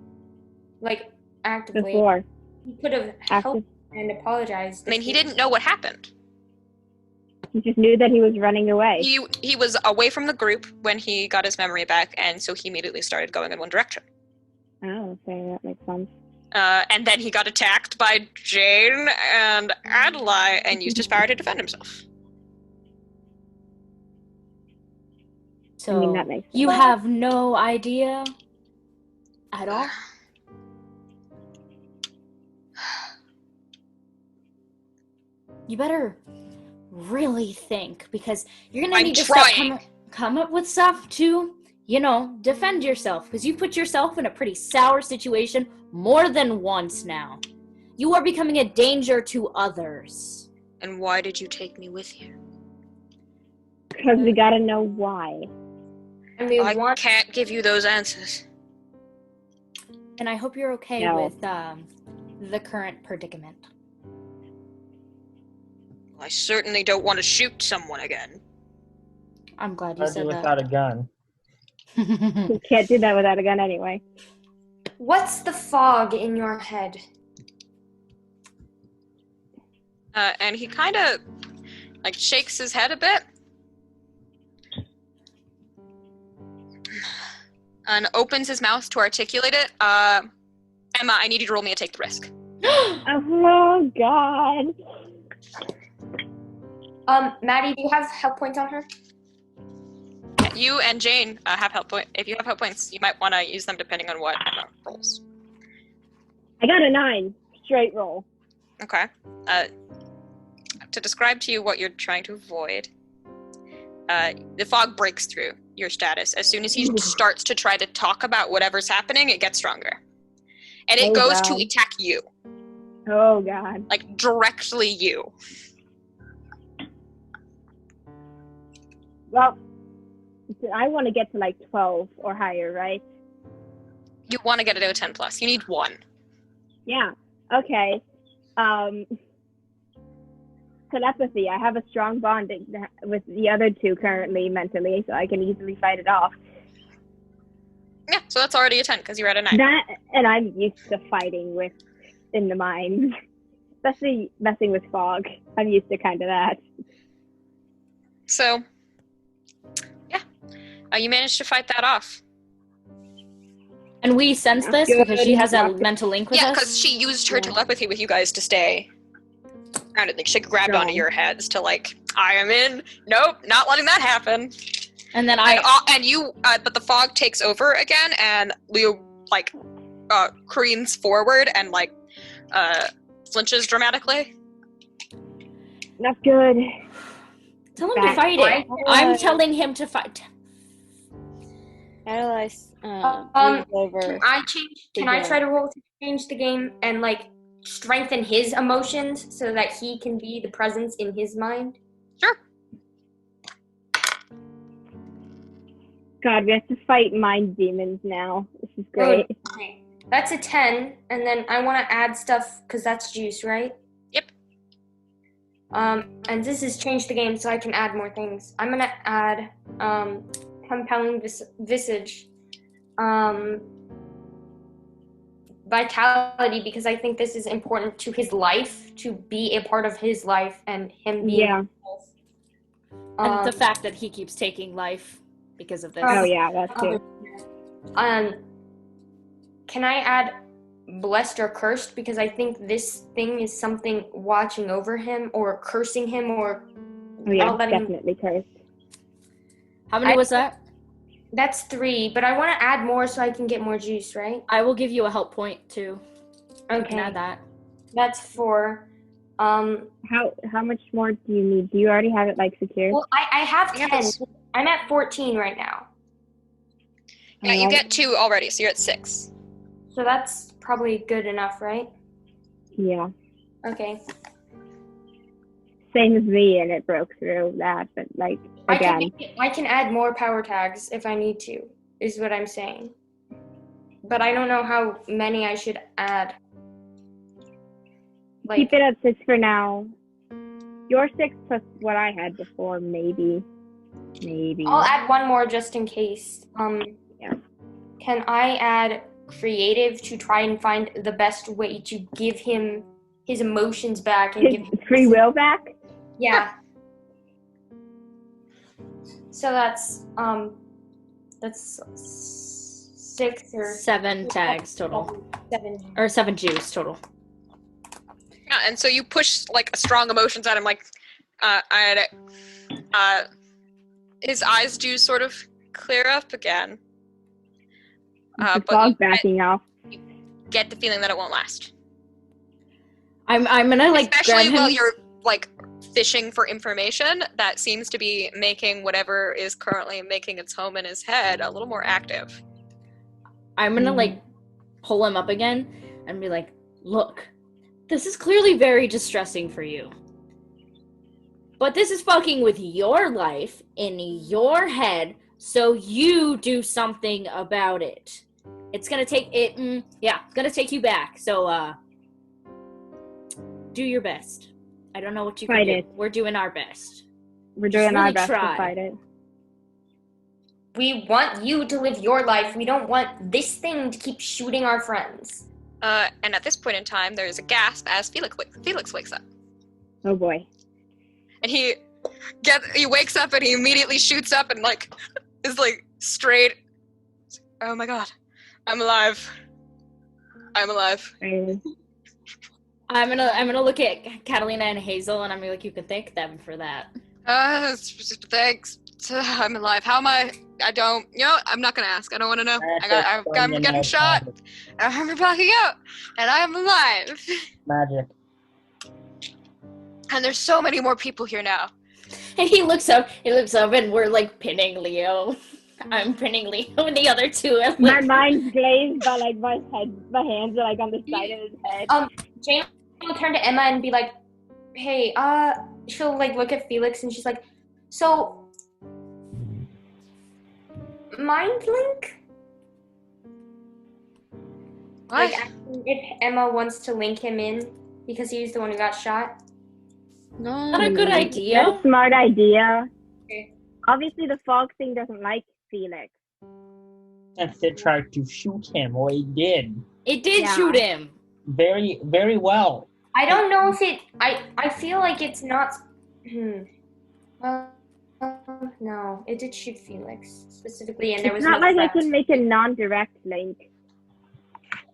Speaker 6: like, actively.
Speaker 5: Before.
Speaker 6: He could have helped and apologized.
Speaker 1: I mean, he didn't know what happened.
Speaker 5: He just knew that he was running away.
Speaker 1: He was away from the group when he got his memory back, and so he immediately started going in one direction.
Speaker 5: Oh, okay, that makes sense.
Speaker 1: And then he got attacked by Jane and Adalaie and used his power to defend himself.
Speaker 3: So,
Speaker 5: I mean, that makes sense.
Speaker 3: you have no idea at all? You better really think, because you're gonna
Speaker 1: I'm
Speaker 3: need to
Speaker 1: trying.
Speaker 3: come up with stuff to, defend yourself, because you put yourself in a pretty sour situation more than once now. You are becoming a danger to others.
Speaker 1: And why did you take me with you?
Speaker 5: Because we gotta know why.
Speaker 6: And we
Speaker 1: I
Speaker 6: want
Speaker 1: can't give you those answers.
Speaker 3: And I hope you're okay
Speaker 5: No.
Speaker 3: with the current predicament.
Speaker 1: I certainly don't want to shoot someone again.
Speaker 3: I'm glad you
Speaker 7: I'd do
Speaker 3: said
Speaker 7: without a gun.
Speaker 3: that.
Speaker 5: You can't do that without a gun anyway.
Speaker 6: What's the fog in your head?
Speaker 1: And he kind of shakes his head a bit. And opens his mouth to articulate it. Emma, I need you to roll me a take the risk.
Speaker 5: Oh, God.
Speaker 6: Mattie, do you have help points on her?
Speaker 1: You and Jane have help points. If you have help points, you might want to use them depending on what Emma rolls.
Speaker 5: I got a 9. Straight roll.
Speaker 1: Okay. To describe to you what you're trying to avoid, the fog breaks through your status. As soon as he starts to try to talk about whatever's happening, it gets stronger. And it
Speaker 5: Oh,
Speaker 1: goes to
Speaker 5: God.
Speaker 1: attack you.
Speaker 5: Oh, God.
Speaker 1: Like, directly you.
Speaker 5: Well, I want to get to, like, 12 or higher, right?
Speaker 1: You want to get it to a 10 plus. You need 1.
Speaker 5: Yeah. Okay. Telepathy. I have a strong bond with the other two currently mentally, so I can easily fight it off.
Speaker 1: Yeah, so that's already a 10 because you're at a 9.
Speaker 5: That, and I'm used to fighting with in the mines, especially messing with fog. I'm used to kind of that.
Speaker 1: So, yeah, you managed to fight that off.
Speaker 3: And we sense this
Speaker 5: Good.
Speaker 3: because she has a mental link with
Speaker 1: Yeah,
Speaker 3: us?
Speaker 1: because she used her telepathy with you guys to stay grounded. Like, she grabbed onto your heads to, like, I am in. Nope, not letting that happen.
Speaker 3: And then
Speaker 1: but the fog takes over again, and Leo, like, careens forward and, like, flinches dramatically.
Speaker 5: Not good.
Speaker 3: Tell him to fight it. I'm telling him to fight.
Speaker 8: Adalaie moves over.
Speaker 6: Can I try to roll to change the game and, like, strengthen his emotions so that he can be the presence in his mind?
Speaker 1: Sure.
Speaker 5: God, we have to fight mind demons now. This is great.
Speaker 6: Okay. That's a 10, and then I want to add stuff because that's juice, right?
Speaker 1: Yep.
Speaker 6: And this is change the game, so I can add more things. I'm gonna add compelling visage, vitality, because I think this is important to his life, to be a part of his life, and him being.
Speaker 5: Yeah.
Speaker 3: And the fact that he keeps taking life because of this.
Speaker 5: Oh yeah, that's too.
Speaker 6: Can I add blessed or cursed? Because I think this thing is something watching over him or cursing him or.
Speaker 5: Oh yeah, definitely cursed.
Speaker 3: How many was that?
Speaker 6: That's 3, but I want to add more so I can get more juice, right?
Speaker 3: I will give you a help point too.
Speaker 6: Okay.
Speaker 3: You can add that.
Speaker 6: That's 4.
Speaker 5: How much more do you need? Do you already have it like secured?
Speaker 6: Well, I have 10. I'm at 14 right now.
Speaker 1: Yeah, you get 2 already, so you're at 6.
Speaker 6: So that's probably good enough, right?
Speaker 5: Yeah.
Speaker 6: Okay.
Speaker 5: Same as me, and it broke through that, but like again.
Speaker 6: I can add more power tags if I need to, is what I'm saying. But I don't know how many I should add. Like,
Speaker 5: keep it at 6 for now. Your 6 plus what I had before, maybe.
Speaker 6: I'll add 1 more just in case.
Speaker 5: Yeah.
Speaker 6: Can I add creative to try and find the best way to give him his emotions back and give him
Speaker 5: free will back?
Speaker 6: Yeah. So that's 6 or
Speaker 3: 7 tags total.
Speaker 6: 7.
Speaker 3: Or 7 juice total.
Speaker 1: Yeah, and so you push, like, strong emotions at him, like, his eyes do sort of clear up again.
Speaker 5: The fog backing off.
Speaker 1: You get the feeling that it won't last.
Speaker 3: I'm gonna, like,
Speaker 1: especially
Speaker 3: grab
Speaker 1: while
Speaker 3: him.
Speaker 1: you're, like, fishing for information that seems to be making whatever is currently making its home in his head a little more active.
Speaker 3: I'm gonna, like, pull him up again and be like, look, this is clearly very distressing for you. But this is fucking with your life in your head, so you do something about it. It's gonna take it, it's gonna take you back. So, do your best. I don't know what you can do. We're doing our best.
Speaker 5: We're doing our
Speaker 3: really
Speaker 5: best
Speaker 3: try.
Speaker 5: to fight it.
Speaker 6: We want you to live your life. We don't want this thing to keep shooting our friends.
Speaker 1: And at this point in time, there's a gasp as Felix wakes up.
Speaker 5: Oh boy.
Speaker 1: And he wakes up and he immediately shoots up and, like, is, like, straight. Oh my god. I'm alive. I'm alive.
Speaker 3: I'm gonna look at Catalina and Hazel, and I'm like, you can thank them for that.
Speaker 1: Thanks. I'm alive. How am I? I don't. You know, I'm not gonna ask. I don't want to know. I'm getting shot. I'm backing out, and I am alive.
Speaker 7: Magic.
Speaker 1: And there's so many more people here now.
Speaker 3: And he looks up, and we're, like, pinning Leo. I'm pinning Leo with the other two. And,
Speaker 5: My
Speaker 3: like,
Speaker 5: mind's glazed, but like my hands are like on the side of his head.
Speaker 6: Jane will turn to Emma and be like, hey, she'll like look at Felix and she's like, so, mind link?
Speaker 1: What?
Speaker 6: Like, if Emma wants to link him in because he's the one who got shot.
Speaker 4: No.
Speaker 3: not a good
Speaker 5: That's
Speaker 3: idea.
Speaker 5: a smart idea.
Speaker 6: Okay.
Speaker 5: Obviously, the fog thing doesn't like Felix.
Speaker 7: If they tried to shoot him, or he did.
Speaker 3: It did
Speaker 5: Yeah.
Speaker 3: shoot him.
Speaker 7: Very, very well.
Speaker 6: I don't know if it. I feel like it's not. No, it did shoot Felix specifically, and there was
Speaker 5: It's not
Speaker 6: no
Speaker 5: like
Speaker 6: threat.
Speaker 5: I can make a non-direct link.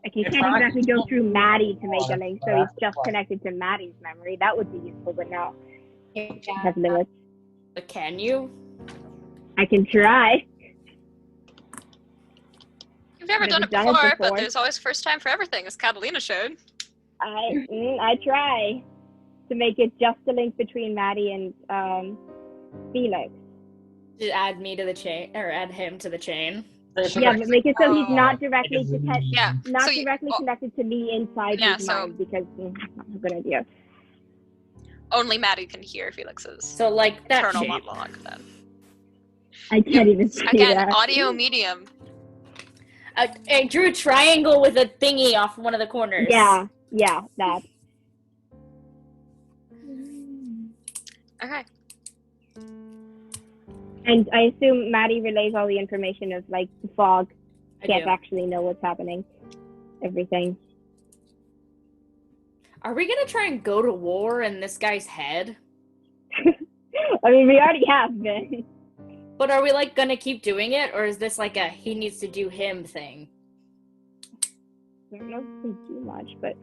Speaker 5: Like, you can't exactly go through Mattie to make a link, so he's just connected to Mattie's memory. That would be useful, but no. It has limits.
Speaker 3: But can you?
Speaker 5: I can try.
Speaker 1: You've never done it before, but there's always first time for everything, as Catalina showed.
Speaker 5: I try to make it just a link between Mattie and Felix.
Speaker 3: Just add me to the chain, or add him to the chain.
Speaker 5: Yeah, but make it so he's not directly
Speaker 1: Yeah. So
Speaker 5: directly connected to me inside his mind, because that's not a good idea.
Speaker 1: only Mattie can hear Felix's
Speaker 3: So like that
Speaker 1: internal
Speaker 3: shape.
Speaker 1: monologue then.
Speaker 5: I can't even see
Speaker 1: Again,
Speaker 5: that.
Speaker 1: audio medium.
Speaker 3: I drew a triangle with a thingy off one of the corners.
Speaker 5: Yeah, that.
Speaker 1: Okay.
Speaker 5: And I assume Mattie relays all the information of, like, the fog
Speaker 3: I
Speaker 5: can't
Speaker 3: do.
Speaker 5: actually know what's happening. Everything.
Speaker 3: Are we gonna try and go to war in this guy's head?
Speaker 5: I mean, we already have been.
Speaker 3: But are we like gonna keep doing it, or is this like a he needs to do him thing?
Speaker 5: I don't know if we do much, but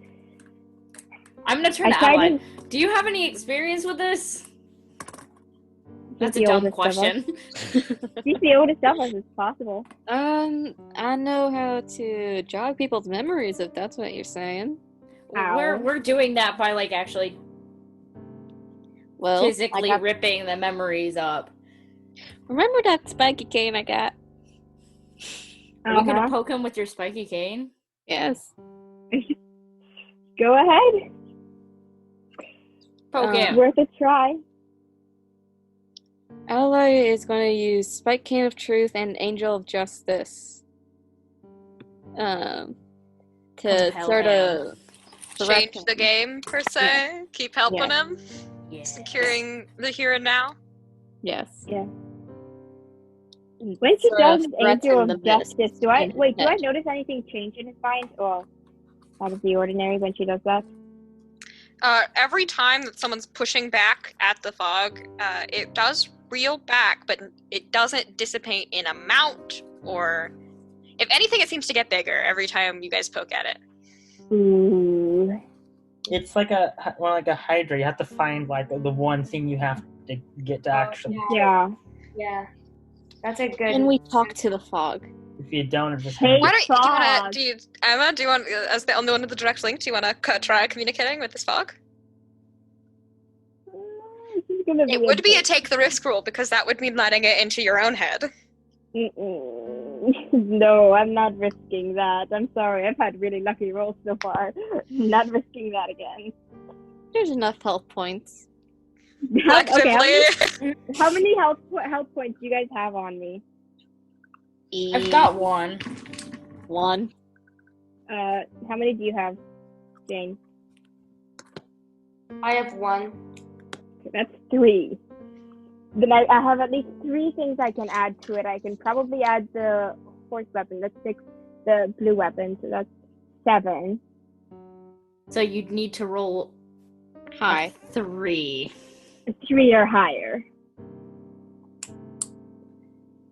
Speaker 3: I'm gonna turn
Speaker 5: I
Speaker 3: to
Speaker 5: tried
Speaker 3: Adalaie. Do you have any experience with this? That's a
Speaker 5: the
Speaker 3: dumb
Speaker 5: oldest of us.
Speaker 3: question.
Speaker 5: Use the oldest of us as possible.
Speaker 8: I know how to jog people's memories, if that's what you're saying.
Speaker 5: Ow.
Speaker 3: We're doing that by like actually
Speaker 8: Well,
Speaker 3: physically
Speaker 8: I got-
Speaker 3: ripping the memories up.
Speaker 8: remember that spiky cane I got?
Speaker 3: Are you gonna poke him with your spiky cane?
Speaker 8: Yes.
Speaker 5: Go ahead.
Speaker 3: Poke him.
Speaker 5: Worth a try.
Speaker 8: Adalaie is going to use Spike Cane of Truth and Angel of Justice. To
Speaker 3: Compel
Speaker 8: sort
Speaker 3: him.
Speaker 8: of
Speaker 1: Change the game, per se. Keep helping
Speaker 8: Yeah.
Speaker 1: him.
Speaker 3: Yes.
Speaker 1: Securing the here and now.
Speaker 8: Yes.
Speaker 5: Yeah. When she
Speaker 8: Sort
Speaker 5: does
Speaker 8: of
Speaker 5: Angel
Speaker 8: threaten the
Speaker 5: of Justice,
Speaker 8: mist
Speaker 5: do I
Speaker 8: in his
Speaker 5: notice
Speaker 8: head.
Speaker 5: anything change in his mind? Or out of the ordinary when she does that?
Speaker 1: Every time that someone's pushing back at the fog, it does reel back, but it doesn't dissipate in amount, or if anything, it seems to get bigger every time you guys poke at it.
Speaker 5: Ooh.
Speaker 7: It's like a hydra. You have to find like the one thing you have to get to actually.
Speaker 5: Yeah.
Speaker 6: Yeah. That's a good.
Speaker 8: And we talk to the fog.
Speaker 7: If you don't, it's just.
Speaker 5: Hey,
Speaker 1: Why don't
Speaker 5: fog.
Speaker 1: Emma? Do you want, as the only one with the direct link, do you want to try communicating with this fog?
Speaker 5: This is gonna be
Speaker 1: It would be a take the risk rule, because that would mean letting it into your own head.
Speaker 5: No, I'm not risking that. I'm sorry. I've had really lucky rolls so far. Not risking that again.
Speaker 8: There's enough health points.
Speaker 1: Collectively.
Speaker 5: How many health points do you guys have on me?
Speaker 3: I've got one.
Speaker 8: One.
Speaker 5: How many do you have, Jane?
Speaker 6: I have one.
Speaker 5: That's 3. Then I have at least 3 things I can add to it. I can probably add the horse weapon. That's 6. The blue weapon. So that's 7.
Speaker 3: So you'd need to roll
Speaker 8: Hi.
Speaker 3: 3.
Speaker 5: 3 or higher.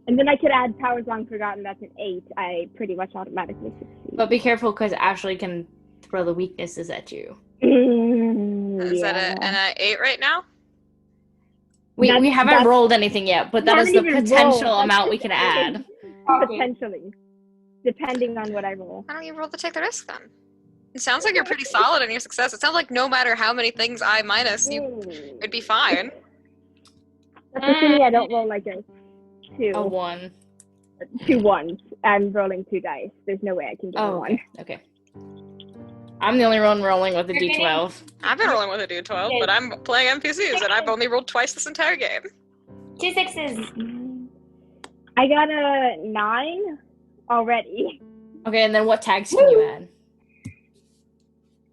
Speaker 5: And then I could add Powers Long Forgotten. That's an 8. I pretty much automatically succeed.
Speaker 3: But be careful, because Ashley can throw the weaknesses at you.
Speaker 1: Is that an 8 right now?
Speaker 3: We haven't
Speaker 5: that's-
Speaker 3: rolled anything yet, but that is the
Speaker 5: haven't even
Speaker 3: potential
Speaker 5: rolled.
Speaker 3: amount we can add.
Speaker 5: Potentially. Depending on what I roll.
Speaker 1: Why don't you roll to take the risk then? It sounds like you're pretty solid in your success. It sounds like no matter how many things I minus, you would be fine.
Speaker 5: That's assuming I don't roll like a 2.
Speaker 3: A 1.
Speaker 5: 2 ones. I'm rolling 2 dice. There's no way I can get a
Speaker 3: Oh,
Speaker 5: 1.
Speaker 3: okay. I'm the only one rolling with a D12.
Speaker 1: I've been rolling with a D12, but I'm playing NPCs, and I've only rolled twice this entire game.
Speaker 6: 2 6s.
Speaker 5: I got a 9 already.
Speaker 3: Okay, and then what tags can you add?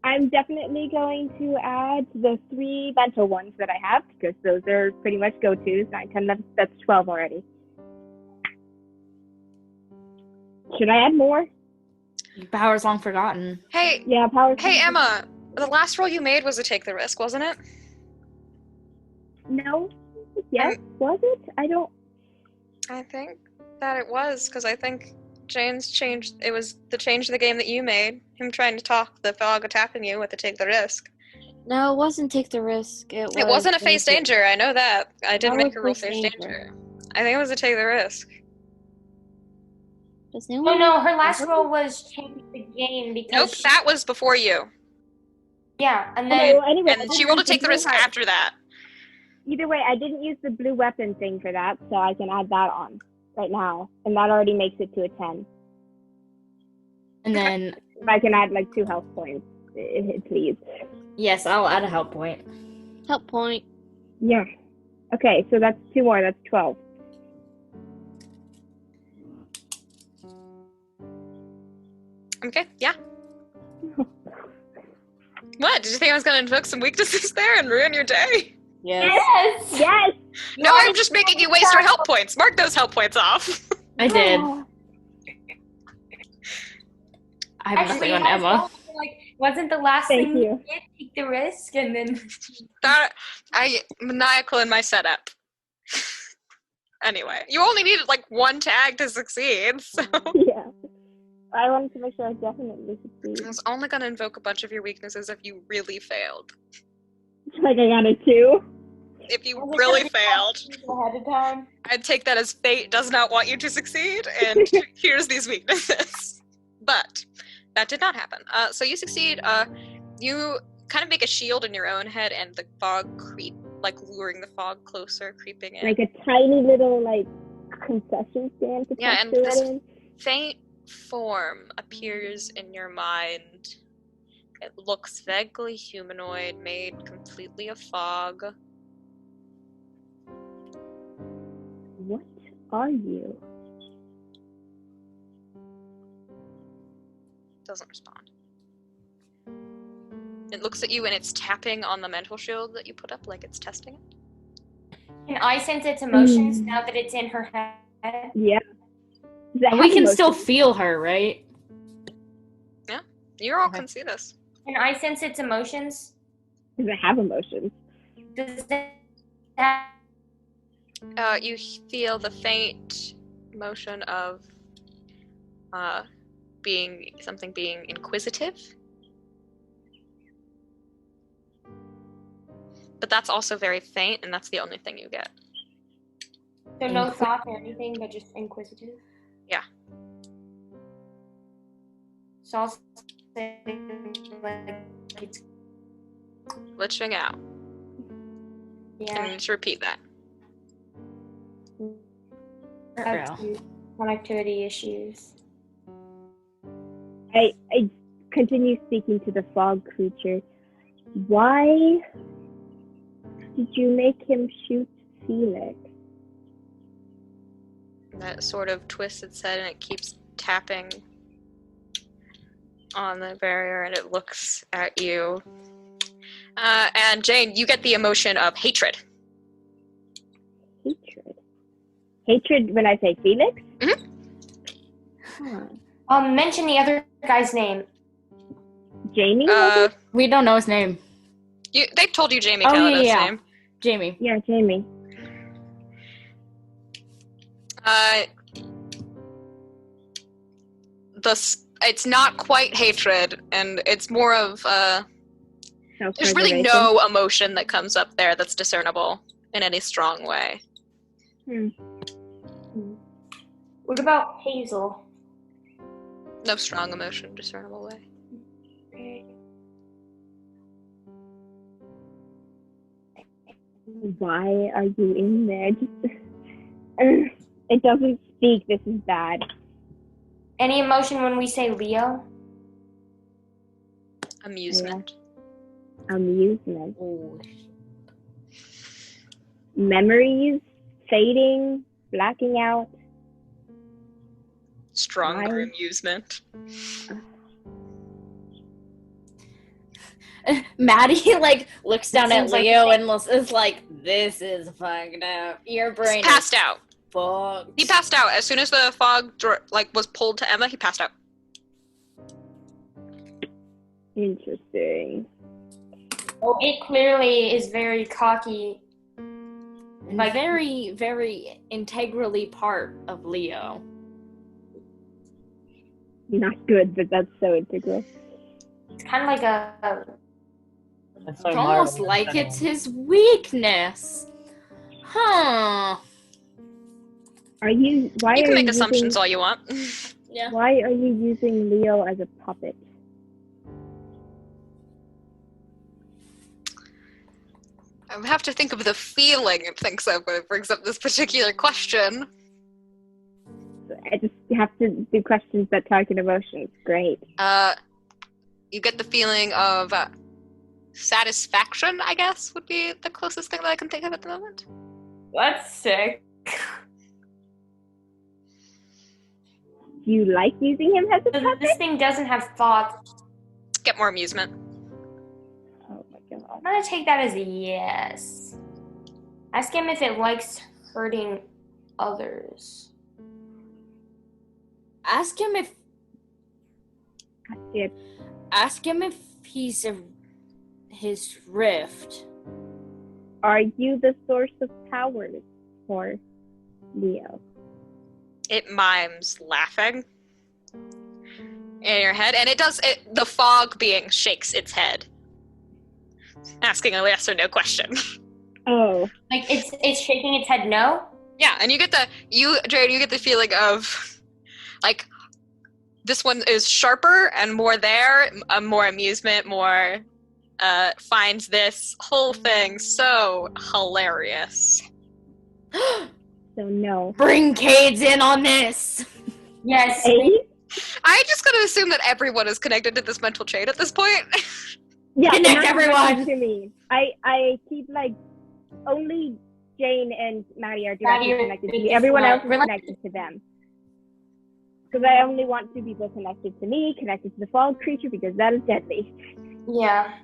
Speaker 5: I'm definitely going to add the 3 mental ones that I have, because those are pretty much go-tos. 9, 10, 11, that's 12 already. Should I add more?
Speaker 3: Power's long forgotten.
Speaker 1: Hey,
Speaker 5: Yeah, power.
Speaker 1: hey, Emma. The last roll you made was a take the risk, wasn't it?
Speaker 5: No. Yes, was it? I don't.
Speaker 1: I think that it was, because I think Jane's changed. It was the change of the game that you made. Him trying to talk the fog attacking you with the take the risk.
Speaker 8: No, it wasn't take the risk. It
Speaker 1: wasn't a face
Speaker 8: face
Speaker 1: danger. I know that. I didn't
Speaker 8: That
Speaker 1: make
Speaker 8: was
Speaker 1: her roll
Speaker 8: face
Speaker 1: face
Speaker 8: danger.
Speaker 1: danger. I think it was a take the risk.
Speaker 8: Does
Speaker 6: Oh
Speaker 8: anyone
Speaker 6: no, her last roll was change the game because
Speaker 1: Nope, that was before you.
Speaker 6: yeah, and
Speaker 5: Okay,
Speaker 6: then
Speaker 5: well, anyway, I
Speaker 1: And
Speaker 5: didn't
Speaker 1: she rolled a
Speaker 5: use the
Speaker 1: take the
Speaker 5: blue
Speaker 1: risk
Speaker 5: heart.
Speaker 1: after that.
Speaker 5: Either way, I didn't use the blue weapon thing for that, so I can add that on right now, and that already makes it to a 10.
Speaker 3: And then,
Speaker 5: If I can add like 2 health points, please.
Speaker 3: yes, I'll add a help point.
Speaker 8: help point?
Speaker 5: Yeah. Okay, so that's 2 more. That's 12.
Speaker 1: Okay, yeah. What? Did you think I was going to invoke some weaknesses there and ruin your day?
Speaker 3: Yes.
Speaker 6: yes,
Speaker 5: Yes.
Speaker 1: No, I'm just making you waste your help points. Mark those help points off.
Speaker 3: I did.
Speaker 5: Oh,
Speaker 3: I have
Speaker 6: actually,
Speaker 3: nothing on Emma.
Speaker 6: like, wasn't the last
Speaker 5: Thank
Speaker 6: thing
Speaker 5: you.
Speaker 6: you did take the risk, and then
Speaker 1: I maniacal in my setup. Anyway, you only needed like 1 tag to succeed, so
Speaker 5: yeah. I wanted to make sure I definitely
Speaker 1: I
Speaker 5: succeed.
Speaker 1: was only going to invoke a bunch of your weaknesses if you really failed.
Speaker 5: Like I got a 2.
Speaker 1: If you really failed,
Speaker 6: ahead of time.
Speaker 1: I'd take that as fate does not want you to succeed, and here's these weaknesses. But that did not happen. So you succeed. You kind of make a shield in your own head, and the fog luring the fog closer, creeping in.
Speaker 5: Like a tiny little like concession stand to
Speaker 1: Yeah,
Speaker 5: tuck
Speaker 1: and
Speaker 5: through
Speaker 1: this
Speaker 5: it in.
Speaker 1: faint form appears in your mind. It looks vaguely humanoid, made completely of fog.
Speaker 5: What are you?
Speaker 1: Doesn't respond. It looks at you and it's tapping on the mental shield that you put up like it's testing it.
Speaker 6: Can I sense its emotions now that it's in her head?
Speaker 5: Yeah. Does it
Speaker 3: And we
Speaker 5: have
Speaker 3: can still
Speaker 5: emotions?
Speaker 3: feel her, right?
Speaker 1: You all
Speaker 3: Okay.
Speaker 1: can see this.
Speaker 6: Can I sense its emotions?
Speaker 5: Does it have emotions?
Speaker 6: Does it have
Speaker 1: You feel the faint motion of being inquisitive. But that's also very faint, and that's the only thing you get.
Speaker 6: so no thought or anything, but just inquisitive?
Speaker 1: Yeah.
Speaker 6: So I'll say like it's
Speaker 1: Glitching out. And you
Speaker 6: yeah.
Speaker 1: need to repeat that.
Speaker 6: Have some connectivity issues.
Speaker 5: I continue speaking to the fog creature. Why did you make him shoot Felix?
Speaker 1: That sort of twists its head, and it keeps tapping on the barrier, and it looks at you. And Jane, you get the emotion of hatred.
Speaker 5: Hatred. Hatred when I say Felix?
Speaker 1: Mhm.
Speaker 5: Huh.
Speaker 6: Mention the other guy's name.
Speaker 5: Jamie? was it?
Speaker 3: We don't know his name.
Speaker 1: They've told you Jamie
Speaker 3: Oh,
Speaker 1: Calado's
Speaker 3: yeah.
Speaker 1: name.
Speaker 3: Jamie.
Speaker 5: Yeah, Jamie.
Speaker 1: It's not quite hatred, and it's more of there's really
Speaker 5: Self-preservation.
Speaker 1: no emotion that comes up there that's discernible in any strong way.
Speaker 6: What about Hazel?
Speaker 1: No strong emotion discernible way.
Speaker 5: Why are you in there? It doesn't speak. This is bad.
Speaker 6: Any emotion when we say Leo?
Speaker 1: Amusement.
Speaker 5: Amusement.
Speaker 3: Oh,
Speaker 5: Memories fading, blacking out.
Speaker 1: Stronger
Speaker 5: Why?
Speaker 1: amusement.
Speaker 3: Mattie like looks down at
Speaker 6: Seems like
Speaker 3: Leo
Speaker 6: the
Speaker 3: and is like, "This is fucked up. Your brain
Speaker 1: He's passed
Speaker 3: is
Speaker 1: out.
Speaker 3: fucked."
Speaker 1: He passed out as soon as the fog was pulled to Emma. He passed out.
Speaker 5: Interesting.
Speaker 6: Oh, it clearly is very cocky.
Speaker 3: And
Speaker 6: Like-
Speaker 3: very, very integrally part of Leo.
Speaker 5: Not good, but that's so integral.
Speaker 6: It's kind of like a
Speaker 7: It's
Speaker 3: It's almost like it's his weakness. Huh.
Speaker 5: Are you? Why
Speaker 1: You
Speaker 5: are
Speaker 1: can make
Speaker 5: you
Speaker 1: assumptions
Speaker 5: using,
Speaker 1: all you want.
Speaker 3: Yeah.
Speaker 5: Why are you using Leo as a puppet?
Speaker 1: I have to think of the feeling it thinks of when it brings up this particular question.
Speaker 5: I just have to do questions that target emotions. Great.
Speaker 1: You get the feeling of satisfaction, I guess, would be the closest thing that I can think of at the moment.
Speaker 6: That's sick.
Speaker 5: Do you like using him as a puppet?
Speaker 6: This thing doesn't have thoughts.
Speaker 1: Get more amusement.
Speaker 5: Oh my god.
Speaker 6: I'm gonna take that as a yes. Ask him if it likes hurting others.
Speaker 3: Ask him if
Speaker 5: Shit.
Speaker 3: he's his rift.
Speaker 5: Are you the source of powers for Leo?
Speaker 1: It mimes laughing in your head, and the fog being shakes its head, asking a yes or no question.
Speaker 5: Oh.
Speaker 6: Like it's shaking its head no?
Speaker 1: Yeah, and Jared, you get the feeling of, like, this one is sharper and more there, more amusement, more, finds this whole thing so hilarious.
Speaker 5: So no.
Speaker 3: Bring Cades in on this.
Speaker 6: Yes.
Speaker 5: Hey?
Speaker 1: I just gotta assume that everyone is connected to this mental chain at this point.
Speaker 5: Yeah,
Speaker 3: Connect
Speaker 5: not
Speaker 3: everyone.
Speaker 5: connected to me. I keep like only Jane and Mattie are directly
Speaker 6: Mattie
Speaker 5: connected to
Speaker 6: is
Speaker 5: me. Everyone else is
Speaker 6: related.
Speaker 5: connected to them. Because I only want two people connected to me, connected to the fog creature, because that is deadly.
Speaker 6: Yeah.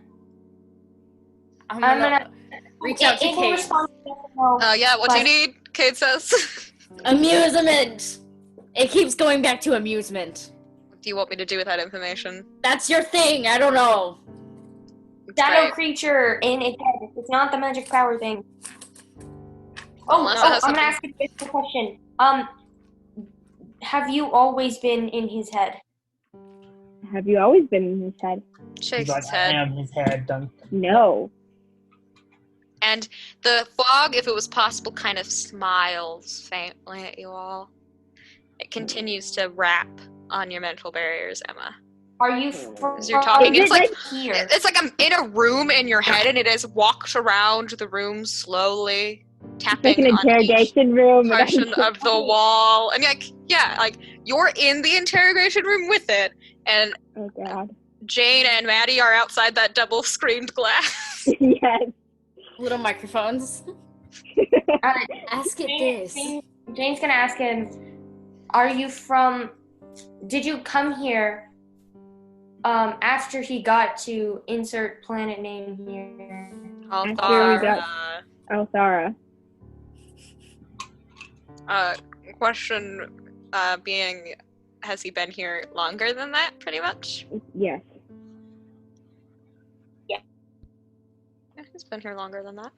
Speaker 3: I'm
Speaker 6: I'm
Speaker 3: gonna
Speaker 6: gonna
Speaker 3: reach out to
Speaker 6: in
Speaker 3: Cades.
Speaker 6: response to yes or no,
Speaker 1: Yeah, what do you
Speaker 6: but-
Speaker 1: need? Cade says.
Speaker 3: Amusement. It keeps going back to amusement.
Speaker 1: What do you want me to do with that information?
Speaker 3: That's your thing. I don't know.
Speaker 1: It's
Speaker 6: Shadow
Speaker 1: great.
Speaker 6: creature in its head. It's not the magic power thing.
Speaker 1: Unless it
Speaker 6: I'm
Speaker 1: has
Speaker 6: gonna
Speaker 1: something-
Speaker 6: ask you this question. Have you always been in his head?
Speaker 5: Have you always been in his head?
Speaker 1: Shakes
Speaker 7: Like,
Speaker 1: its
Speaker 7: I
Speaker 1: head.
Speaker 7: am his head. Done.
Speaker 5: No.
Speaker 1: And the fog, if it was possible, kind of smiles faintly at you all. It continues to rap on your mental barriers, Emma.
Speaker 6: Are you
Speaker 1: As you're talking,
Speaker 5: Is
Speaker 1: it's
Speaker 5: it
Speaker 1: like
Speaker 6: here?
Speaker 1: it's like I'm in a room in your head, and it has walked around the room slowly,
Speaker 5: It's like
Speaker 1: tapping
Speaker 5: an
Speaker 1: on each
Speaker 5: interrogation room. and I'm
Speaker 1: portion
Speaker 5: just
Speaker 1: of the wall. And like you're in the interrogation room with it, and
Speaker 5: Oh god.
Speaker 1: Jane and Mattie are outside that double screened glass.
Speaker 5: Yes.
Speaker 3: Little microphones. Ask it this.
Speaker 6: Jane's gonna ask him, did you come here after he got to insert planet name here?
Speaker 5: After we got- Althara.
Speaker 1: Question being, has he been here longer than that, pretty much?
Speaker 5: Yes.
Speaker 1: Yeah, he's been here longer than that.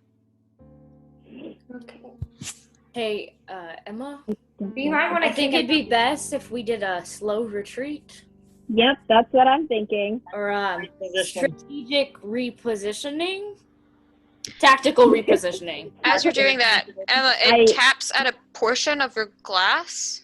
Speaker 6: Okay.
Speaker 3: Hey, Emma.
Speaker 6: You might want
Speaker 3: I
Speaker 6: to
Speaker 3: think it'd be best if we did a slow retreat
Speaker 5: Yep, that's what I'm thinking.
Speaker 3: or
Speaker 7: Position.
Speaker 3: strategic repositioning, tactical repositioning.
Speaker 1: As you're doing that, Emma, it taps at a portion of your glass,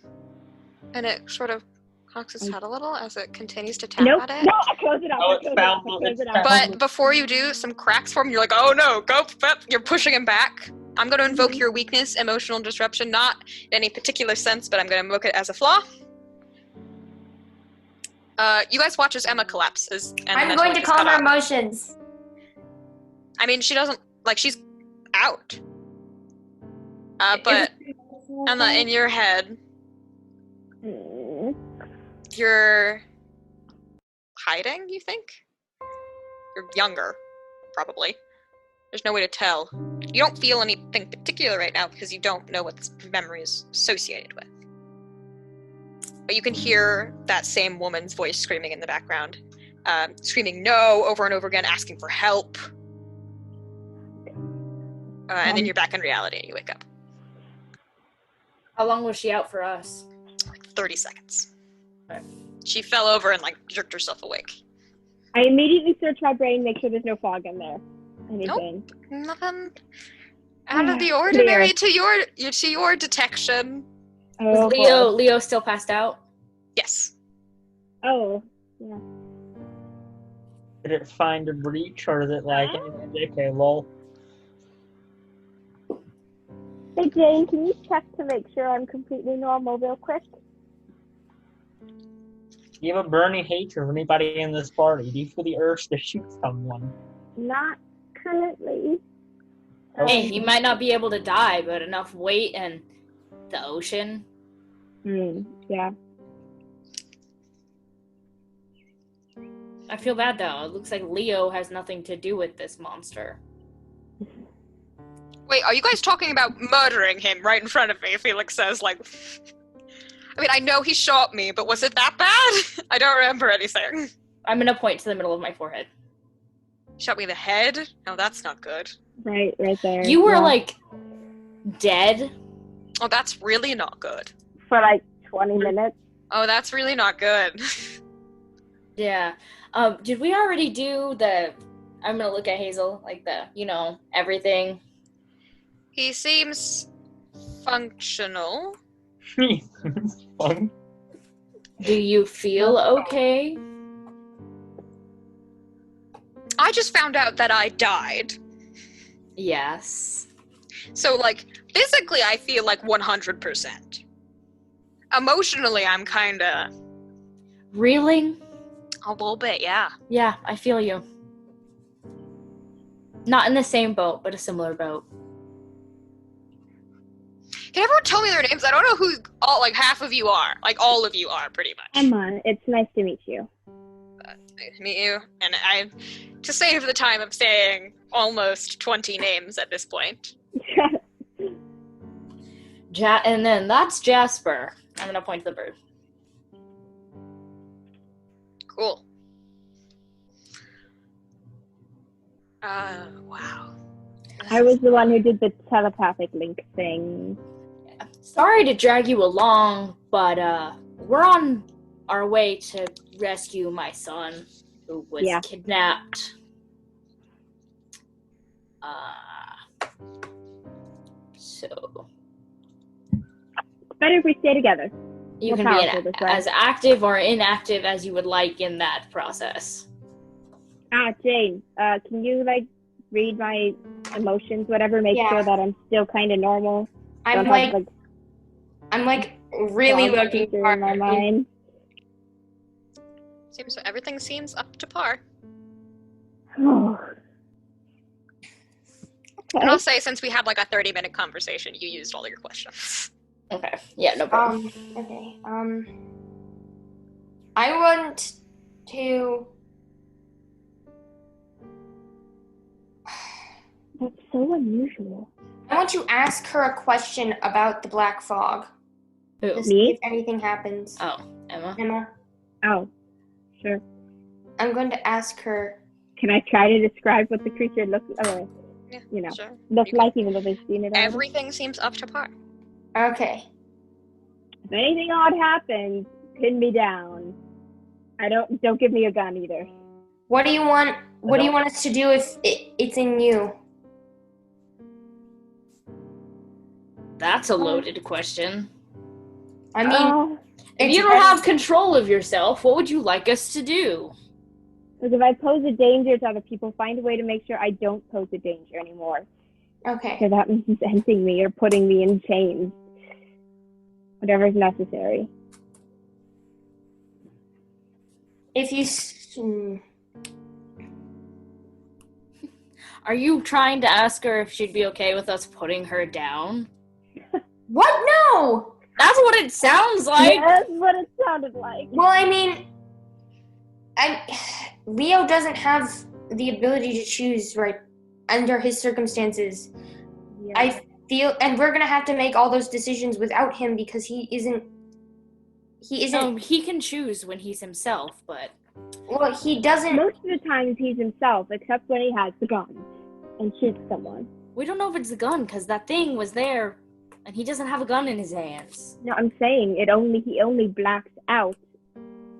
Speaker 1: and it sort of cocks its head a little as it continues to tap
Speaker 5: Nope.
Speaker 1: at it.
Speaker 5: No, I close it up.
Speaker 7: Oh,
Speaker 5: I
Speaker 7: it's
Speaker 5: close
Speaker 7: found-
Speaker 5: it up.
Speaker 7: it's
Speaker 1: But before you do, some cracks form. You're like, oh no, go! You're pushing him back, I'm going to invoke your weakness, emotional disruption, not in any particular sense, but I'm going to invoke it as a flaw. You guys watch as Emma collapses. And
Speaker 6: I'm going to calm her emotions.
Speaker 1: I mean, she doesn't, like, she's out. But Emma, in your head, you're hiding, you think? You're younger, probably. There's no way to tell. You don't feel anything particular right now because you don't know what this memory is associated with. But you can hear that same woman's voice screaming in the background. Screaming no over and over again, asking for help. And then you're back in reality and you wake up.
Speaker 3: How long was she out for us?
Speaker 1: Like 30 seconds.
Speaker 3: Okay.
Speaker 1: She fell over and, like, jerked herself awake.
Speaker 5: I immediately search my brain, make sure there's no fog in there. Anything.
Speaker 1: Nope. Nothing out of the ordinary to your detection.
Speaker 5: Oh,
Speaker 3: Was Leo still passed out?
Speaker 1: Yes.
Speaker 5: Oh, yeah.
Speaker 7: Did it find a breach, or is it like, JK, lol?
Speaker 5: Hey Jane, can you check to make sure I'm completely normal real quick?
Speaker 7: Do you have a burning hatred for anybody in this party? Do you feel the urge to shoot someone?
Speaker 5: Not currently.
Speaker 3: Hey, you might not be able to die, but enough weight and the ocean.
Speaker 5: Yeah.
Speaker 3: I feel bad though. It looks like Leo has nothing to do with this monster.
Speaker 1: Wait, are you guys talking about murdering him right in front of me? Felix says, like... I mean, I know he shot me, but was it that bad? I don't remember anything.
Speaker 3: I'm gonna point to the middle of my forehead.
Speaker 1: Shot me in the head? No, that's not good.
Speaker 5: Right there.
Speaker 3: You were, like, dead.
Speaker 1: Oh, that's really not good.
Speaker 5: For like 20 minutes.
Speaker 1: Oh, that's really not good.
Speaker 3: Yeah. Did we already do the... I'm gonna look at Hazel, like the, everything.
Speaker 1: He seems functional.
Speaker 7: Fun.
Speaker 3: Do you feel okay?
Speaker 1: I just found out that I died.
Speaker 3: Yes.
Speaker 1: So, like, physically I feel like 100%. Emotionally, I'm kinda...
Speaker 3: Reeling?
Speaker 1: A little bit, yeah.
Speaker 3: Yeah, I feel you. Not in the same boat, but a similar boat.
Speaker 1: Can everyone tell me their names? I don't know who half of you are. Like, all of you are, pretty much.
Speaker 5: Emma, it's nice to meet you.
Speaker 1: Nice to meet you. And to save the time of saying almost 20 names at this point.
Speaker 3: And then that's Jasper. I'm gonna point to the bird.
Speaker 1: Cool. Wow.
Speaker 5: I was the one who did the telepathic link thing.
Speaker 3: Sorry to drag you along, but we're on our way to rescue my son, who was kidnapped. So
Speaker 5: Better if we stay together.
Speaker 3: you
Speaker 5: More
Speaker 3: can be
Speaker 5: powerful this way.
Speaker 3: as active or inactive as you would like in that process.
Speaker 5: Jane, can you read my emotions, whatever, make sure that I'm still kind of normal?
Speaker 6: I'm really looking
Speaker 5: for my mind.
Speaker 1: Everything seems up to par.
Speaker 5: Oh.
Speaker 1: And I'll say, since we had a 30-minute conversation, you used all your questions.
Speaker 3: Okay. Yeah, no problem.
Speaker 6: Okay. I want to...
Speaker 5: That's so unusual.
Speaker 6: I want to ask her a question about the black fog.
Speaker 3: Who?
Speaker 6: To see if anything happens.
Speaker 3: Oh, Emma.
Speaker 6: Emma.
Speaker 5: Oh, sure.
Speaker 6: I'm going to ask her.
Speaker 5: Can I try to describe what the creature looks
Speaker 1: Sure.
Speaker 5: looks like, even though they've seen it already?
Speaker 1: Everything seems up to par.
Speaker 6: Okay.
Speaker 5: If anything odd happens, pin me down. Don't give me a gun either.
Speaker 6: What do you want? What do you want us to do if it's in you?
Speaker 3: That's a loaded question.
Speaker 6: I mean,
Speaker 3: if you don't have control of yourself, what would you like us to do?
Speaker 5: Because if I pose a danger to other people, find a way to make sure I don't pose a danger anymore.
Speaker 6: Okay.
Speaker 5: So that means ending me or putting me in chains. Whatever's necessary.
Speaker 6: If you...
Speaker 3: Are you trying to ask her if she'd be okay with us putting her down?
Speaker 6: What? No!
Speaker 3: That's what it sounds like!
Speaker 5: Yeah, that's what it sounded like.
Speaker 6: Well, I mean... Leo doesn't have the ability to choose, right, under his circumstances.
Speaker 5: Yeah.
Speaker 6: I feel... And we're gonna have to make all those decisions without him because he isn't...
Speaker 3: No, he can choose when he's himself, but...
Speaker 6: Well, he doesn't...
Speaker 5: Most of the times he's himself, except when he has the gun and shoots someone.
Speaker 3: We don't know if it's the gun, because that thing was there, and he doesn't have a gun in his hands.
Speaker 5: No, I'm saying he only blacks out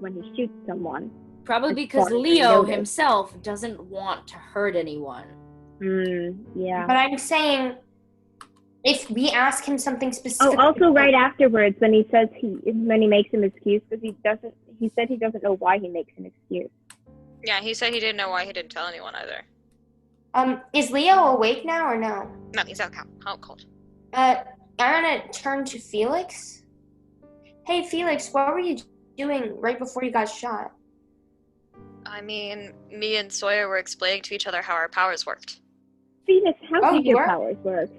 Speaker 5: when he shoots someone.
Speaker 3: Probably
Speaker 5: As
Speaker 3: because
Speaker 5: far as I
Speaker 3: Leo
Speaker 5: noticed.
Speaker 3: himself doesn't want to hurt anyone.
Speaker 5: Yeah.
Speaker 6: But I'm saying... If we ask him something specific...
Speaker 5: Oh, also right afterwards when he says when he makes an excuse, because he said he doesn't know why he makes an excuse.
Speaker 1: Yeah, he said he didn't know why he didn't tell anyone either.
Speaker 6: Is Leo awake now or no?
Speaker 1: No, he's out cold.
Speaker 6: I'm gonna turn to Felix. Hey, Felix, what were you doing right before you got shot?
Speaker 1: I mean, me and Sawyer were explaining to each other how our powers worked.
Speaker 5: Felix, how
Speaker 6: Oh,
Speaker 5: do
Speaker 6: you
Speaker 5: your
Speaker 6: are?
Speaker 5: powers work?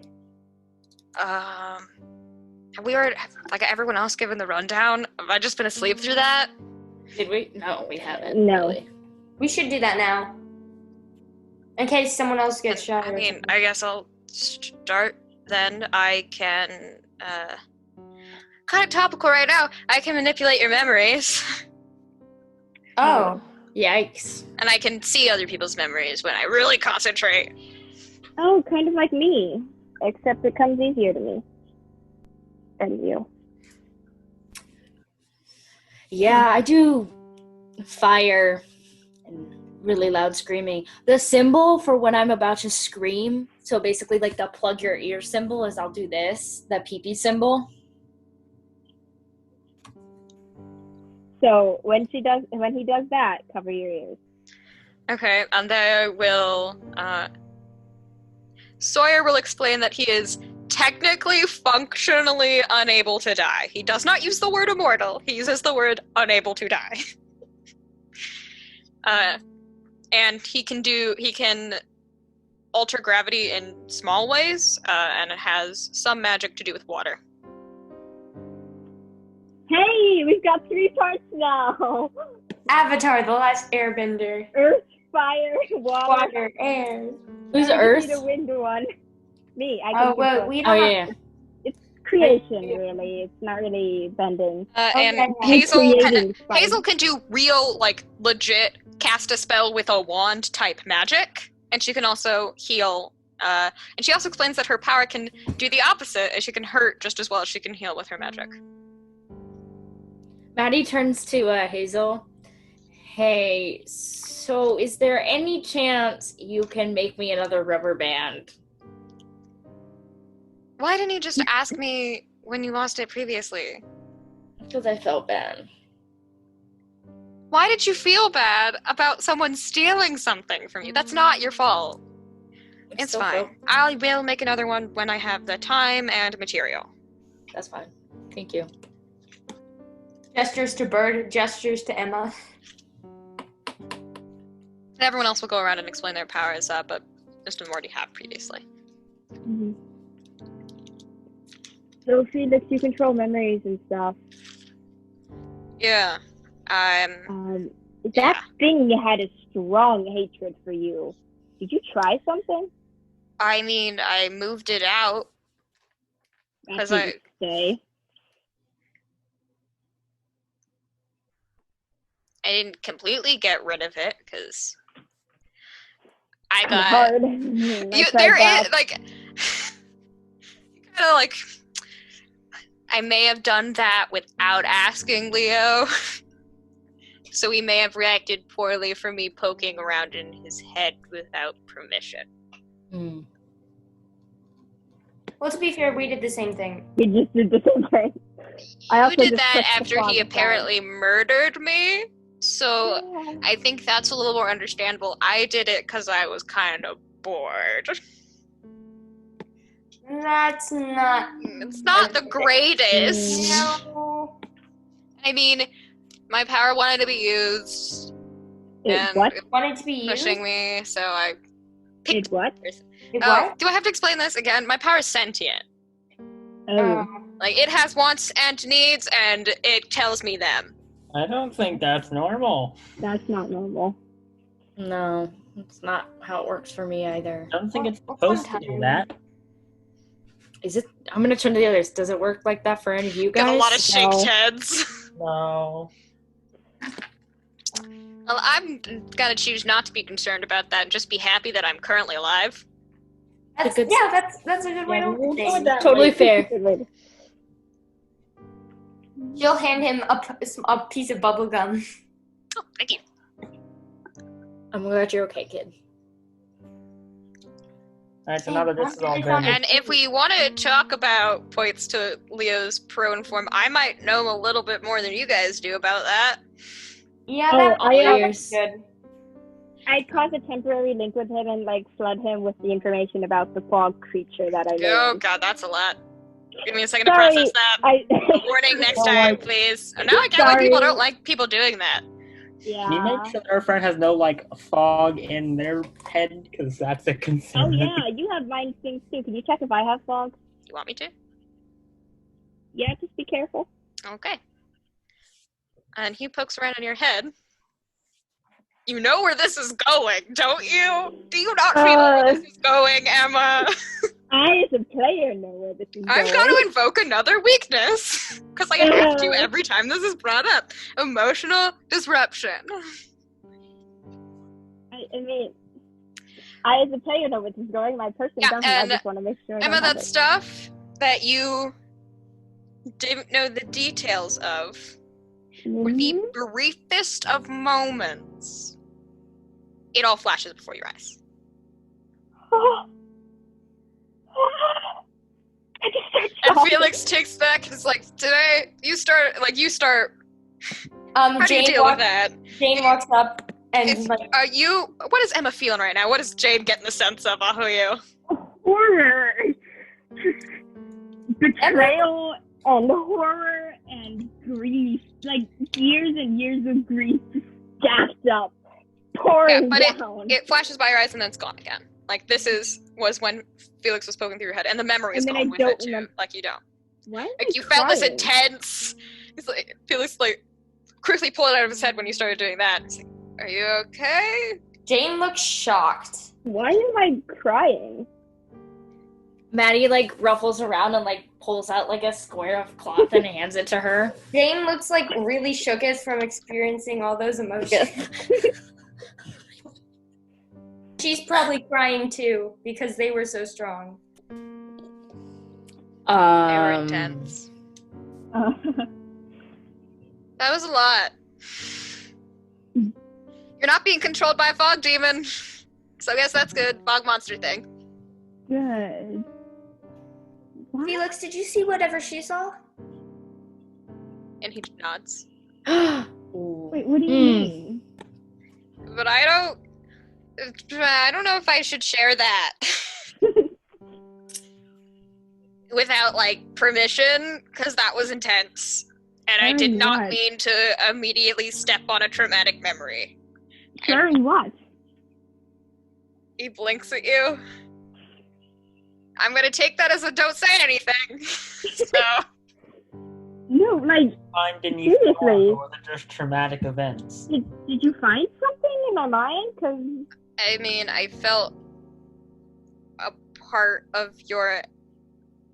Speaker 1: Have we already, like everyone else, given the rundown? Have I just been asleep through that?
Speaker 3: Did we? No, we haven't.
Speaker 5: No.
Speaker 3: Really.
Speaker 6: We should do that now. In case someone else gets shot.
Speaker 1: I mean, I guess I'll start then. I can, kind of topical right now. I can manipulate your memories.
Speaker 6: Oh.
Speaker 3: Yikes.
Speaker 1: And I can see other people's memories when I really concentrate.
Speaker 5: Oh, kind of like me. Except it comes easier to me than you.
Speaker 3: Yeah, I do fire and really loud screaming. The symbol for when I'm about to scream, so basically like the plug your ear symbol is I'll do this, the pee-pee symbol.
Speaker 5: So when he does that, cover your ears.
Speaker 1: Okay, and then I will, Sawyer will explain that he is technically, functionally unable to die. He does not use the word immortal. He uses the word unable to die. And he can alter gravity in small ways, and it has some magic to do with water.
Speaker 5: Hey, we've got 3 parts now.
Speaker 6: Avatar, the last airbender.
Speaker 5: Earth, fire,
Speaker 6: Water, air.
Speaker 3: Who's
Speaker 5: I
Speaker 3: Earth?
Speaker 5: need a wind one. Me. I can
Speaker 6: Oh,
Speaker 5: do
Speaker 6: well,
Speaker 5: both.
Speaker 6: we
Speaker 3: Oh,
Speaker 6: don't
Speaker 3: yeah.
Speaker 5: It's creation, really. It's not really bending.
Speaker 1: And
Speaker 6: Okay.
Speaker 5: Creating fire.
Speaker 1: Hazel can do real, like, legit cast a spell with a wand type magic, and she can also heal. And she also explains that her power can do the opposite, as she can hurt just as well as she can heal with her magic.
Speaker 3: Mattie turns to Hazel. Hey, so is there any chance you can make me another rubber band?
Speaker 1: Why didn't you just ask me when you lost it previously?
Speaker 3: Because I felt bad.
Speaker 1: Why did you feel bad about someone stealing something from you? That's not your fault. It's
Speaker 3: Still
Speaker 1: fine.
Speaker 3: felt-
Speaker 1: I will make another one when I have the time and material.
Speaker 3: That's fine. Thank you.
Speaker 6: Gestures to Bird, gestures to Emma.
Speaker 1: And everyone else will go around and explain their powers, but most of them already have previously.
Speaker 5: Mm-hmm. So Felix, you control memories and stuff.
Speaker 1: Yeah.
Speaker 5: That thing had a strong hatred for you. Did you try something?
Speaker 1: I mean, I moved it out.
Speaker 5: That's
Speaker 1: 'Cause
Speaker 5: what you say.
Speaker 1: I didn't completely get rid of it, because I got...
Speaker 5: Hard.
Speaker 1: There is, like... kind of like... I may have done that without asking Leo. So he may have reacted poorly for me poking around in his head without permission.
Speaker 3: Mm.
Speaker 6: Well, to be fair, we did the same thing.
Speaker 5: You just did the same thing.
Speaker 1: You did that after he apparently murdered me, so
Speaker 5: Yeah.
Speaker 1: I think that's a little more understandable. I did it because I was kind of bored.
Speaker 6: That's not.
Speaker 1: It's not the greatest.
Speaker 6: No.
Speaker 1: I mean, my power wanted to be used. And
Speaker 5: What?
Speaker 1: it
Speaker 6: Wanted to be used.
Speaker 1: pushing me, so I picked
Speaker 5: What?
Speaker 6: What?
Speaker 1: do I have to explain this again? My power is sentient.
Speaker 5: Oh.
Speaker 1: Like, it has wants and needs, and it tells me them.
Speaker 7: I don't think that's normal.
Speaker 5: That's not normal.
Speaker 3: No, it's not how it works for me either.
Speaker 7: I don't think it's supposed to do that.
Speaker 3: Is it? I'm gonna turn to the others. Does it work like that for any of you guys?
Speaker 1: Got a lot of shaked
Speaker 5: No.
Speaker 1: heads.
Speaker 7: No.
Speaker 1: Well, I'm gonna choose not to be concerned about that and just be happy that I'm currently alive.
Speaker 6: That's a good way to look
Speaker 7: we'll
Speaker 6: at
Speaker 7: go with
Speaker 6: things.
Speaker 7: that.
Speaker 3: Totally
Speaker 7: Like,
Speaker 3: fair.
Speaker 5: Good way to-
Speaker 6: She'll hand him a piece of bubble gum.
Speaker 1: Oh, thank you.
Speaker 3: I'm glad you're okay, kid.
Speaker 7: Alright, so now that this is all done,
Speaker 1: And if we want to talk about points to Leo's pro inform, I might know a little bit more than you guys do about that.
Speaker 6: Yeah,
Speaker 5: Oh,
Speaker 6: that's good.
Speaker 5: I caused a temporary link with him and like flood him with the information about the fog creature that I
Speaker 1: Oh
Speaker 5: learned.
Speaker 1: god, that's a lot. Give me a second to
Speaker 5: Sorry,
Speaker 1: process that. Warning next
Speaker 5: Don't
Speaker 1: time,
Speaker 5: worry.
Speaker 1: please. Now I get why
Speaker 5: Sorry.
Speaker 1: people don't like people doing that.
Speaker 5: Yeah.
Speaker 7: can you make sure that our friend has no like fog in their head? Because that's a concern.
Speaker 5: Oh yeah, you have mind things too. Can you check if I have fog?
Speaker 1: You want me to?
Speaker 5: Yeah, just be careful.
Speaker 1: Okay. And he pokes around in your head. You know where this is going, don't you? Do you not feel where this is going, Emma?
Speaker 5: I, as a player, know where this is
Speaker 1: I'm
Speaker 5: going.
Speaker 1: going to invoke another weakness. Because I have to every time this is brought up. Emotional disruption.
Speaker 5: I mean, I, as a player, know where this is going. My person
Speaker 1: Yeah,
Speaker 5: doesn't. I
Speaker 1: and
Speaker 5: just want to make sure. I
Speaker 1: Emma,
Speaker 5: don't have
Speaker 1: that
Speaker 5: it.
Speaker 1: stuff that you didn't know the details of were the briefest of moments. It all flashes before your eyes.
Speaker 5: I just start
Speaker 1: And
Speaker 5: sobbing.
Speaker 1: Felix takes back and is like, today, you start, how do you
Speaker 6: Jane
Speaker 1: deal with that?
Speaker 6: Jane walks up and like,
Speaker 1: What is Emma feeling right now? What is Jane getting the sense of off of you?
Speaker 5: Horror, betrayal, and horror and grief, like years and years of grief stacked up, pouring
Speaker 1: but
Speaker 5: down.
Speaker 1: it flashes by your eyes and then it's gone again. Like, was when Felix was poking through your head, and the memory is
Speaker 5: And then
Speaker 1: gone
Speaker 5: I
Speaker 1: with
Speaker 5: don't
Speaker 1: it, too.
Speaker 5: remember-
Speaker 1: Like, you don't.
Speaker 5: What?
Speaker 1: Like, you felt this
Speaker 5: Crying.
Speaker 1: intense. He's like, Felix, like, quickly pulled it out of his head when you started doing that. He's like, are you okay?
Speaker 6: Jane looks shocked.
Speaker 5: Why am I crying?
Speaker 3: Mattie like ruffles around and like pulls out like a square of cloth and hands it to her.
Speaker 6: Jane looks like really shooketh from experiencing all those emotions. She's probably crying too because they were so strong.
Speaker 1: They were intense.
Speaker 5: Uh,
Speaker 1: That was a lot. You're not being controlled by a fog demon. So I guess that's good. Fog monster thing.
Speaker 5: good. What?
Speaker 6: Felix, did you see whatever she saw?
Speaker 1: And he nods.
Speaker 5: Wait, what do you
Speaker 3: Hmm.
Speaker 5: mean?
Speaker 1: But I don't know if I should share that. Without, like, permission, because that was intense. And I did not
Speaker 5: What?
Speaker 1: mean to immediately step on a traumatic memory.
Speaker 5: Sharing what?
Speaker 1: He blinks at you. I'm gonna take that as a don't say anything. So,
Speaker 5: No, like,
Speaker 7: Time didn't you
Speaker 5: Seriously?
Speaker 7: or were they just traumatic events?
Speaker 5: did you find something in my mind? Because
Speaker 1: I mean, I felt a part of your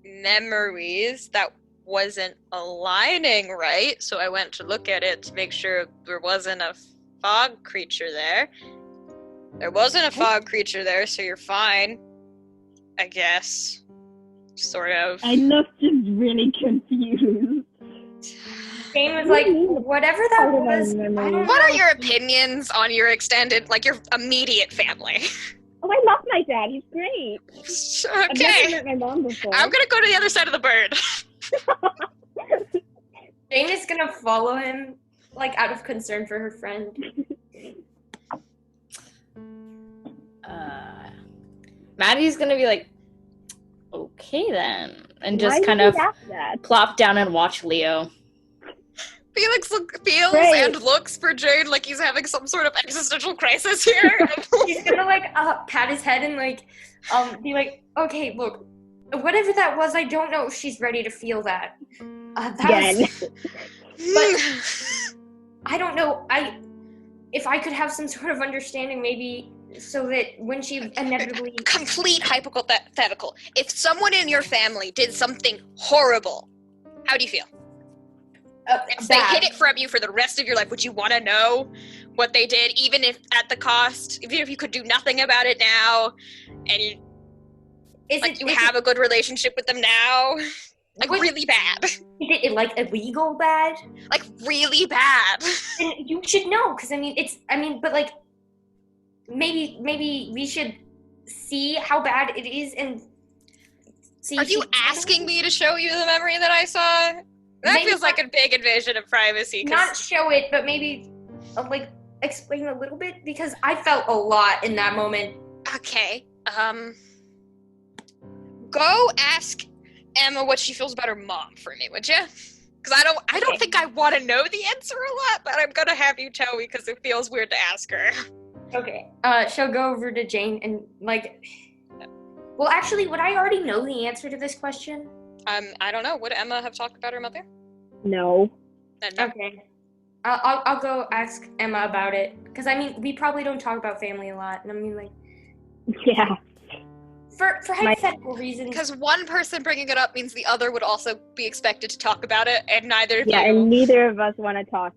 Speaker 1: memories that wasn't aligning right, so I went to look at it to make sure there wasn't a fog creature there. There wasn't a fog creature there, so you're fine. I guess. Sort of.
Speaker 5: I looked just really confused.
Speaker 6: Jane was like, whatever that
Speaker 5: Part of my
Speaker 6: was, I
Speaker 5: memory.
Speaker 6: don't
Speaker 1: What
Speaker 6: know.
Speaker 1: are your opinions on your extended, like, your immediate family?
Speaker 5: Oh, I love my dad. He's great. I've never
Speaker 1: Okay.
Speaker 5: met my mom before.
Speaker 1: I'm gonna go to the other side of the bird.
Speaker 6: Jane is gonna follow him, like, out of concern for her friend.
Speaker 3: Maddie's gonna be like, Okay then. And
Speaker 5: Why
Speaker 3: just
Speaker 5: did
Speaker 3: kind
Speaker 5: you
Speaker 3: of
Speaker 5: ask that?
Speaker 3: plop down and watch Leo.
Speaker 1: Felix feels
Speaker 5: Great.
Speaker 1: and looks for Jade like he's having some sort of existential crisis here.
Speaker 6: He's gonna like pat his head and like be like, okay, look, whatever that was, I don't know if she's ready to feel that.
Speaker 5: Again.
Speaker 6: But I don't know. If I could have some sort of understanding, maybe, so that when she inevitably
Speaker 1: Complete hypothetical. If someone in your family did something horrible, how do you feel? If they hid it from you for the rest of your life, would you want to know what they did, even if at the cost, even if you could do nothing about it now, and you have a good relationship with them now? Like, really bad.
Speaker 6: Is it like illegal bad?
Speaker 1: Like, really bad.
Speaker 6: And you should know, because but like, maybe we should see how bad it is and see.
Speaker 1: Are you asking me to show you the memory that I saw? That
Speaker 6: Maybe
Speaker 1: feels like a big invasion of privacy.
Speaker 6: Not show it, but maybe like explain a little bit, because I felt a lot in that moment.
Speaker 1: Okay. Go ask Emma what she feels about her mom for me, would you? Because I don't think I want to know the answer a lot, but I'm gonna have you tell me because it feels weird to ask her.
Speaker 6: Okay. She'll go over to Jane and like. Well, actually, would I already know the answer to this question?
Speaker 1: I don't know. Would Emma have talked about her mother?
Speaker 5: No.
Speaker 1: No.
Speaker 6: Okay. I'll go ask Emma about it, because we probably don't talk about family a lot, and like.
Speaker 5: Yeah.
Speaker 6: For hypothetical reasons.
Speaker 1: Because one person bringing it up means the other would also be expected to talk about it, and neither of you
Speaker 5: and neither of us want to talk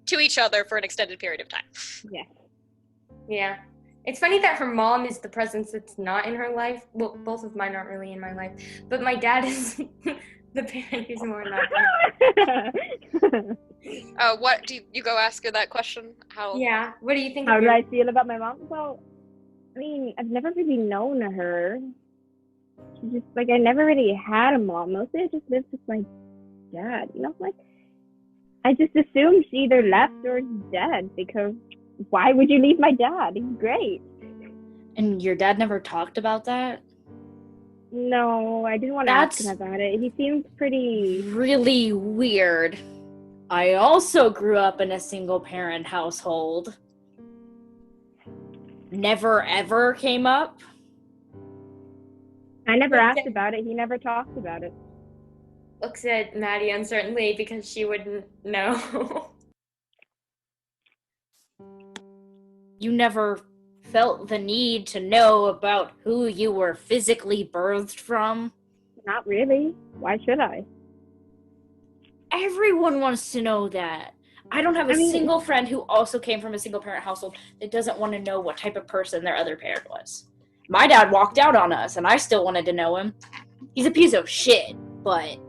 Speaker 1: to each other for an extended period of time.
Speaker 5: Yeah.
Speaker 6: Yeah. It's funny that her mom is the presence that's not in her life. Well, both of mine aren't really in my life, but my dad is the parent who's more in my life.
Speaker 1: What do you go ask her that question? How?
Speaker 6: Yeah. What do you think?
Speaker 5: How do I feel about my mom? Well, I've never really known her. She just I never really had a mom. Mostly I just lived with my dad. I just assumed she either left or is dead, because why would you leave my dad? He's great.
Speaker 3: And your dad never talked about that?
Speaker 5: No, I didn't want to ask him about it. He seems pretty...
Speaker 3: really weird. I also grew up in a single-parent household. Never ever came up.
Speaker 5: I never asked about it. He never talked about it.
Speaker 6: Looks at Mattie uncertainly because she wouldn't know.
Speaker 3: You never felt the need to know about who you were physically birthed from?
Speaker 5: Not really. Why should I?
Speaker 3: Everyone wants to know that. I don't have a single friend who also came from a single-parent household that doesn't want to know what type of person their other parent was. My dad walked out on us, and I still wanted to know him. He's a piece of shit, but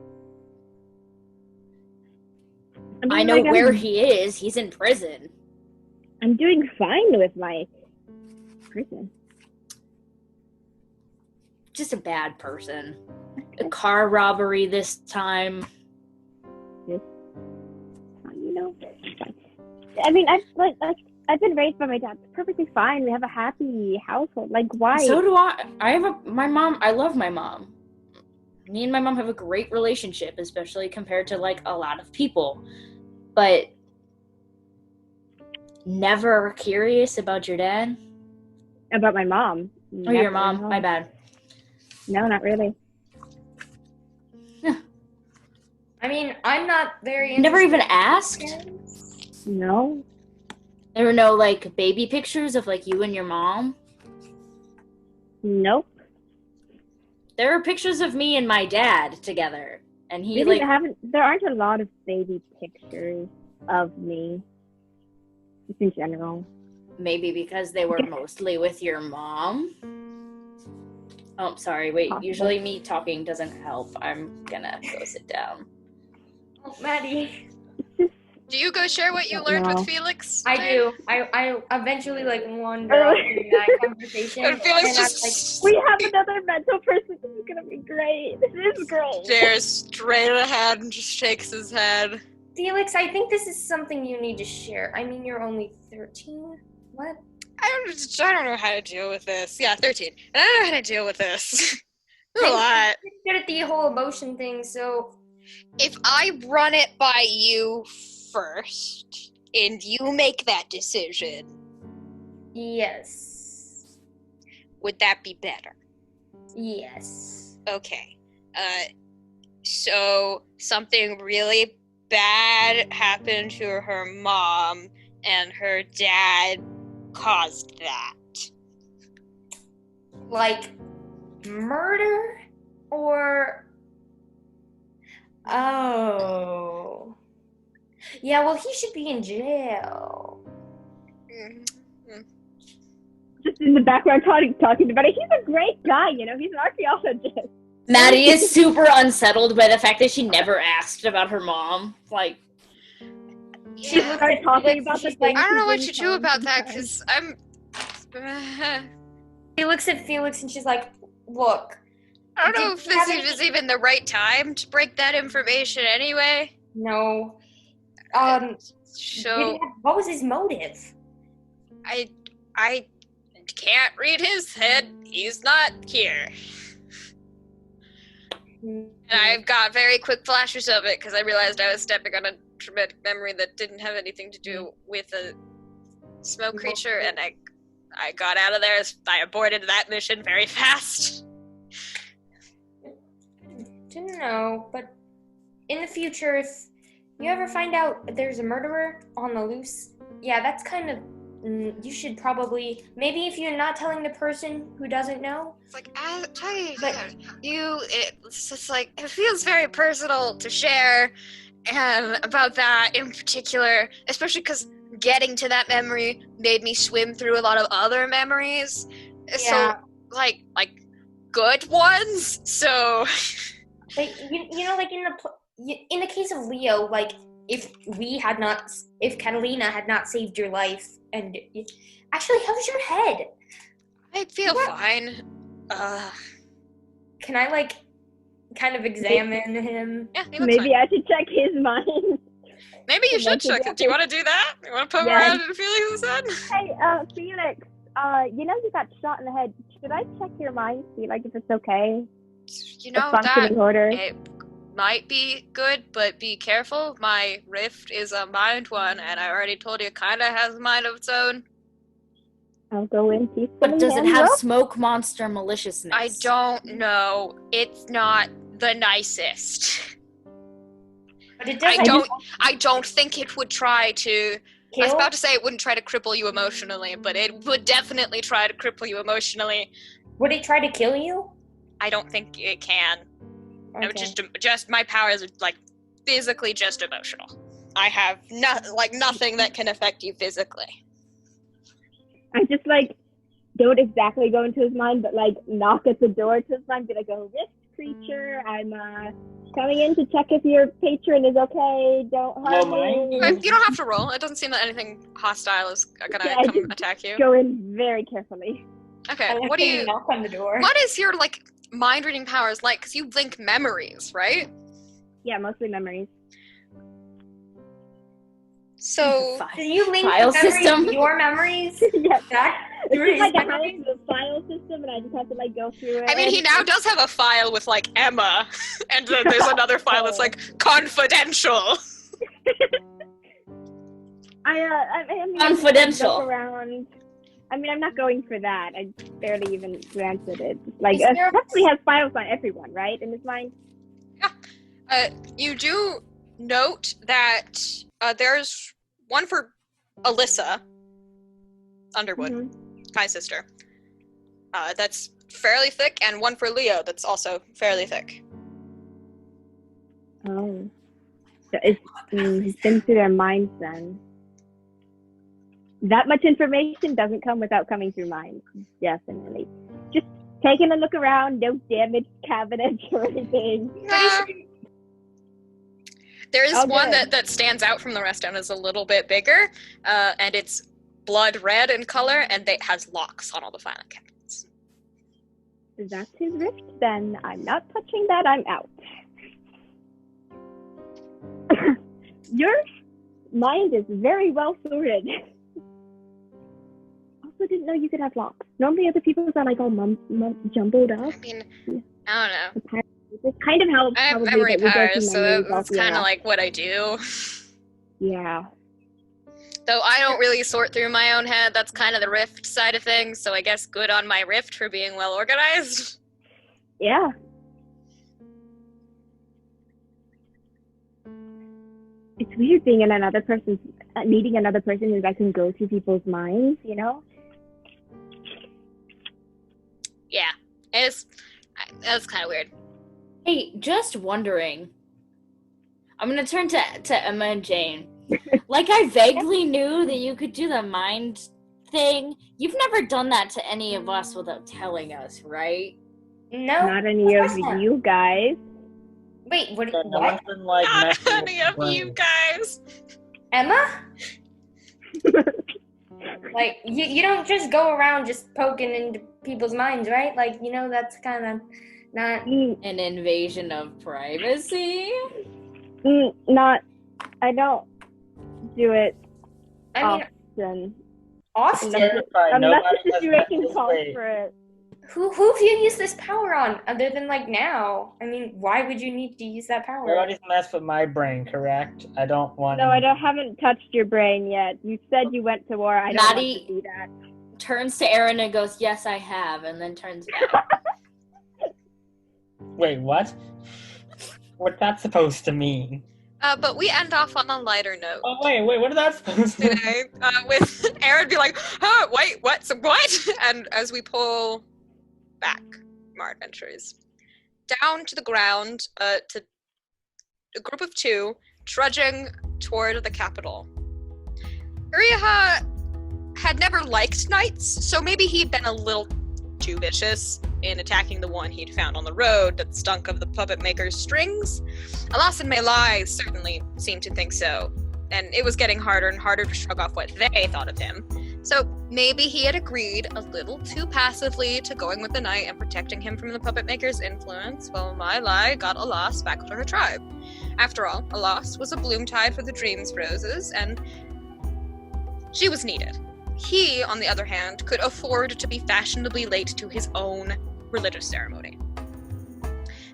Speaker 3: I know where he is. He's in prison.
Speaker 5: I'm doing fine with my prison.
Speaker 3: Just a bad person. A car robbery this time.
Speaker 5: I've been raised by my dad. It's perfectly fine. We have a happy household. Why?
Speaker 3: So do I. My mom. I love my mom. Me and my mom have a great relationship, especially compared to a lot of people. But never curious about your dad?
Speaker 5: About my mom.
Speaker 3: Oh, your mom. My bad.
Speaker 5: No, not really.
Speaker 6: I'm not very
Speaker 3: interested. Never even asked?
Speaker 5: No.
Speaker 3: There were no, baby pictures of, you and your mom?
Speaker 5: Nope.
Speaker 3: There are pictures of me and my dad together. And he,
Speaker 5: really, there aren't a lot of baby pictures of me. Just in general.
Speaker 3: Maybe because they were mostly with your mom? Oh, sorry. Wait.
Speaker 5: Possibly.
Speaker 3: Usually me talking doesn't help. I'm gonna go sit down.
Speaker 6: Oh, Mattie.
Speaker 1: Do you go share what you learned with Felix?
Speaker 6: I do. I eventually wander through that conversation.
Speaker 1: And Felix just
Speaker 5: we have another mental person. This is gonna be great. This is great.
Speaker 1: Stares straight ahead and just shakes his head.
Speaker 6: Felix, I think this is something you need to share. You're only 13. What?
Speaker 1: I don't know how to deal with this. Yeah, 13. And I don't know how to deal with this. a lot.
Speaker 6: Good at the whole emotion thing, so
Speaker 1: If I run it by you first, and you make that decision,
Speaker 6: yes.
Speaker 1: would that be better?
Speaker 6: Yes.
Speaker 1: Okay. So something really bad happened to her mom, and her dad caused that.
Speaker 6: Like murder or oh. Yeah, well he should be in jail.
Speaker 5: Just in the background talking about it. He's a great guy, you know. He's an archaeologist.
Speaker 3: Mattie is super unsettled by the fact that she never asked about her mom. Like,
Speaker 5: She started talking about the things.
Speaker 1: I don't know what
Speaker 5: she's
Speaker 1: to
Speaker 5: doing
Speaker 1: do about that,
Speaker 5: sometimes.
Speaker 1: because I'm...
Speaker 6: She looks at Felix and she's like, look.
Speaker 1: I don't know if
Speaker 6: Did you have
Speaker 1: this is even the right time to break that information anyway.
Speaker 6: No.
Speaker 1: So,
Speaker 6: What was his motive?
Speaker 1: I can't read his head. He's not here. And I've got very quick flashes of it because I realized I was stepping on a traumatic memory that didn't have anything to do with a smoke creature, and I got out of there. I aborted that mission very fast.
Speaker 6: Didn't know, but in the future, if you ever find out there's a murderer on the loose, yeah, that's kind of, you should probably, maybe if you're not telling the person who doesn't know.
Speaker 1: It's like, it's just like, it feels very personal to share, and about that in particular, especially because getting to that memory made me swim through a lot of other memories.
Speaker 6: Yeah.
Speaker 1: So, like good ones. So,
Speaker 6: Like, you know, like in the case of Leo, like if Catalina had not saved your life, and actually, how's your head?
Speaker 1: I feel fine.
Speaker 6: Can I like kind of examine him?
Speaker 1: Yeah, he looks
Speaker 5: Maybe
Speaker 1: fine.
Speaker 5: I should check his mind.
Speaker 1: Maybe you should check it. Do you want to do that? You want to poke
Speaker 5: Yes.
Speaker 1: around in Felix's head?
Speaker 5: Hey, Felix, you know you got shot in the head. Should I check your mind, see like if it's okay?
Speaker 1: You
Speaker 5: The
Speaker 1: know, that
Speaker 5: functioning order.
Speaker 1: it might be good, but be careful. My rift is a mind one, and I already told you it kind of has a mind of its own.
Speaker 5: I'll go in, see.
Speaker 3: but does it have smoke monster maliciousness?
Speaker 1: I don't know. It's not the nicest.
Speaker 6: But it does.
Speaker 1: I don't think it would try to. I was
Speaker 6: kill.
Speaker 1: about to say it wouldn't try to cripple you emotionally, but it would definitely try to cripple you emotionally.
Speaker 6: Would it try to kill you?
Speaker 1: I don't think it can. No,
Speaker 6: Okay.
Speaker 1: just my powers are like physically just emotional. I have nothing that can affect you physically.
Speaker 5: I just like don't exactly go into his mind, but like knock at the door to his mind. Be like, "Oh, rift creature, I'm coming in to check if your patron is okay. Don't harm me."
Speaker 1: You don't have to roll. It doesn't seem that anything hostile is gonna
Speaker 5: Yeah, I
Speaker 1: come
Speaker 5: just
Speaker 1: attack you.
Speaker 5: Go in very carefully.
Speaker 1: Okay,
Speaker 6: I like
Speaker 1: what do
Speaker 6: when
Speaker 1: you?
Speaker 6: knock on the door?
Speaker 1: What is your like mind reading powers like? Because you link memories, right?
Speaker 5: Yeah, mostly memories.
Speaker 1: So
Speaker 6: Do you link
Speaker 3: File
Speaker 6: the memories
Speaker 3: system?
Speaker 6: of your memories?
Speaker 5: Yeah.
Speaker 6: Back
Speaker 5: It's
Speaker 6: through
Speaker 5: just
Speaker 6: his
Speaker 5: like a
Speaker 6: memories?
Speaker 5: file system, and I just have to like go through it.
Speaker 1: I mean, he now does have a file with like Emma, and then there's another file that's like confidential.
Speaker 5: I mean,
Speaker 3: Confidential.
Speaker 5: Look around. I mean, I'm not going for that. I barely even glanced at it. Like,
Speaker 6: Is there-
Speaker 5: probably has files on everyone, right? In his mind.
Speaker 1: You do note that there's one for Alyssa Underwood,
Speaker 5: Mhm.
Speaker 1: Kai's sister. That's fairly thick, and one for Leo that's also fairly thick.
Speaker 5: Oh. So he's been through their minds then. That much information doesn't come without coming through minds. Definitely. Just taking a look around, no damaged cabinets or anything.
Speaker 1: There is
Speaker 5: Oh,
Speaker 1: one
Speaker 5: good.
Speaker 1: that stands out from the rest and is a little bit bigger, and it's blood red in color, and it has locks on all the filing cabinets.
Speaker 5: If that's his rift, then I'm not touching that. I'm out. Your mind is very well sorted. Also, didn't know you could have locks. Normally, other people's are like all jumbled up.
Speaker 1: I mean, I don't know.
Speaker 5: It kind of helps.
Speaker 1: I have
Speaker 5: probably
Speaker 1: memory
Speaker 5: that we go through
Speaker 1: powers, so
Speaker 5: memories
Speaker 1: that's
Speaker 5: all
Speaker 1: kind of
Speaker 5: together.
Speaker 1: like what I do.
Speaker 5: Yeah.
Speaker 1: Though I don't really sort through my own head, that's kind of the rift side of things, so I guess good on my rift for being well organized.
Speaker 5: Yeah. It's weird being in another person's, meeting another person who can go through people's minds, you know?
Speaker 1: Yeah, that's kind of weird.
Speaker 3: Hey, just wondering. I'm gonna turn to Emma and Jane. Like, I vaguely knew that you could do the mind thing. You've never done that to any of us without telling us, right?
Speaker 6: No.
Speaker 5: Not any of you guys.
Speaker 6: Wait, what?
Speaker 7: No
Speaker 6: What?
Speaker 7: one's been, like,
Speaker 1: Not
Speaker 7: messing with
Speaker 1: any
Speaker 7: the
Speaker 1: of
Speaker 7: brain.
Speaker 1: you guys.
Speaker 6: Emma? Like, you don't just go around just poking into people's minds, right? Like, you know, that's kind of not...
Speaker 3: An invasion of privacy?
Speaker 5: I don't do it
Speaker 6: I mean,
Speaker 5: often.
Speaker 6: Austin,
Speaker 7: Certified,
Speaker 5: Unless
Speaker 7: nobody
Speaker 5: the
Speaker 7: has
Speaker 5: situation
Speaker 7: met
Speaker 5: calls
Speaker 7: this way.
Speaker 5: for it.
Speaker 6: who have you used this power on other than, like, now? I mean, why would you need to use that power?
Speaker 7: Nobody's messed with my brain, correct? I don't want.
Speaker 5: No, haven't touched your brain yet. You said you went to war. I don't
Speaker 3: Mattie-
Speaker 5: want to do that.
Speaker 3: Turns to Aron and goes, "Yes, I have," and then turns back.
Speaker 7: Wait, what? What's that supposed to mean?
Speaker 1: But we end off on a lighter note.
Speaker 7: Oh wait, what is that supposed to mean?
Speaker 1: Today, with Aron be like, "Oh, wait, what? So what?" And as we pull back from our adventures, down to the ground, to a group of two trudging toward the capital. Uriah had never liked knights, so maybe he'd been a little too vicious in attacking the one he'd found on the road that stunk of the puppet maker's strings. Alas and Malai certainly seemed to think so, and it was getting harder and harder to shrug off what they thought of him. So maybe he had agreed a little too passively to going with the knight and protecting him from the puppet maker's influence, while Malai got Alas back to her tribe. After all, Alas was a bloom tide for the Dreams Roses, and she was needed. He, on the other hand, could afford to be fashionably late to his own religious ceremony.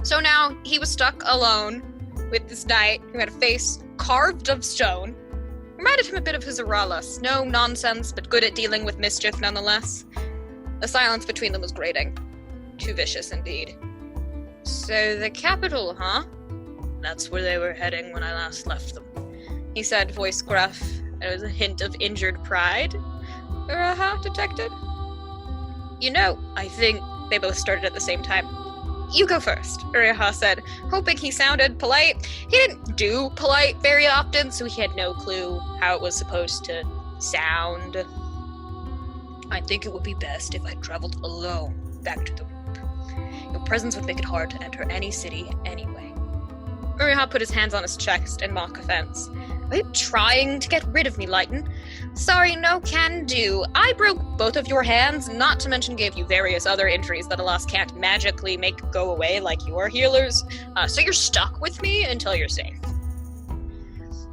Speaker 1: So now he was stuck alone with this knight who had a face carved of stone. Reminded him a bit of his Aralas. No nonsense, but good at dealing with mischief nonetheless. The silence between them was grating. Too vicious indeed. So the capital, huh? That's where they were heading when I last left them, he said, voice gruff. There was a hint of injured pride Uriah detected. You know, I think they both started at the same time. You go first, Uriah said, hoping he sounded polite. He didn't do polite very often, so he had no clue how it was supposed to sound. I think it would be best if I traveled alone back to the Roop. Your presence would make it hard to enter any city anyway. Uriah put his hands on his chest in mock offense. Are you trying to get rid of me, Lighten? Sorry, no can do. I broke both of your hands, not to mention gave you various other injuries that Alas can't magically make go away like your healers. So you're stuck with me until you're safe.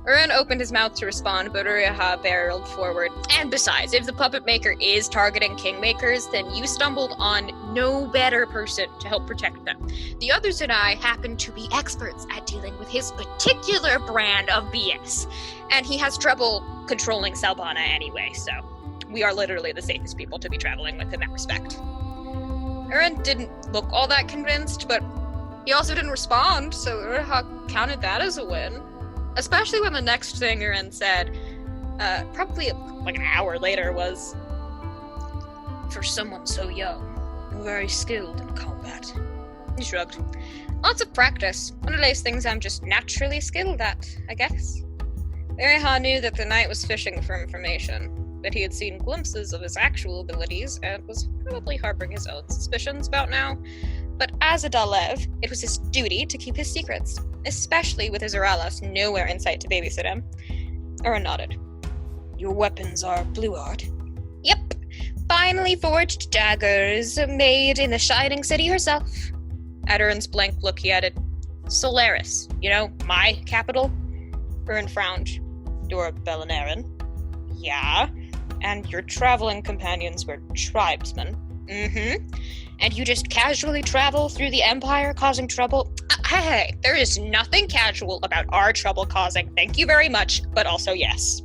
Speaker 1: Aron opened his mouth to respond, but Uriah barreled forward. And besides, if the puppet maker is targeting Kingmakers, then you stumbled on no better person to help protect them. The others and I happen to be experts at dealing with his particular brand of BS. And he has trouble controlling Selbana anyway, so we are literally the safest people to be traveling with in that respect. Aron didn't look all that convinced, but he also didn't respond, so Uriah counted that as a win. Especially when the next thing Aron said, probably like an hour later, was, for someone so young, very skilled in combat. He shrugged. Lots of practice. One of those things I'm just naturally skilled at, I guess. Uriah knew that the knight was fishing for information, that he had seen glimpses of his actual abilities, and was probably harboring his own suspicions about now. But as Adalaie, it was his duty to keep his secrets, especially with his Aralas nowhere in sight to babysit him. Aron nodded. Your weapons are blue art? Yep. Finely forged daggers, made in the Shining City herself. At Aron's blank look, he added, Solaris, you know, my capital? Aron frowned. You're a Bellenaran? Yeah. And your traveling companions were tribesmen? Mm-hmm. and you just casually travel through the Empire causing trouble? Hey, there is nothing casual about our trouble causing. Thank you very much, but also yes.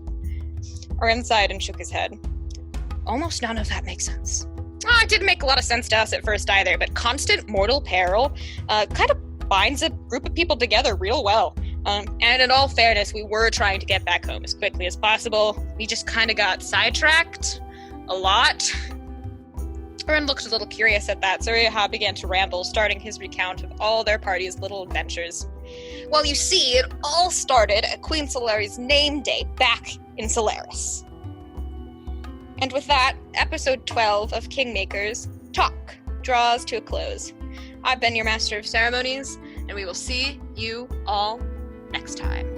Speaker 1: Aron sighed and shook his head. Almost none of that makes sense. It didn't make a lot of sense to us at first either, but constant mortal peril kind of binds a group of people together real well. And in all fairness, we were trying to get back home as quickly as possible. We just kind of got sidetracked a lot. Aron looked a little curious at that, so Reha began to ramble, starting his recount of all their party's little adventures. Well, you see, it all started at Queen Solari's name day back in Solaris. And with that, episode 12 of Kingmakers, Tock, draws to a close. I've been your Master of Ceremonies, and we will see you all next time.